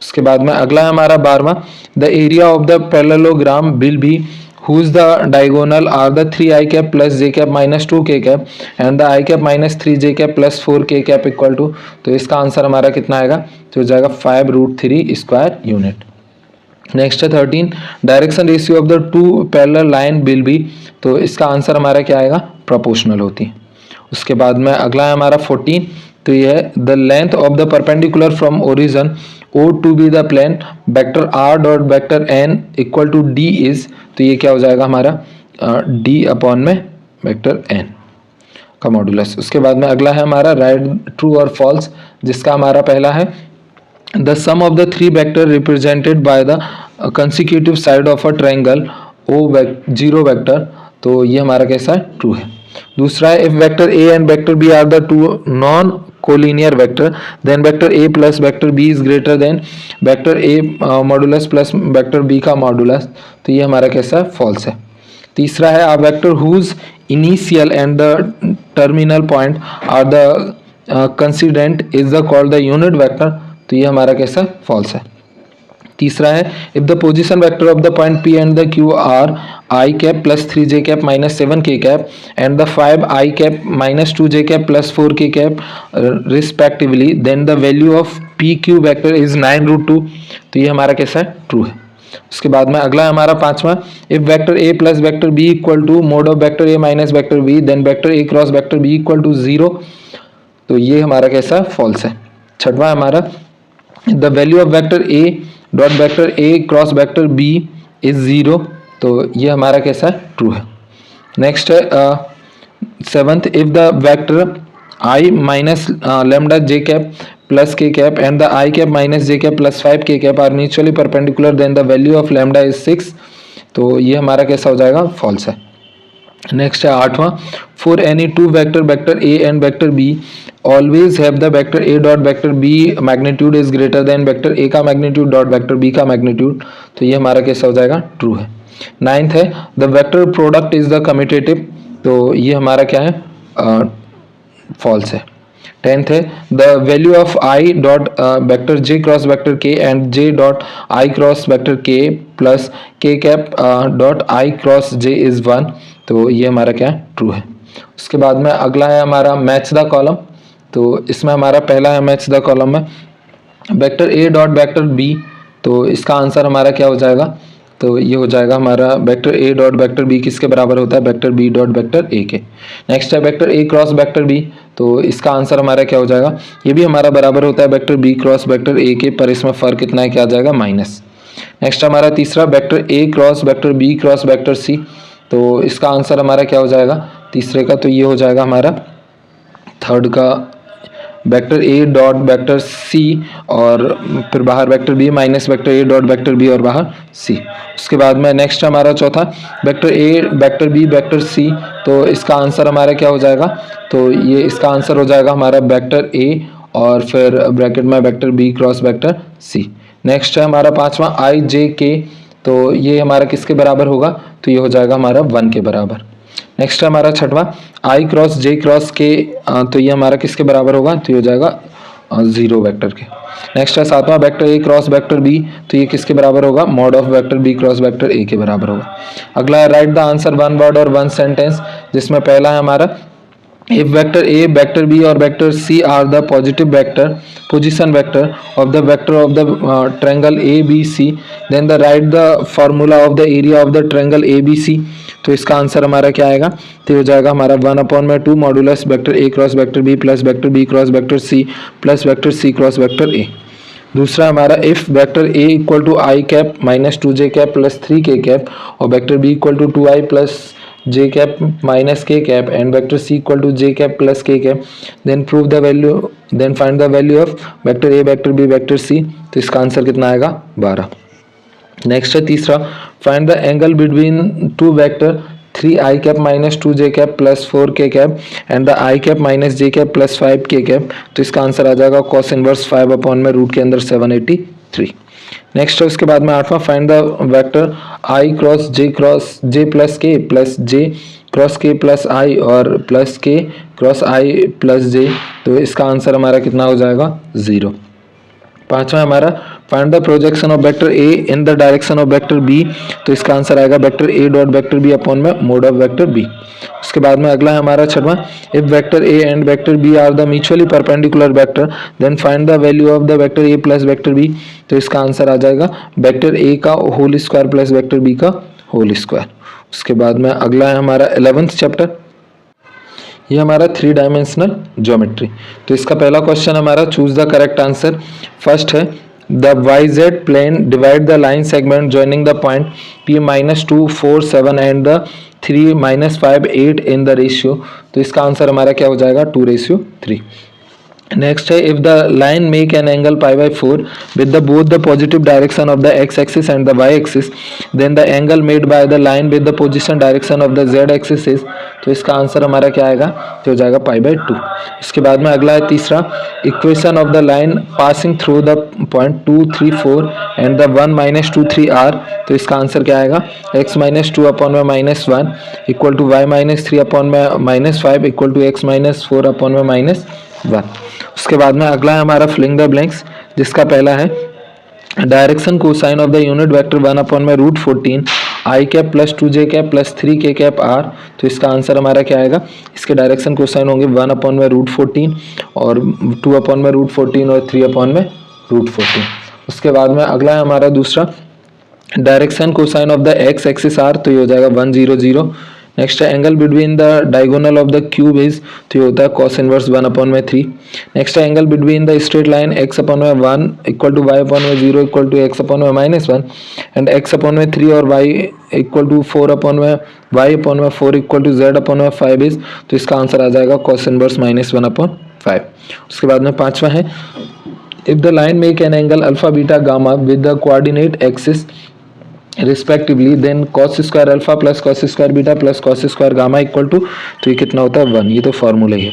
उसके बाद में अगला है हमारा 12वां, the area of the parallelogram will be whose the diagonal are the 3i cap plus j cap minus 2k cap and the i cap minus 3j cap plus 4k cap equal to, तो इसका answer हमारा कितना आएगा, तो हो जाएगा 5√3 square unit. Next है 13, direction ratio of the to parallel line will be, तो इसका आंसर हमारा क्या आएगा, प्रोपोर्शनल होती है। उसके बाद में अगला है हमारा 14, तो ये है the length of the perpendicular from origin O to be the plane vector r dot vector n equal to d is, तो ये क्या हो जाएगा हमारा d अपॉन में वेक्टर n का मॉडुलस। उसके बाद में अगला है हमारा राइट ट्रू और फॉल्स, जिसका हमारा पहला है the sum of the three vector represented by the consecutive side of a triangle O 0 vector, तो ये हमारा कैसा है, ट्रू है। दूसरा है if vector a and vector b are the two non collinear vector then vector a plus vector b is greater than vector a modulus plus vector b का modulus, तो ये हमारा कैसा है, फॉल्स है। तीसरा है a vector whose initial and the terminal point are the coincident is the called the unit vector, तो ये हमारा कैसा फॉल्स है। तीसरा है if the position vector of the point P and the Q are I cap plus 3J cap minus 7K cap and the 5I cap minus 2J cap plus 4K cap respectively, then the value of PQ vector is 9√2, तो ये हमारा कैसा है true है। उसके बाद में अगला है हमारा पांचवा, if vector A plus vector B equal to mod of vector A minus vector B then vector A cross vector B equal to 0, तो ये हमारा कैसा फॉल्स है। छठवां हमारा the value of vector A dot vector A cross vector B is 0, तो ये हमारा कैसा है ट्रू है। नेक्स्ट है seventh, if the vector I minus lambda J cap plus K cap and the I cap minus J cap plus 5K cap are mutually perpendicular then the value of lambda is 6, तो ये हमारा कैसा हो जाएगा false है। Next है आठवां, for any two vector vector A and vector B always have the vector A dot vector B magnitude is greater than vector A का मैग्नीट्यूड डॉट वेक्टर B का मैग्नीट्यूड, तो ये हमारा कैसा हो जाएगा ट्रू है। नाइन्थ है the vector product is the commutative, तो ये हमारा क्या है फॉल्स है। टेंथ है the value of I dot vector J cross vector K and J dot I cross vector K plus K cap dot I cross J is 1, तो ये हमारा क्या है ट्रू है। उसके बाद में अगला है हमारा मैच द कॉलम, तो इसमें हमारा पहला है मैच द कॉलम में vector A dot vector B, तो इसका आंसर हमारा क्या हो जाएगा, तो ये हो जाएगा हमारा vector A dot vector B किसके बराबर होता है vector B dot vector A के। नेक्स्ट है vector A cross vector B, तो इसका आंसर हमारा क्या हो जाएगा, ये भी हमारा बराबर होता है vector B cross vector A के, पर इसमें फर्क कितना है क्या आ जाएगा माइनस। नेक्स्ट हमारा तीसरा vector A cross vector B cross vector C, तो इसका आंसर हमारा क्या हो जाएगा तीसरे का, तो ये हो जाएगा हमारा थर्ड का vector A dot vector C और फिर बाहर vector B minus vector A dot vector B और बाहर C। उसके बाद में नेक्स्ट हमारा चौथा vector A vector B vector C, तो इसका आंसर हमारा क्या हो जाएगा, तो ये इसका आंसर हो जाएगा हमारा वेक्टर A और फिर ब्रैकेट में vector B cross vector C। Next है हमारा पांचवा I J K, तो ये हमारा किसके बराबर होगा, तो ये हो जाएगा हमारा 1 के बराबर। नेक्स्ट है हमारा छठवा I cross J cross K, तो ये हमारा किसके बराबर होगा, तो ये हो जाएगा 0 वेक्टर के। नेक्स्ट है सातवां vector A cross vector B, तो ये किसके बराबर होगा mod of vector B cross vector A के बराबर होगा। अगला है right the answer one word और वन सेंटेंस, जिसमें पहला है हमारा if vector A vector B or vector C are the positive vector position vector of the vector of the triangle ABC, then the write the formula of the area of the triangle ABC, तो इसका answer हमारा क्या आएगा, तो हो जाएगा हमारा 1/2 modulus vector A cross vector B plus vector B cross vector C plus vector C cross vector A। दूसरा हमारा if vector A equal to I cap minus 2J cap plus 3K cap और vector B equal to 2I plus J cap minus K cap and vector C equal to J cap plus K cap, then prove the value, then find the value of vector A vector B vector C, तो इसका answer कितना आएगा 12। Next है तीसरा find the angle between two vector 3I cap minus 2J cap plus 4K cap and the I cap minus J cap plus 5K cap, तो इसका answer आ जाएगा कॉस इनवर्स 5/रूट के अंदर 783। नेक्स्ट है उसके बाद में आठवां find the vector I cross J plus K plus J cross K plus I और plus K cross I plus J, तो इसका आंसर हमारा कितना हो जाएगा 0। पांचवा हमारा find the projection of vector A in the direction of vector B, तो इसका आंसर आएगा vector A dot vector B upon में मोड ऑफ वेक्टर B। उसके बाद में अगला है हमारा छठवां if vector A and vector B are the mutually perpendicular vector then find the value of the vector A plus vector B, तो इसका आंसर आ जाएगा वेक्टर A का whole square plus vector B का होल स्क्वायर। उसके बाद में अगला है हमारा 11th चैप्टर, ये हमारा 3 डायमेंशनल ज्योमेट्री। तो इसका पहला क्वेश्चन हमारा choose the correct answer. First है the YZ plane divide the line segment joining the point P -2 4 7 and the 3 -5 8 in the ratio, तो इसका आंसर हमारा क्या हो जाएगा 2:3। नेक्स्ट है if the line make an angle π/4 with the both the positive direction of the x axis and the y axis, then the angle made by the line with the position direction of the z axis is, तो इसका answer हमारा क्या आएगा, तो हो जाएगा π/2। इसके बाद में अगला है तीसरा, equation of the line passing through the point 2, 3, 4 and the 1, -2, 3 r। तो इसका आंसर क्या आएगा, x - 2 अपॉन में -1 इक्वल टू y - 3 अपॉन में -5 इक्वल टू x - 4 अपॉन में -1। उसके बाद में अगला है हमारा फिलिंग द ब्लैंक्स, जिसका पहला है direction cosine of the unit vector 1 upon में √14 i cap plus 2j cap plus 3k cap r। तो इसका आंसर हमारा क्या आएगा, इसके डायरेक्शन कोसाइन होंगे 1 अपॉन में √14 और 2 अपॉन में √14 और 3 अपॉन में √14। उसके बाद में अगला है हमारा दूसरा direction cosine of the x axis r। तो ये हो जाएगा 1, 0, 0। नेक्स्ट है angle between the diagonal of the cube is, तो ये होता है cos इनवर्स 1 अपॉन में 3। नेक्स्ट है angle between the straight line x upon में 1 इक्वल टू y अपॉन में 0 इक्वल टू x अपॉन में -1 एंड x अपॉन में 3 और y इक्वल टू 4 अपॉन में y अपॉन में 4 इक्वल टू z अपॉन में 5 इज। तो इसका आंसर आ जाएगा cos इनवर्स -1 अपॉन 5। उसके बाद में पांचवा है, if the line make an angle alpha beta gamma with the coordinate axis respectively then cos square alpha plus cos square beta plus cos square gamma equal to, तो ये कितना होता है 1। ये तो फॉर्मूला ही है।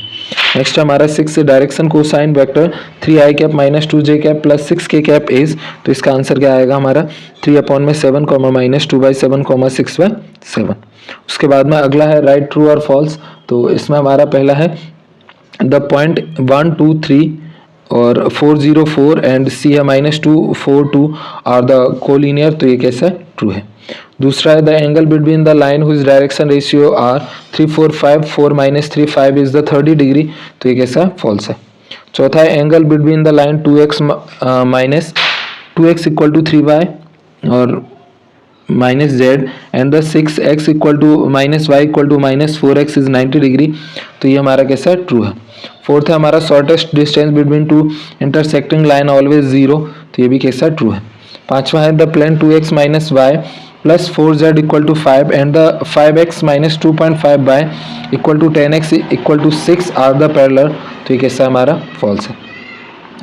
नेक्स्ट हमारा 6 direction cosine vector 3i cap - 2j cap plus 6k cap is. तो इसका आंसर क्या आएगा हमारा 3 अपॉन में 7 -2/7 6/7। उसके बाद में अगला है राइट ट्रू और फॉल्स। तो इसमें हमारा पहला है द पॉइंट 1, 2, 3 और 4, 0, 4 एंड सी है -2, 4, 2 आर द कोलिनियर। तो ये कैसा है, ट्रू है। दूसरा है the angle between the line whose direction ratio are 3, 4, 5 4 - 3, 5 is the 30 degree. तो ये कैसा है, फॉल्स है। चौथा है angle between the line 2x equal to 3y और -z and the 6x equal to -y equal to -4x is 90 degree. तो ये हमारा कैसा है, ट्रू है। फोर्थ है हमारा shortest distance between two intersecting line always 0। तो ये भी कैसा, ट्रू है। पांचवा है the plane 2x - y plus 4z equal to 5 and the 5x - 2.5y equal to 10x equal to 6 are the parallel. तो ये कैसा हमारा, फॉल्स है।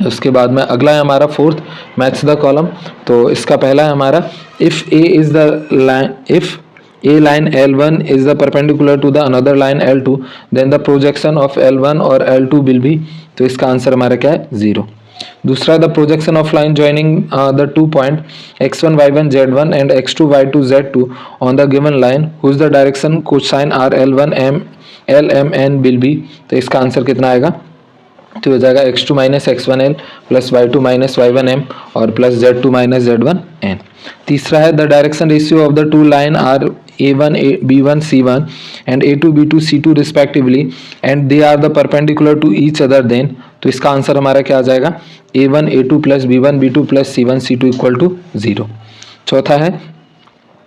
उसके बाद में अगला है हमारा फोर्थ, मैच द कॉलम। तो इसका पहला है हमारा if a line L1 is the perpendicular to the another line L2 then the projection of L1 और L2 will be। तो इसका आंसर हमारा क्या है, 0। दूसरा the projection of line joining the 2 point x1 y1 z1 and x2 y2 z2 on the given line whose the direction cosine r L1 m n will be। तो इसका answer कितना आएगा, तो हो जाएगा x2 - x1l plus y2 - y1m और plus z2 - z1n। तीसरा है the direction ratio of the two line are a1 b1 c1 and a2 b2 c2 respectively and they are the perpendicular to each other then. तो इसका answer हमारा क्या आ जाएगा, a1 a2 plus b1 b2 plus c1 c2 equal to 0। चौथा है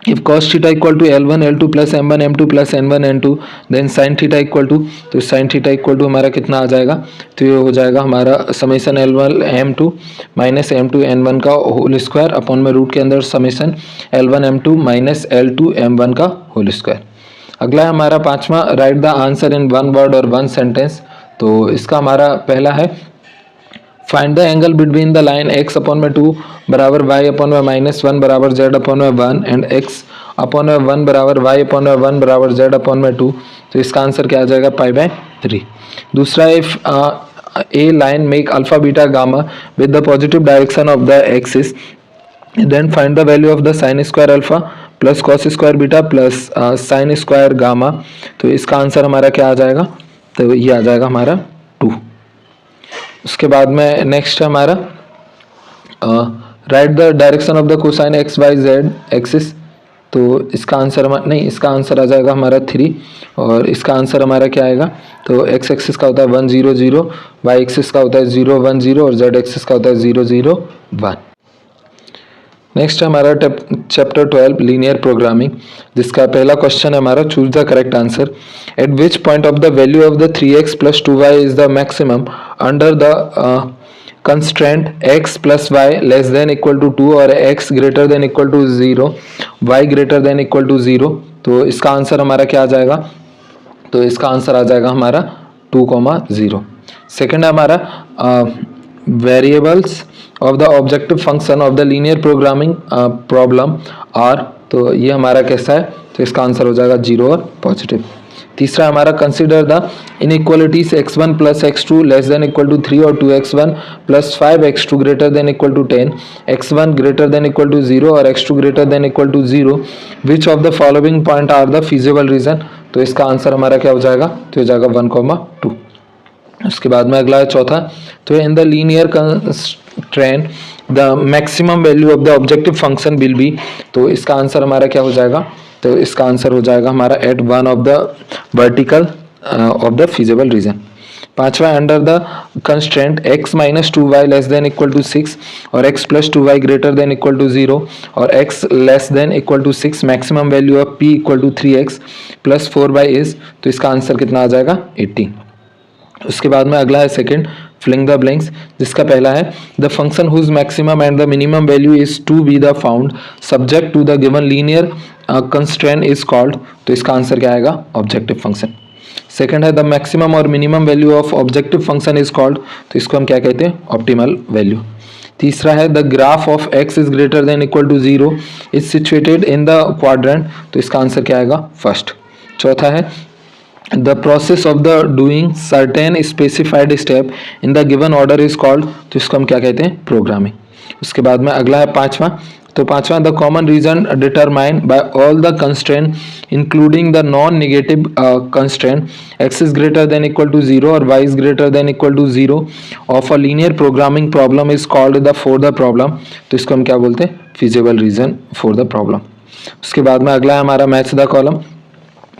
if cos theta equal to L1 L2 plus M1 M2 plus N1 N2 then sin theta equal to, तो sin theta equal to हमारा कितना आ जाएगा, तो ये हो जाएगा हमारा summation L1 M2 minus M2 N1 का होल स्क्वायर अपॉन में रूट के अंदर summation L1 M2 minus L2 M1 का होल स्क्वायर। अगला है हमारा पांचवा, write the answer in 1 word और 1 सेंटेंस। तो इसका हमारा पहला है find the angle between the line x upon में 2 बराबर y अपॉन में -1 बराबर z अपॉन में 1 एंड x अपॉन में 1 बराबर y अपॉन में 1 बराबर z अपॉन में 2। तो इसका आंसर क्या आ जाएगा, π/3। दूसरा, if a line make alpha beta gamma with the positive direction of the axis then find the value of the sine square alpha plus cos square beta plus sine square gamma. तो इसका answer हमारा क्या आ जाएगा, तो ये आ जाएगा हमारा 2। उसके बाद में नेक्स्ट है हमारा right the direction of the cosine x y z axis. तो इसका आंसर इसका आंसर आ जाएगा हमारा 3 और इसका आंसर हमारा क्या आएगा, तो एक्स एक्सिस का होता है 1 0 0, वाई एक्सिस का होता है 0 1 0 और जेड एक्सिस का होता है 0 0 1। नेक्स्ट है हमारा चैप्टर 12 लीनियर प्रोग्रामिंग, जिसका पहला क्वेश्चन है हमारा choose the correct answer. At which point of the value of the 3x plus 2y is the maximum under the constraint x plus y less than equal to 2 और x greater than equal to 0 y greater than equal to 0। तो इसका answer हमारा क्या आ जाएगा, तो इसका answer आ जाएगा हमारा 2,0। सेकेंड है हमारा variables of the objective function of the linear programming problem are. तो ये हमारा कैसा है, तो इसका आंसर हो जाएगा 0 और पॉजिटिव। तीसरा हमारा consider the inequalities x1 plus x2 less than equal to 3 और 2x1 plus 5x2 greater than equal to 10, x1 greater than equal to 0 और x2 greater than equal to 0, which of the following point are the feasible region. तो इसका answer हमारा क्या हो जाएगा, तो हो जाएगा 1,2। उसके बाद में अगला है चौथा, तो इन the linear constraint the maximum value of the objective function will be. तो इसका आंसर हमारा क्या हो जाएगा, तो इसका आंसर हो जाएगा हमारा at one of the vertical of the feasible region. पांचवा, under the constraint x minus 2y less than equal to 6 और x plus 2y greater than equal to 0 और x less than equal to 6, maximum value of p equal to 3x plus 4y is. तो इसका answer कितना आ जाएगा, 18। उसके बाद में अगला है सेकंड, फिलिंग द ब्लैंक्स, जिसका पहला है the function whose maximum and the minimum value is to be the found subject to the given linear constraint is called. तो इसका आंसर क्या आएगा, ऑब्जेक्टिव फंक्शन। सेकंड है द मैक्सिमम और minimum value of objective function is called. तो इसको हम क्या कहते हैं, ऑप्टिमल वैल्यू। तीसरा है the graph of x is greater than equal to 0 is situated in the quadrant. तो इसका आंसर क्या आएगा, फर्स्ट। चौथा है the process of the doing certain specified step in the given order is called. तो इसको हम क्या कहते हैं, प्रोग्रामिंग। उसके बाद में अगला है पांचवा, तो पांचवा the common region determined by all the constraint including the non negative constraint x is greater than equal to 0 और y is greater than equal to 0 of a linear programming problem is called the for the problem. तो इसको हम क्या बोलते हैं, feasible region for the problem. उसके बाद में अगला है हमारा मैच द कॉलम।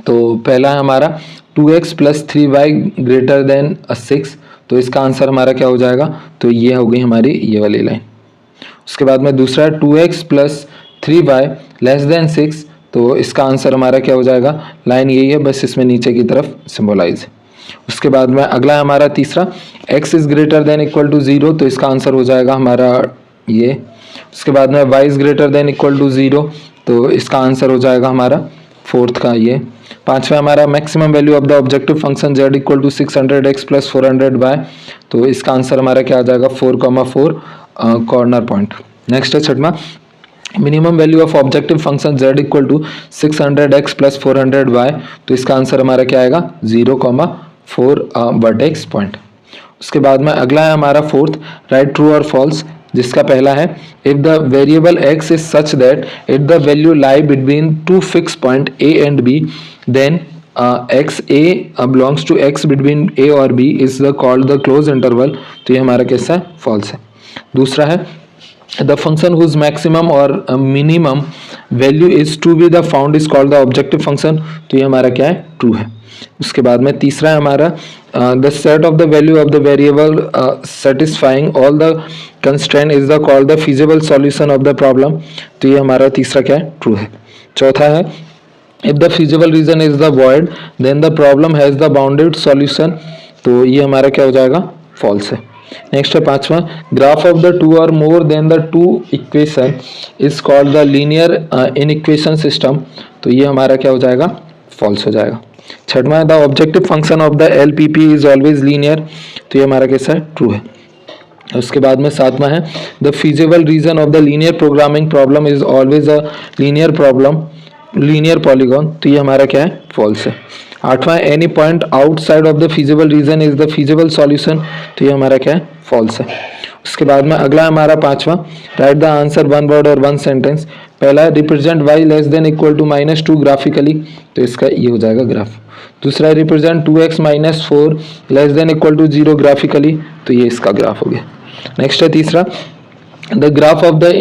तो पहला है हमारा 2x plus 3y greater than 6। तो इसका आंसर हमारा क्या हो जाएगा, तो ये हो गई हमारी ये वाली लाइन। उसके बाद में दूसरा है 2x plus 3y less than 6। तो इसका आंसर हमारा क्या हो जाएगा, लाइन यही है, बस इसमें नीचे की तरफ सिंबलाइज है। उसके बाद में अगला है हमारा तीसरा, x is greater than equal to 0। तो इसका आंसर हो जाएगा हमारा ये। उसके बाद में y is greater than equal to 0। तो इसका आंसर हो जाएगा हमारा फोर्थ का ये। पांचवा हमारा maximum value of the objective function z equal to 600x plus 400y। तो इसका आंसर हमारा क्या आ जाएगा, 4,4 कॉर्नर पॉइंट। नेक्स्ट है छठवा, minimum value of objective function z equal to 600x plus 400y। तो इसका आंसर हमारा क्या आएगा, 0,4 वर्टेक्स पॉइंट। उसके बाद में अगला है हमारा फोर्थ, राइट ट्रू और फॉल्स, जिसका पहला है if the variable x is such that it the value lie between two fix point a and b then x a belongs to x between a और b is the called the closed interval। तो ये हमारा कैसा है, false है। दूसरा है the function whose maximum और minimum value is to be the found is called the objective function. तो ये हमारा क्या है, ट्रू है। उसके बाद में तीसरा है हमारा the set of the value of the variable satisfying all the constraint is the called the feasible solution of the problem. तो ये हमारा तीसरा क्या है, ट्रू है। चौथा है if the feasible region is the void then the problem has the bounded solution. तो ये हमारा क्या हो जाएगा, फॉल्स है। नेक्स्ट है पांचवा, ग्राफ ऑफ द टू और more than the two equation is called the linear in equation system. तो ये हमारा क्या हो जाएगा, फॉल्स हो जाएगा। छठवां, the objective function of the LPP is always linear. तो ये हमारा कैसा है, ट्रू है। उसके बाद में सातवां है the feasible reason of the linear programming problem is always a linear problem, linear polygon. तो ये हमारा क्या है, फॉल्स है। आठवां, any point outside of the feasible region is the feasible solution. तो ये हमारा क्या है, फॉल्स है। उसके बाद में अगला हमारा पांचवा, write the answer one word और वन सेंटेंस। पहला है represent y less than equal to -2 graphically. तो इसका ये हो जाएगा ग्राफ। दूसरा है represent 2x minus 4 less than equal to 0 graphically. तो ये इसका ग्राफ हो गया। नेक्स्ट है तीसरा, the graph of the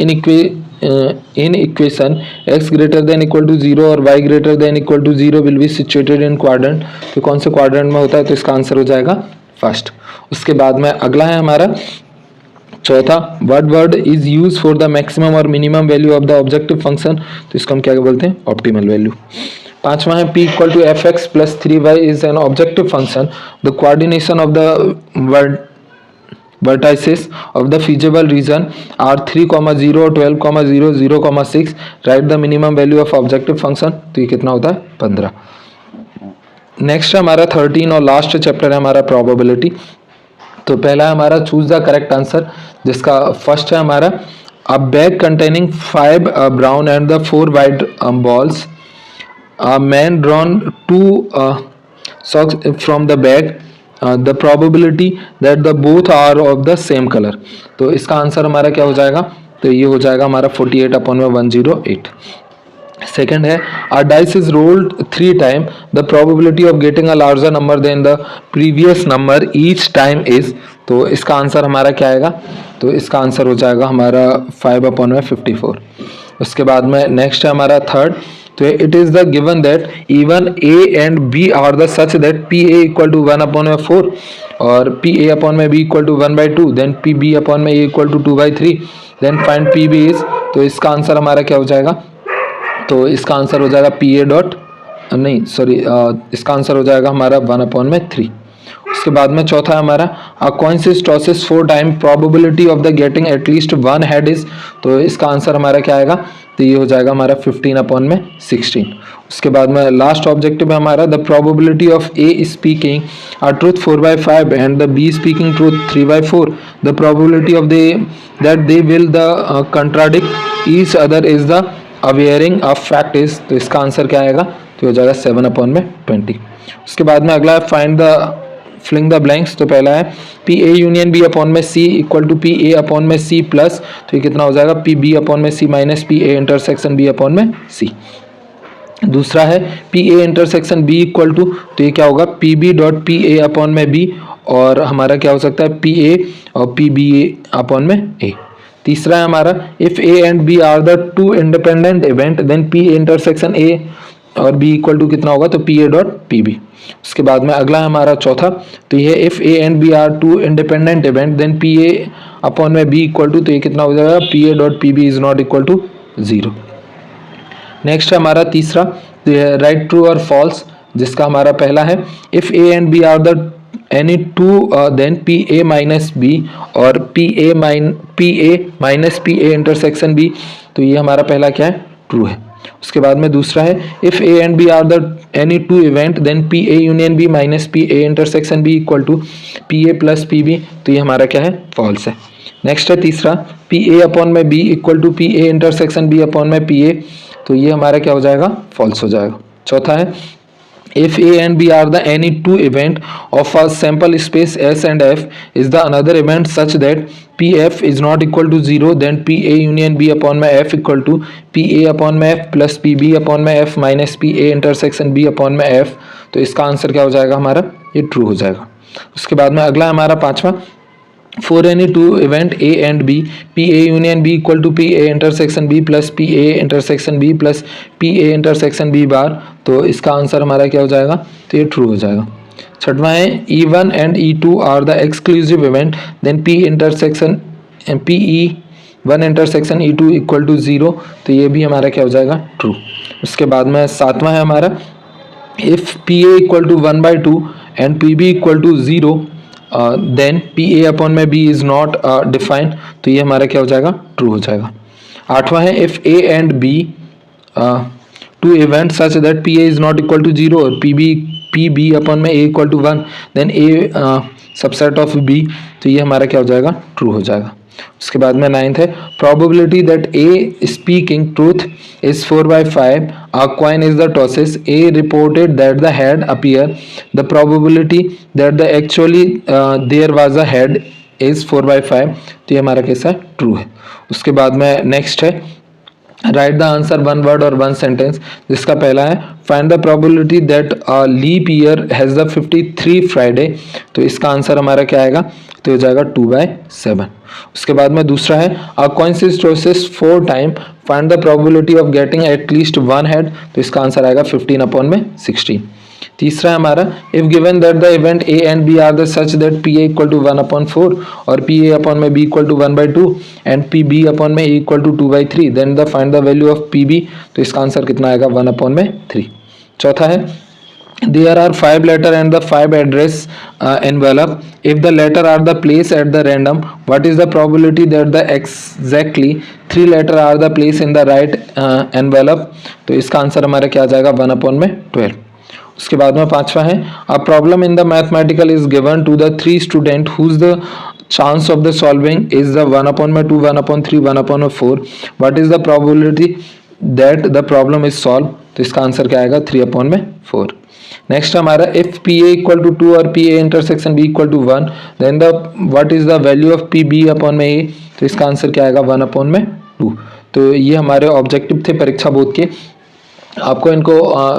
inequation x greater than equal to 0 और y greater than equal to 0 will B situated in quadrant. तो कौन से क्वाड्रेंट में होता है, तो इसका आंसर हो जाएगा फर्स्ट। उसके बाद में अगला है हमारा चौथा, what word is use for the maximum और minimum value of the objective function. तो इसको हम क्या बोलते हैं, ऑप्टिमल वैल्यू। पांचवा है p equal to fx plus 3y is an objective function, the coordination of the vertices of the feasible region are 3, 0, 12, 0, 0, 6. write the minimum value of objective function। तो ये कितना होता है, 15। नेक्स्ट हमारा 13 और लास्ट चैप्टर है हमारा प्रोबेबिलिटी। तो पहला है हमारा चूज द करेक्ट आंसर, जिसका फर्स्ट है हमारा अ bag containing 5 brown and the 4 white balls, a man drawn 2 socks from the bag, the probability that the both are of the same color. तो इसका आंसर हमारा क्या हो जाएगा? तो ये हो जाएगा हमारा 48 अपॉन में 108. सेकेंड है a dice is rolled 3 times, the probability of getting a larger number than the previous number each time is. तो इसका आंसर हमारा क्या आएगा? तो इसका आंसर हो जाएगा हमारा 5 अपॉन में 54. उसके बाद में नेक्स्ट है हमारा थर्ड. तो it is the given that even A and B are the such that P A equal to 1 upon में 4 और पी ए अपॉन में B equal to 1/2, then P B upon में A equal to 2/3, then find P B is. तो इसका answer हमारा क्या हो जाएगा? तो इसका आंसर हो जाएगा पी ए डॉट नहीं सॉरी इसका आंसर हो जाएगा हमारा 1/3. उसके बाद में चौथा है हमारा अ coin is tosses 4 time, probability of the getting at least 1 head is. तो इसका आंसर हमारा क्या आएगा? तो ये हो जाएगा हमारा 15 अपॉन में 16. उसके बाद में लास्ट ऑब्जेक्टिव है हमारा the probability of A speaking a truth 4/5 and the be speaking truth 3/4, the probability of that they will the contradict each other is the awaring of fact is. तो इसका answer क्या आएगा? तो हो जाएगा 7 upon में 20. उसके बाद में अगला है find the filling the blanks. तो पहला है P A union B upon में C equal to P A upon में सी प्लस, तो ये कितना हो जाएगा? पी बी अपॉन में C minus P A intersection B upon में सी. दूसरा है P A intersection B equal to, तो ये क्या होगा? P B dot P A upon में बी, और हमारा क्या हो सकता है? पी ए और पी बी ए अपॉन में ए. तीसरा है हमारा if A and B are the two independent event then P intersection A और बी इक्वल टू कितना होगा? तो P A dot P B. उसके बाद में अगला है हमारा चौथा. तो ये if A and B are two independent event then P A upon में बी इक्वल टू, तो ये कितना हो जाएगा? P A dot P B is not equal to 0. Next है हमारा तीसरा, तो ये राइट ट्रू और फॉल्स, जिसका हमारा पहला है if A and B are the any two then P A minus B और P A minus P A intersection B. तो ये हमारा पहला क्या है? ट्रू है. उसके बाद में दूसरा है if A and B are the any two event then P A union B minus P A intersection B equal to P A plus P B. तो ये हमारा क्या है? फॉल्स है. नेक्स्ट है तीसरा पी ए अपॉन में B equal to P A intersection B upon में पी ए. तो ये हमारा क्या हो जाएगा? फॉल्स हो जाएगा. चौथा है if A and B are the any two event of a sample space S and F is the another event such that PF is not equal to 0, then PA union B upon में F equal to PA upon में F plus PB upon में F minus PA intersection B upon में F. तो इसका answer क्या हो जाएगा हमारा? ये ट्रू हो जाएगा. उसके बाद में अगला हमारा पांचवा for any two event A and B, PA union B equal to PA intersection B plus PA intersection B plus PA intersection B बार. तो इसका आंसर हमारा क्या हो जाएगा? तो ये ट्रू हो जाएगा. छठवां है E1 and E2 are the exclusive event, then P intersection PE1 intersection E2 equal to 0. तो ये भी हमारा क्या हो जाएगा? ट्रू. उसके बाद में सातवां है हमारा if PA equal to 1/2 and PB equal to 0, then P A upon में बी इज नॉट डिफाइंड. तो ये हमारा क्या हो जाएगा? ट्रू हो जाएगा. आठवां है if A and B two event such that P A is not equal to 0 और पी बी अपॉन में A equal to 1 then A subset of B. तो ये हमारा क्या हो जाएगा? ट्रू हो जाएगा. उसके बाद में नाइन्थ है probability that A speaking truth is 4/5, a coin is the tosses, A reported that the head appear, the probability that the actually there was a head is 4/5. तो ये हमारा कैसा है? ट्रू है. उसके बाद में नेक्स्ट है राइट द आंसर 1 वर्ड और 1 सेंटेंस, जिसका पहला है find the probability that leap year has the 53 Friday. तो इसका आंसर हमारा क्या आएगा? तो हो जाएगा 2/7. उसके बाद में दूसरा है अ coin is tosses 4 time, find the probability of getting at least 1 head. तो इसका आंसर आएगा 15 अपॉन में 16. तीसरा है हमारा if given that the event A and B are the such that P A equal to 1/4 और पी ए अपॉन में B equal to 1/2 and P B upon में A equal to 2/3, then the find the value of P B. तो इसका answer कितना आएगा? 1/3. चौथा है there are 5 letter and the 5 address envelope. If the letter are the place at the random, what is the probability that the exactly 3 letter are the place in the right envelope? तो इसका answer हमारा क्या आ जाएगा? 1/12. उसके बाद में पांचवा है a problem in the mathematical is given to the 3 student whose the chance of the solving is the 1/2, 1/3, 1/4. What is the probability that the problem is solved? तो इसका आंसर क्या आएगा 3/4। नेक्स्ट हमारा if P A equal to 2 और P A intersection B equal to 1 then the what is the value of P B upon में A, तो इसका answer क्या आएगा 1/2। तो ये हमारे ऑब्जेक्टिव थे परीक्षा बोध के। आपको इनको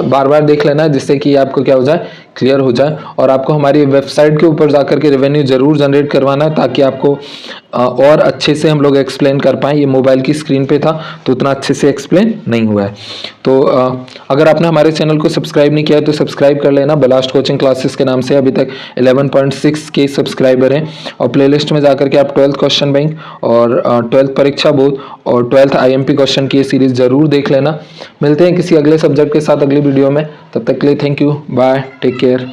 बार बार देख लेना है जिससे कि आपको क्या हो जाए, क्लियर हो जाए। और आपको हमारी वेबसाइट के ऊपर जाकर के रेवेन्यू जरूर जनरेट करवाना है ताकि आपको और अच्छे से हम लोग एक्सप्लेन कर पाएँ। ये मोबाइल की स्क्रीन पे था तो उतना अच्छे से एक्सप्लेन नहीं हुआ है। तो अगर आपने हमारे चैनल को सब्सक्राइब नहीं किया है तो सब्सक्राइब कर लेना। बेलास्ट कोचिंग क्लासेस के नाम से अभी तक 11.6 के सब्सक्राइबर हैं। और प्लेलिस्ट में जाकर के आप 12th क्वेश्चन बैंक और 12th परीक्षा बोर्ड और 12th IMP क्वेश्चन की ये सीरीज जरूर देख लेना। मिलते हैं किसी अगले सब्जेक्ट के साथ अगली वीडियो में, तब तक के लिए thank you, bye, take care.